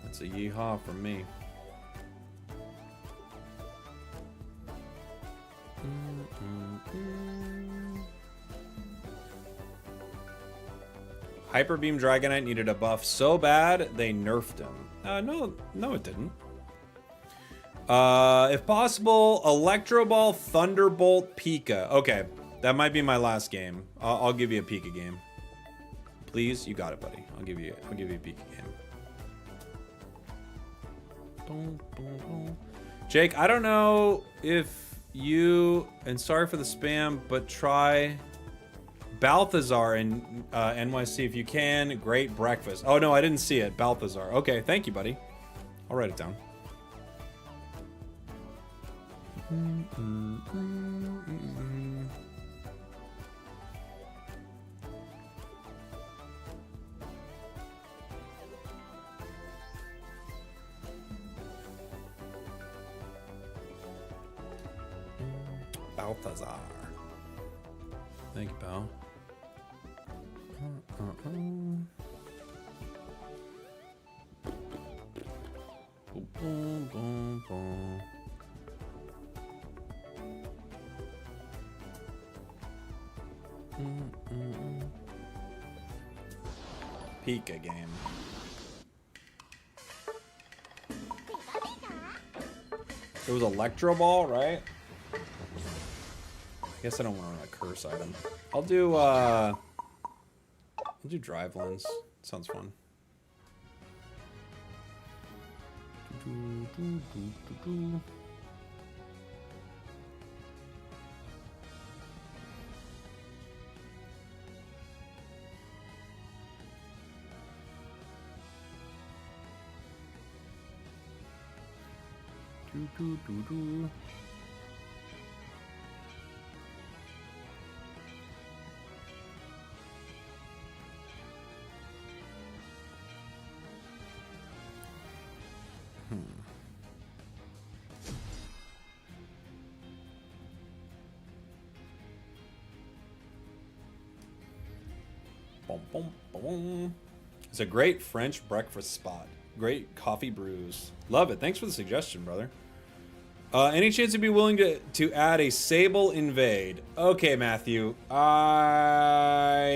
That's a yeehaw from me. Hyper Beam Dragonite needed a buff so bad they nerfed him. No, it didn't. If possible, Electro Ball, Thunderbolt, Pika. Okay, that might be my last game. I'll give you a Pika game. Please, you got it, buddy. I'll give you a Pika game. Boom, boom, boom. Jake, I don't know if you, and sorry for the spam, but try Balthazar in NYC if you can. Great breakfast. Oh no, I didn't see it. Balthazar. Okay, thank you, buddy. I'll write it down. Balthazar. Thank you, pal. Boom, boom, boom. Pika game. It was Electro Ball, right? I guess I don't want to run a curse item. I'll do Drive Lens. Sounds fun. Do, do, do, do. Boom, boom, boom. It's a great French breakfast spot. Great coffee brews. Love it. Thanks for the suggestion, brother. Any chance you'd be willing to add a Sable Invade? Okay, Matthew. I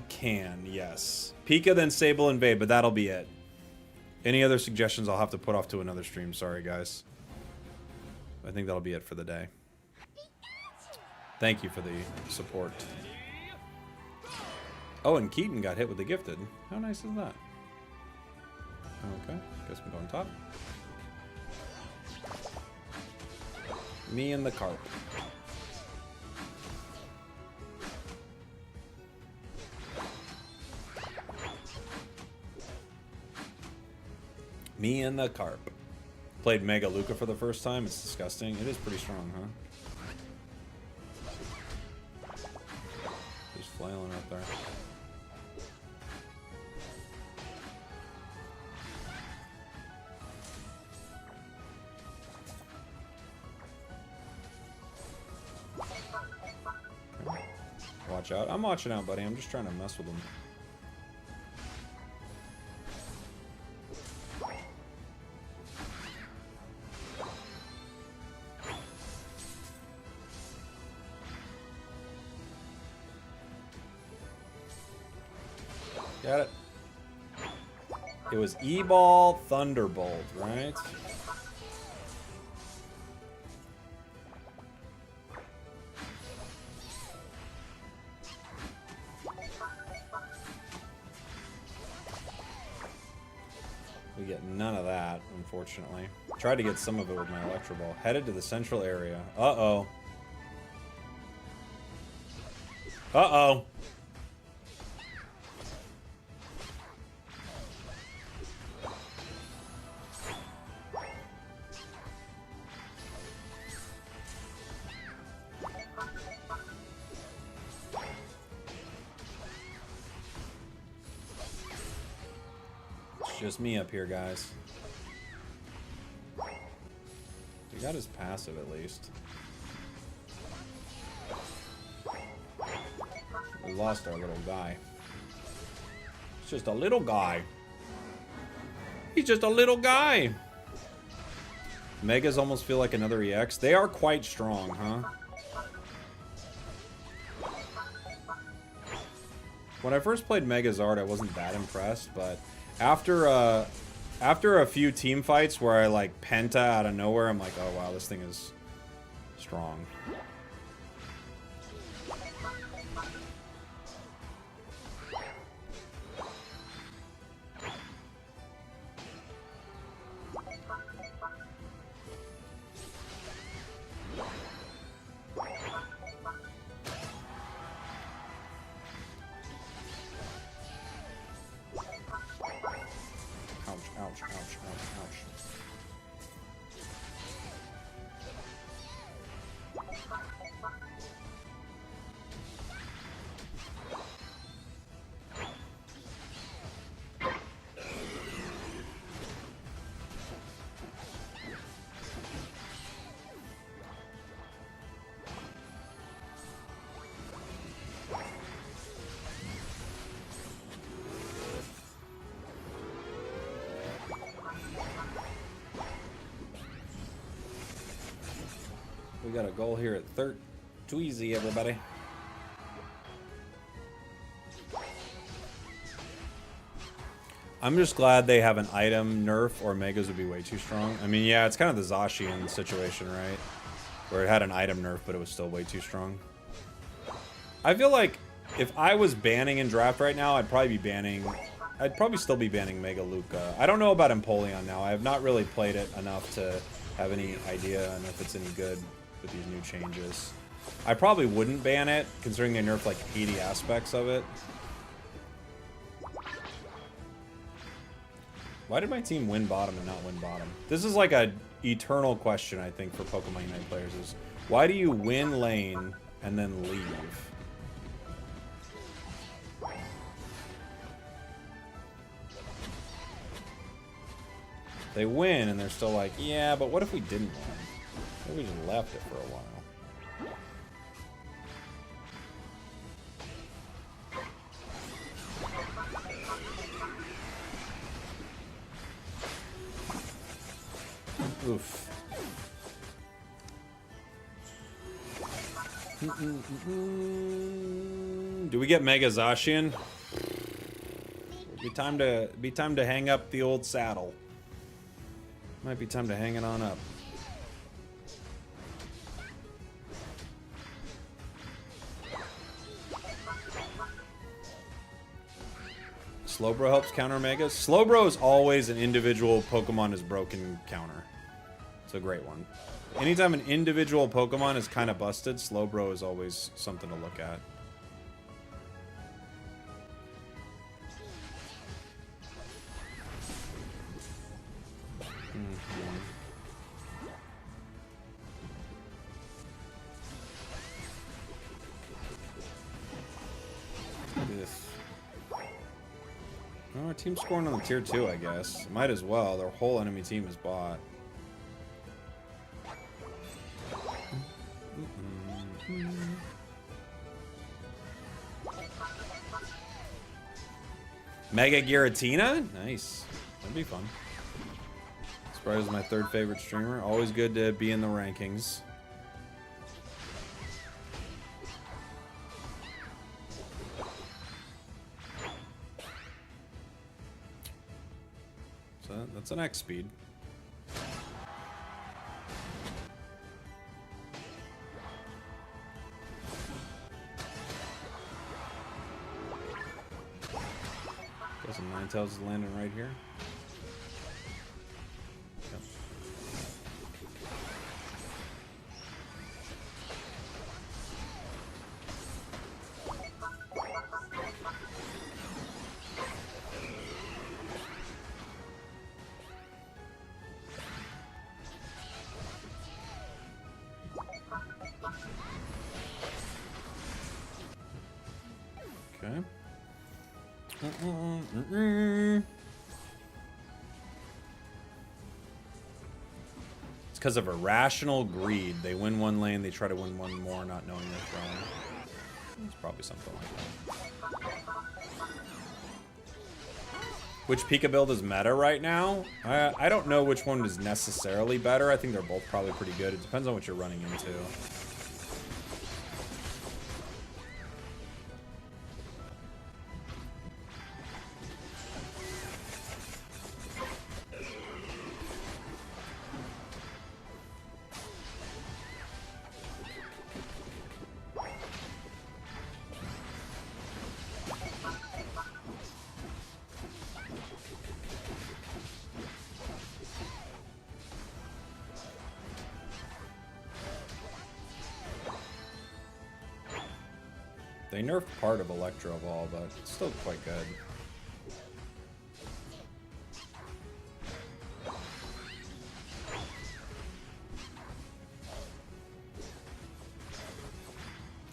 can, yes. Pika, then Sable Invade, but that'll be it. Any other suggestions I'll have to put off to another stream. Sorry, guys. I think that'll be it for the day. Thank you for the support. Oh, and Keaton got hit with the gifted. How nice is that? Okay, guess I'm going top. Me and the carp. Me and the carp. Played Mega Luca for the first time. It's disgusting. It is pretty strong, huh? Just flailing up there. Watch out. I'm watching out, buddy. I'm just trying to mess with him. Got it. It was E-Ball Thunderbolt, right? We get none of that, unfortunately. Tried to get some of it with my Electro Ball. Headed to the central area. Uh-oh. Uh-oh. Just me up here, guys. We got his passive at least. We lost our little guy. He's just a little guy. He's just a little guy. Megas almost feel like another EX. They are quite strong, huh? When I first played Megazard, I wasn't that impressed, but after a few team fights where I like penta out of nowhere, I'm like, oh wow, this thing is strong. Ouch, ouch, ouch, ouch. We got a goal here at third. Too easy, everybody. I'm just glad they have an item nerf, or Megas would be way too strong. I mean, yeah, it's kind of the Zacian situation, right? Where it had an item nerf, but it was still way too strong. I feel like if I was banning in draft right now, I'd probably still be banning Mega Luca. I don't know about Empoleon now. I have not really played it enough to have any idea on if it's any good with these new changes. I probably wouldn't ban it, considering they nerfed like 80 aspects of it. Why did my team win bottom and not win bottom? This is like a eternal question, I think, for Pokemon Unite players is, why do you win lane and then leave? They win and they're still like, yeah, but what if we didn't win? What if we just left it for a while? Oof. Do we get Mega Zacian? Be time to hang up the old saddle. Might be time to hang it on up. Slowbro helps counter Megas. Slowbro is always an individual Pokemon is broken counter. It's a great one. Anytime an individual Pokemon is kind of busted, Slowbro is always something to look at. Oh, our team's scoring on the tier 2, I guess. Might as well. Their whole enemy team is bought. Mega Giratina? Nice. That'd be fun. Sprite is my third favorite streamer. Always good to be in the rankings. So that's an X speed. Guess a Ninetales is landing right here. Yep. Okay. It's because of irrational greed. They win one lane, they try to win one more, not knowing they're throwing. It's probably something like that. Which Pika build is meta right now? I don't know which one is necessarily better. I think they're both probably pretty good. It depends on what you're running into. They nerfed part of Electro Ball, but it's still quite good.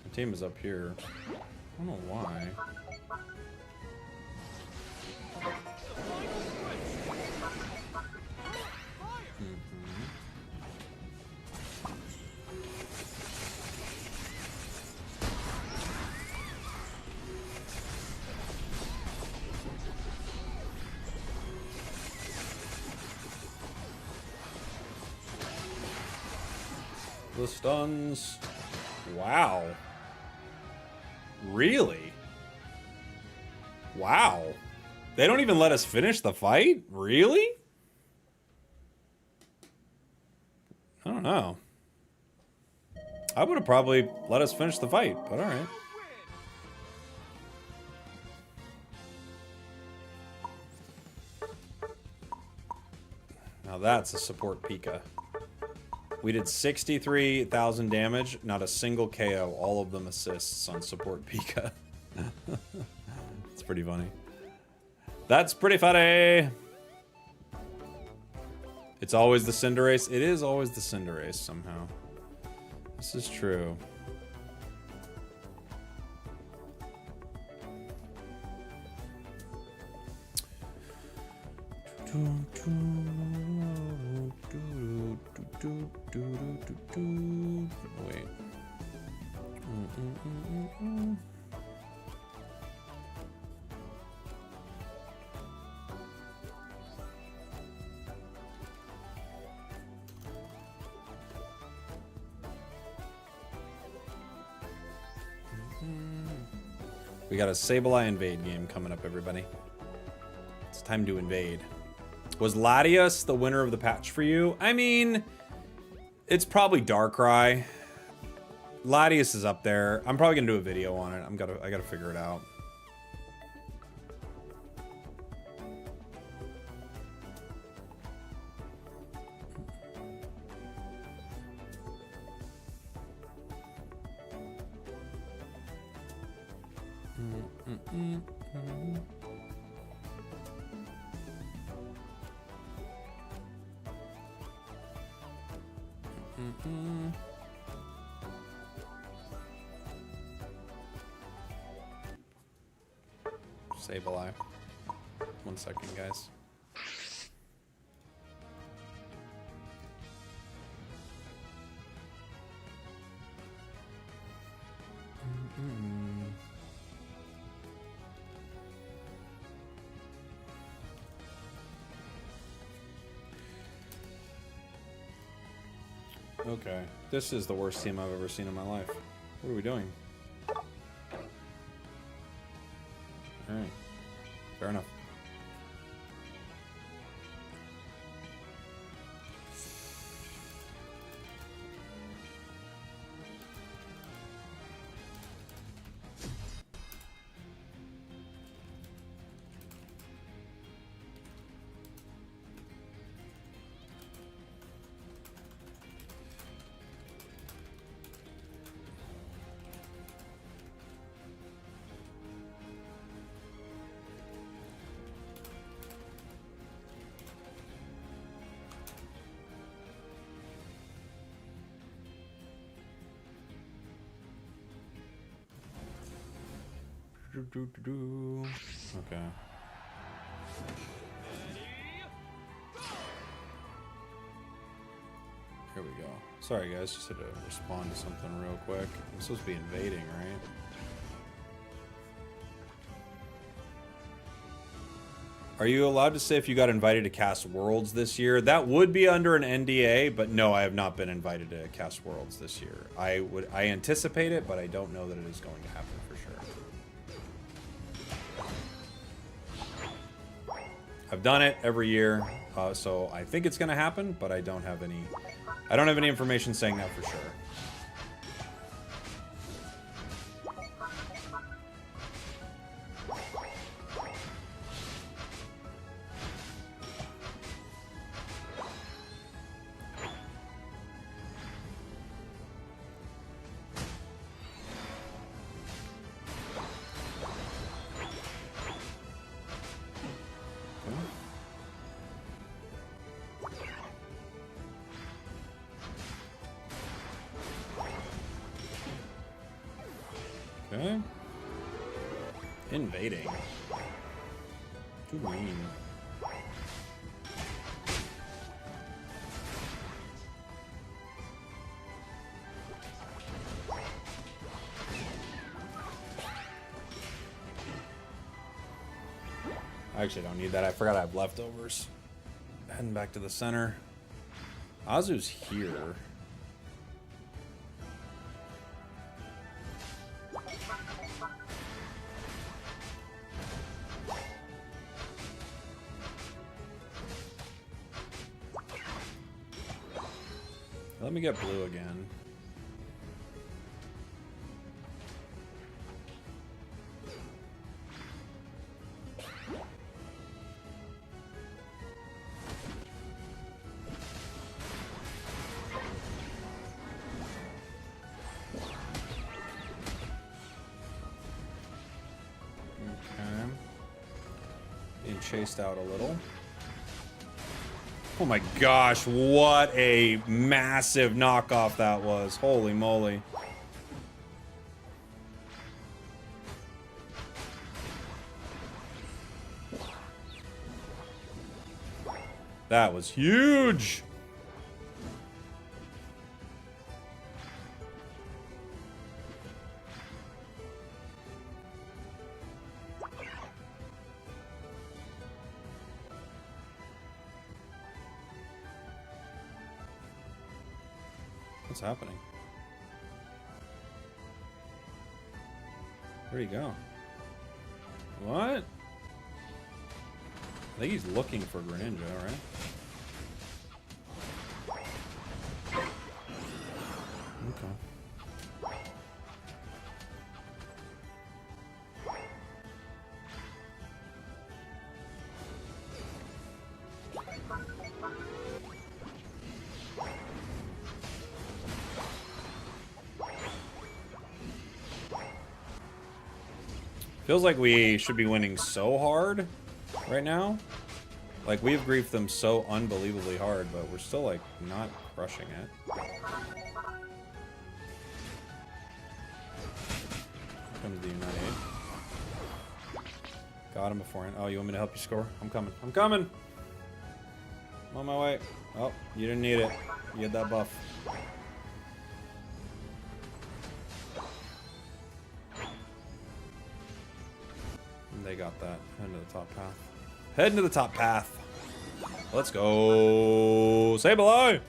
The team is up here. I don't know why. The stuns. Wow. Really? Wow. They don't even let us finish the fight? Really? I don't know. I would have probably let us finish the fight, but alright. Now that's a support Pika. We did 63,000 damage, not a single KO, all of them assists on support Pika. It's pretty funny. That's pretty funny. It's always the Cinderace. It is always the Cinderace somehow. This is true. Wait. We got a Sableye invade game coming up, everybody. It's time to invade. Was Latias the winner of the patch for you? I mean, it's probably Darkrai. Latias is up there. I'm probably gonna do a video on it. I gotta figure it out. Sableye. 1 second, guys. Okay, this is the worst team I've ever seen in my life. What are we doing? Alright, fair enough. Okay. Here we go. Sorry guys, just had to respond to something real quick. I'm supposed to be invading, right? Are you allowed to say if you got invited to Cast Worlds this year? That would be under an NDA, but no, I have not been invited to Cast Worlds this year. I anticipate it, but I don't know that it is going to happen for sure. I've done it every year, so I think it's going to happen, but I don't have any information saying that for sure. Okay. Invading. Too mean. I actually don't need that. I forgot I have leftovers. Heading back to the center. Azu's here. Let me get blue again. Okay. Being chased out a little. Oh my gosh, what a massive knockoff that was. Holy moly. That was huge. What's happening? Where'd he go? What? I think he's looking for Greninja, right? Okay. Feels like we should be winning so hard right now. Like, we've griefed them so unbelievably hard, but we're still, like, not crushing it. Comes the Unite. Got him beforehand. Oh, you want me to help you score? I'm coming. I'm coming! I'm on my way. Oh, you didn't need it. You had that buff. And they got that. Head to the top path. Heading to the top path. Let's go. Sableye!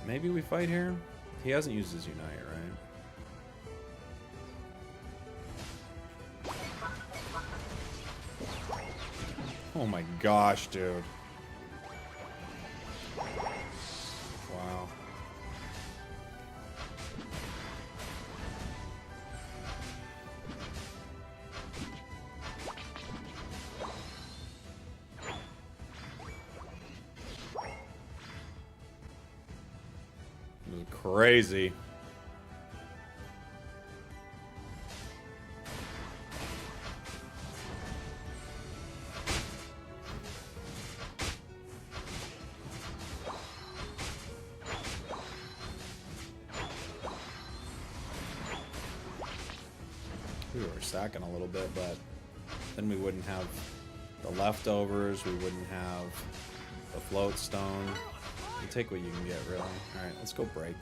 Maybe we fight here? He hasn't used his Unite, right? Oh my gosh, dude. Wow. This is crazy. We were sacking a little bit, but then we wouldn't have the leftovers, we wouldn't have the float stone. You take what you can get, really. Alright, let's go break.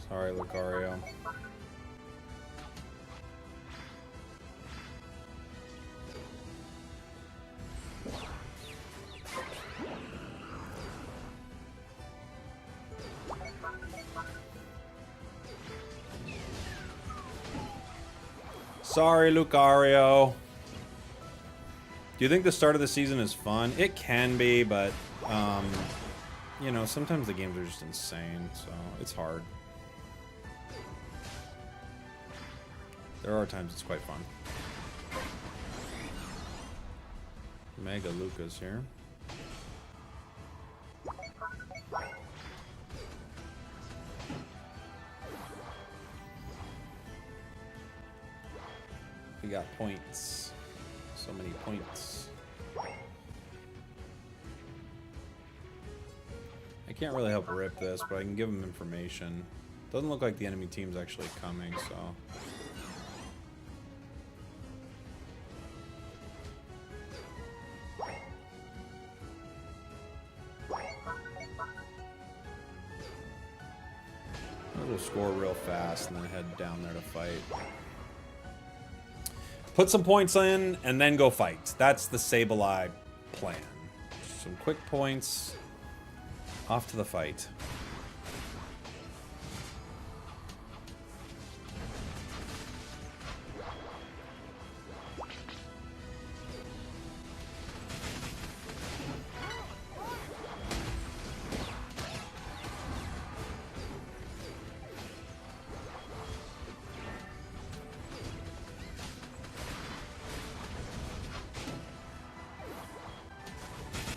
Sorry, Lucario. Sorry, Lucario. Do you think the start of the season is fun? It can be, but, you know, sometimes the games are just insane, so it's hard. There are times it's quite fun. Mega Luca's here. We got points. So many points. I can't really help rip this, but I can give them information. Doesn't look like the enemy team's actually coming, so... We'll score real fast and then head down there to fight. Put some points in and then go fight. That's the Sableye plan. Some quick points. Off to the fight.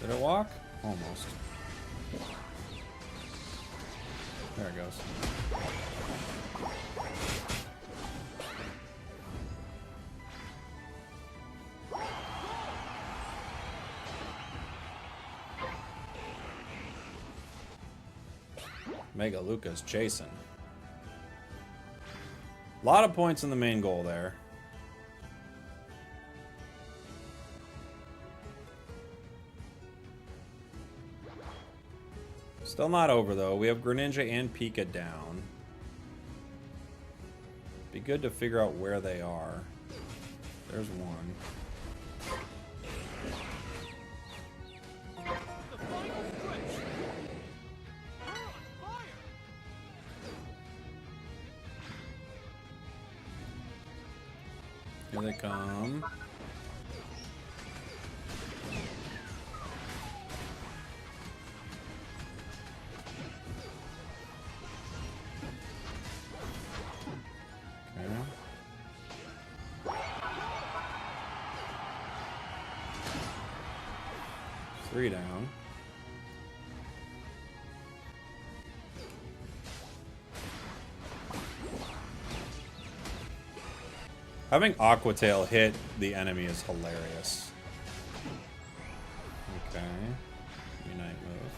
Did it walk? Almost. There it goes. Mega Luca's chasing. A lot of points in the main goal there. Still not over though. We have Greninja and Pika down. Be good to figure out where they are. There's one. Here they come. Okay. 3 down. Having Aqua Tail hit the enemy is hilarious. Okay. Unite move.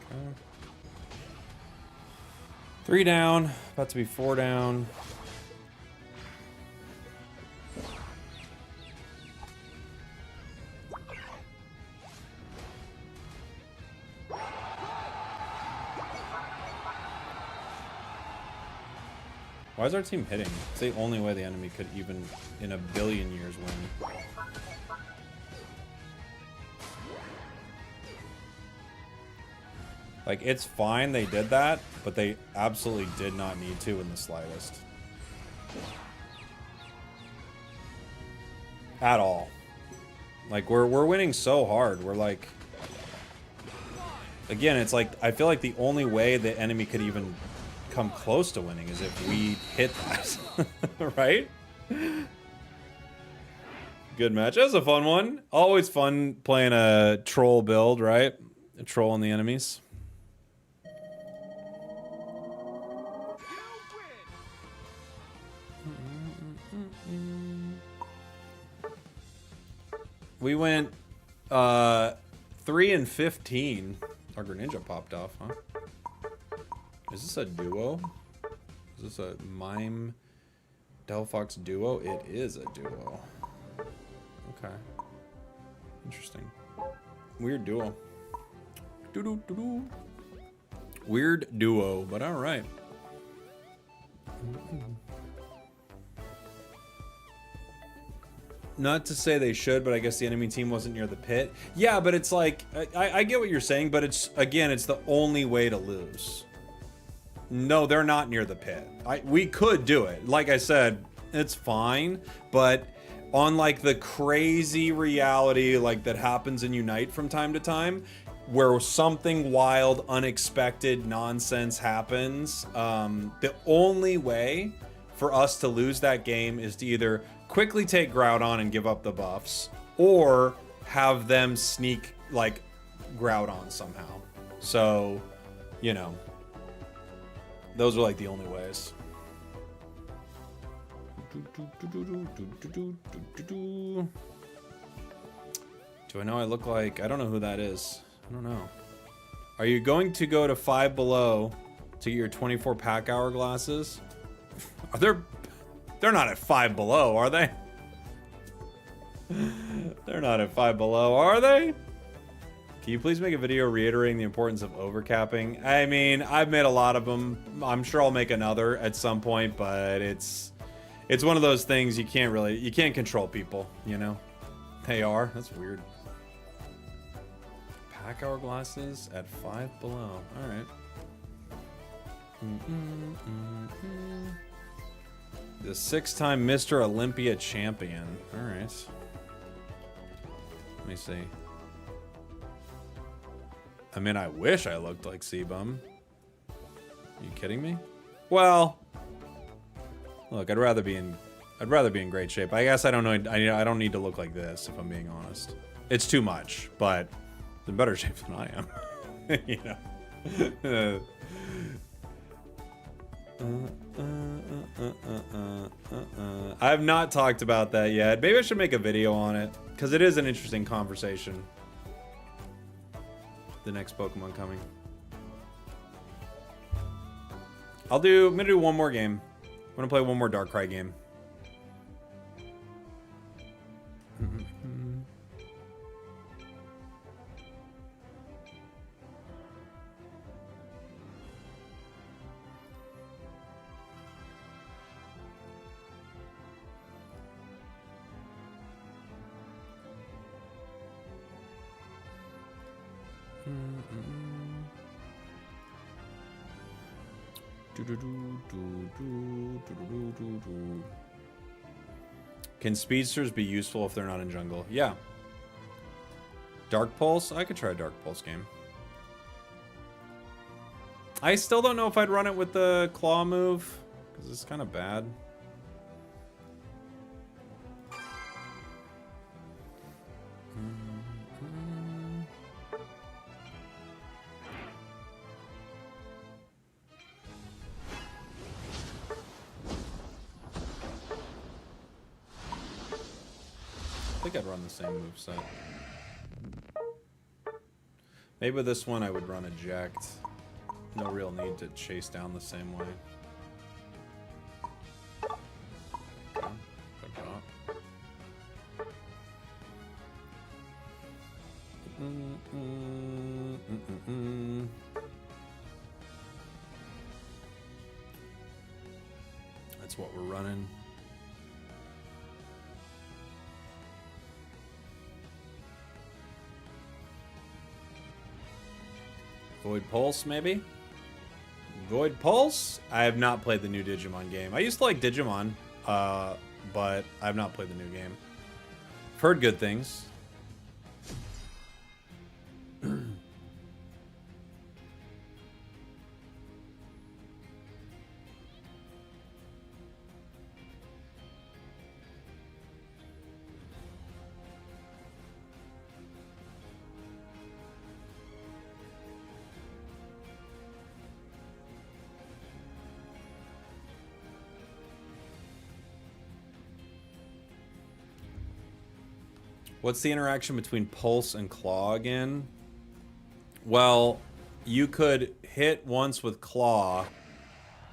Okay. 3 down, about to be 4 down. Why is our team hitting? It's the only way the enemy could even, in a billion years, win. Like, it's fine they did that, but they absolutely did not need to in the slightest. At all. Like, we're winning so hard. We're like... Again, it's like, I feel like the only way the enemy could even come close to winning is if we hit that. Right? Good match. That was a fun one. Always fun playing a troll build, right? A troll on the enemies. We went 3 and 15. Our Greninja popped off, huh? Is this a duo? Is this a Mime Delphox duo? It is a duo. Okay. Interesting. Weird duo. Doo-doo-doo-doo. Weird duo, but alright. Not to say they should, but I guess the enemy team wasn't near the pit. Yeah, but it's like, I get what you're saying, but it's, again, it's the only way to lose. No, they're not near the pit. We could do it. Like I said, it's fine, but on like the crazy reality like that happens in Unite from time to time, where something wild, unexpected nonsense happens, the only way for us to lose that game is to either quickly take Groudon and give up the buffs, or have them sneak like Groudon somehow. So, you know, those are like the only ways. Do I know I look like, I don't know who that is. I don't know. Are you going to go to Five Below to get your 24 pack hour glasses? Are they're not at Five Below, are they? They're not at Five Below, are they? Can you please make a video reiterating the importance of overcapping? I mean, I've made a lot of them. I'm sure I'll make another at some point, but it's one of those things you can't control people, you know? They are. That's weird. Pack hour glasses at Five Below. All right. The 6-time Mr. Olympia champion. All right. Let me see. I mean, I wish I looked like C-Bum. Are you kidding me? Well, look, I'd rather be in great shape. I guess I don't know. I don't need to look like this, if I'm being honest. It's too much, but it's in better shape than I am. You know. I have not talked about that yet. Maybe I should make a video on it, because it is an interesting conversation. The next Pokemon coming. I'm gonna do one more game. I'm gonna play one more Darkrai game. Can speedsters be useful if they're not in jungle? Yeah. Dark Pulse? I could try a Dark Pulse game. I still don't know if I'd run it with the claw move, because it's kind of bad. I think I'd run the same moveset. Maybe with this one I would run eject. No real need to chase down the same way. Okay. That's what we're running. Void Pulse, maybe? Void Pulse? I have not played the new Digimon game. I used to like Digimon, but I've not played the new game. I've heard good things. What's the interaction between Pulse and Claw again? Well, you could hit once with Claw,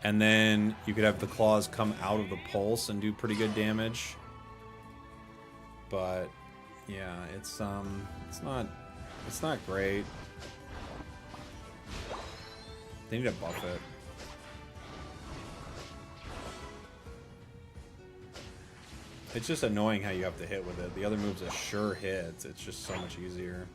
and then you could have the claws come out of the Pulse and do pretty good damage. But yeah, it's not great. They need to buff it. It's just annoying how you have to hit with it. The other move's a sure hit. It's just so much easier.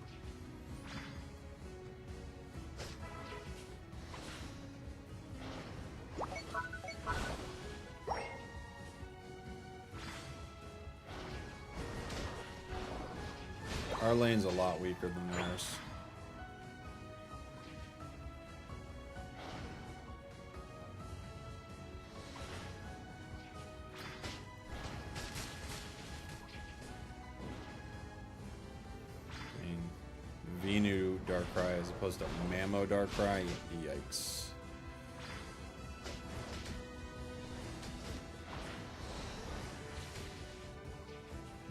Our lane's a lot weaker than theirs. Venu Darkrai as opposed to Mamo Darkrai. Yikes.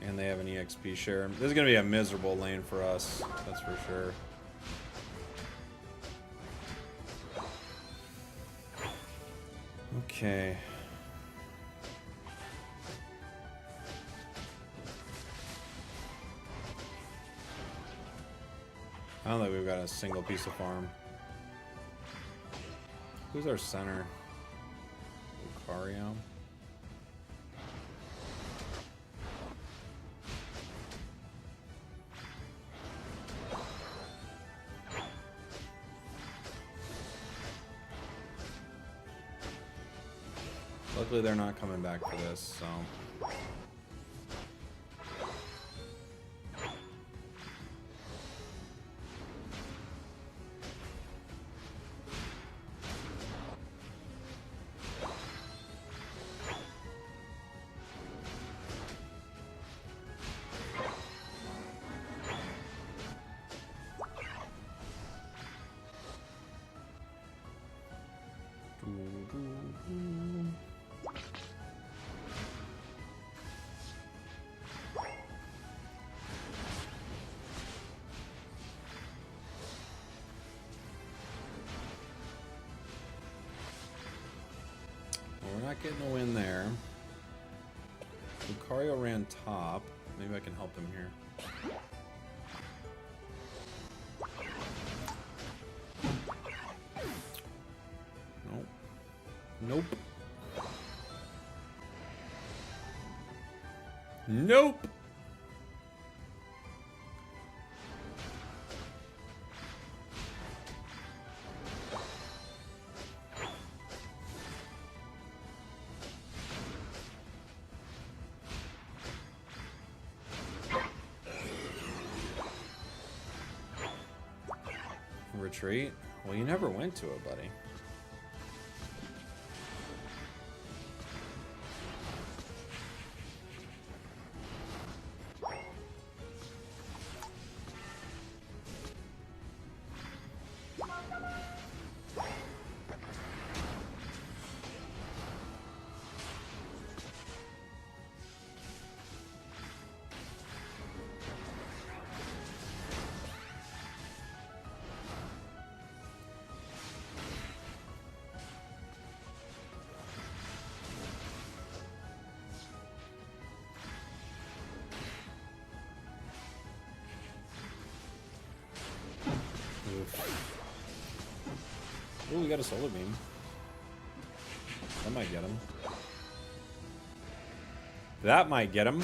And they have an EXP share. This is going to be a miserable lane for us, that's for sure. Okay. I don't think we've got a single piece of farm. Who's our center? Lucario? Luckily, they're not coming back for this, so... We're not getting a win there. Lucario ran top. Maybe I can help him here. Nope. Nope. Nope! Retreat? Well, you never went to it, buddy. Ooh, we got a solar beam. That might get him. That might get him.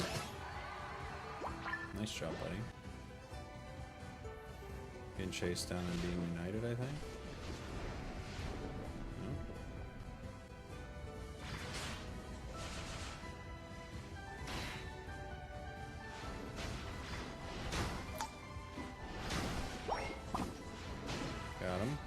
Nice job, buddy. Getting chased down and being united, I think. Got him.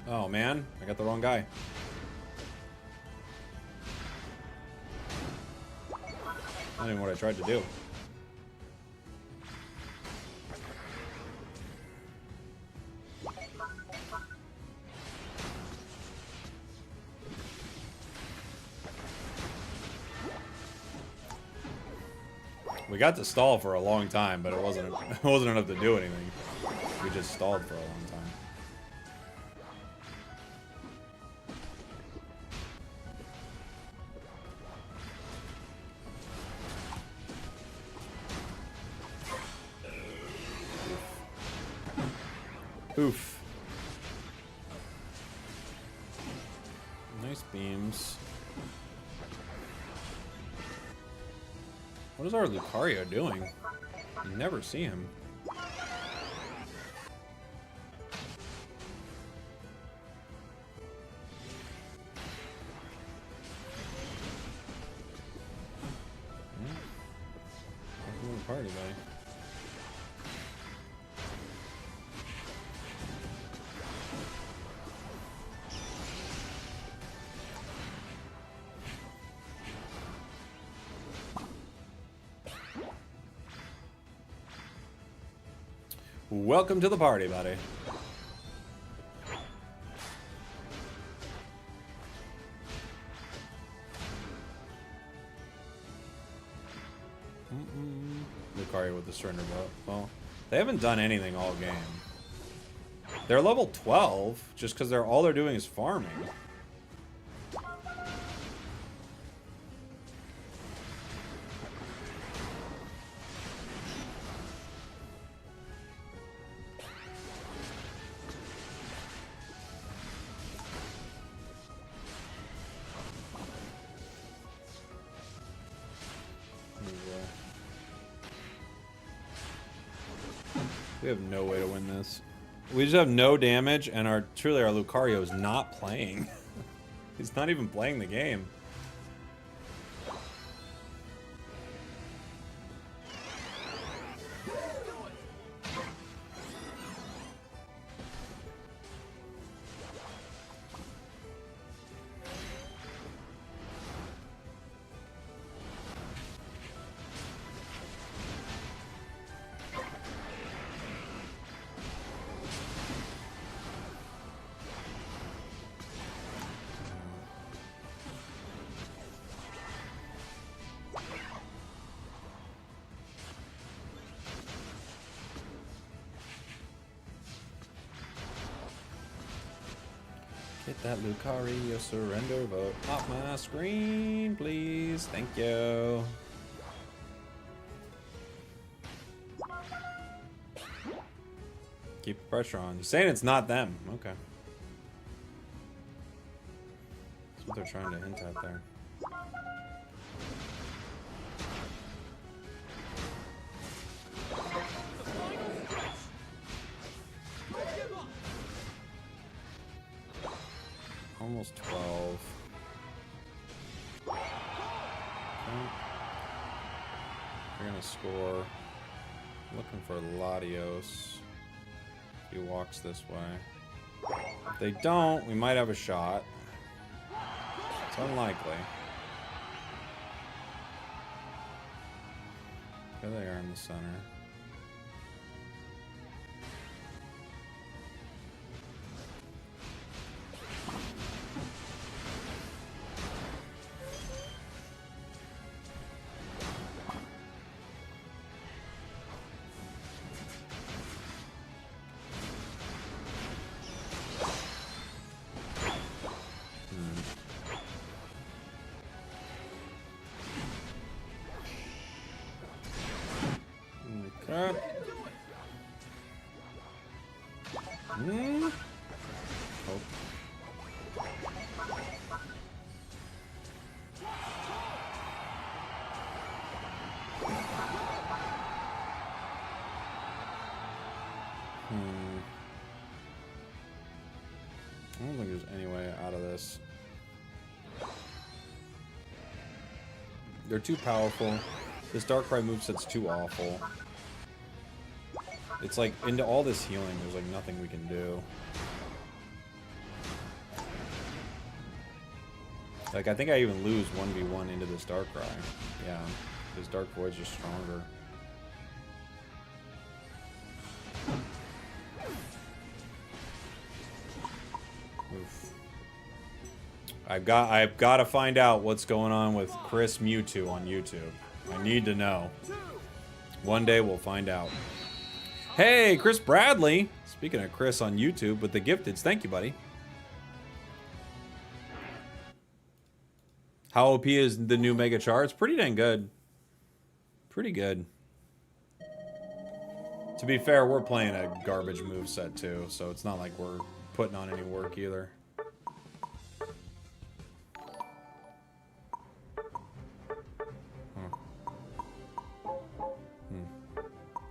Oh man, I got the wrong guy. Not even what I tried to do. We got to stall for a long time, but it wasn't enough to do anything. We just stalled for a long time. Oof. Nice beams. What is our Lucario doing? You never see him. Welcome to the party, buddy. Welcome to the party, buddy. Lucario with the surrender vote. Well, they haven't done anything all game. They're level 12 just because all they're doing is farming. We have no way to win this. We just have no damage, and our Lucario is not playing. He's not even playing the game. Get that Lucario surrender vote off my screen, please. Thank you. Keep the pressure on. You're saying it's not them. Okay. That's what they're trying to hint at there. Almost 12. Okay. They're gonna score. Looking for Latios. He walks this way. If they don't, we might have a shot. It's unlikely. There they are in the center. Okay. Oh. I don't think there's any way out of this. They're too powerful. This Darkrai moveset's too awful. It's like, into all this healing, there's like nothing we can do. Like, I think I even lose 1v1 into this Darkrai. Yeah, this Dark Void's just stronger. Oof. I've got to find out what's going on with Chris Mewtwo on YouTube. I need to know. One day we'll find out. Hey, Chris Bradley. Speaking of Chris on YouTube with the gifteds. Thank you, buddy. How OP is the new Mega Char? It's pretty dang good. Pretty good. To be fair, we're playing a garbage moveset too, so it's not like we're putting on any work either.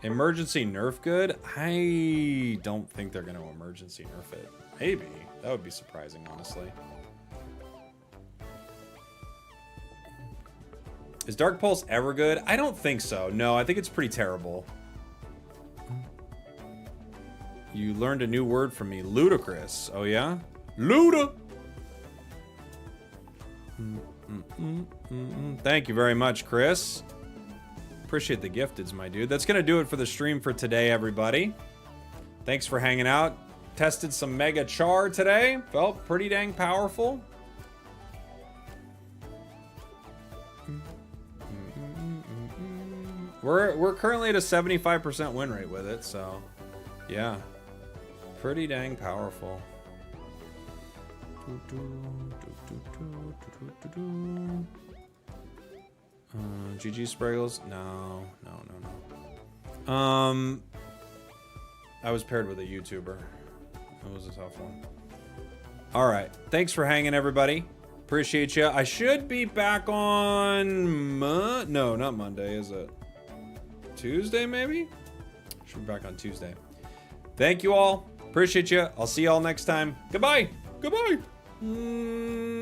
Emergency nerf good? I don't think they're going to emergency nerf it. Maybe. That would be surprising, honestly. Is Dark Pulse ever good? I don't think so. No, I think it's pretty terrible. You learned a new word from me. Ludicrous. Oh, yeah? Luda! Thank you very much, Chris. Appreciate the gifteds, my dude. That's gonna do it for the stream for today, everybody. Thanks for hanging out. Tested some Mega Char today. Felt pretty dang powerful. We're currently at a 75% win rate with it, so yeah, pretty dang powerful. GG Spragels? No. I was paired with a YouTuber. That was a tough one. Alright. Thanks for hanging, everybody. Appreciate you. I should be back on... No, not Monday, is it? Tuesday, maybe? Should be back on Tuesday. Thank you all. Appreciate you. I'll see you all next time. Goodbye. Goodbye.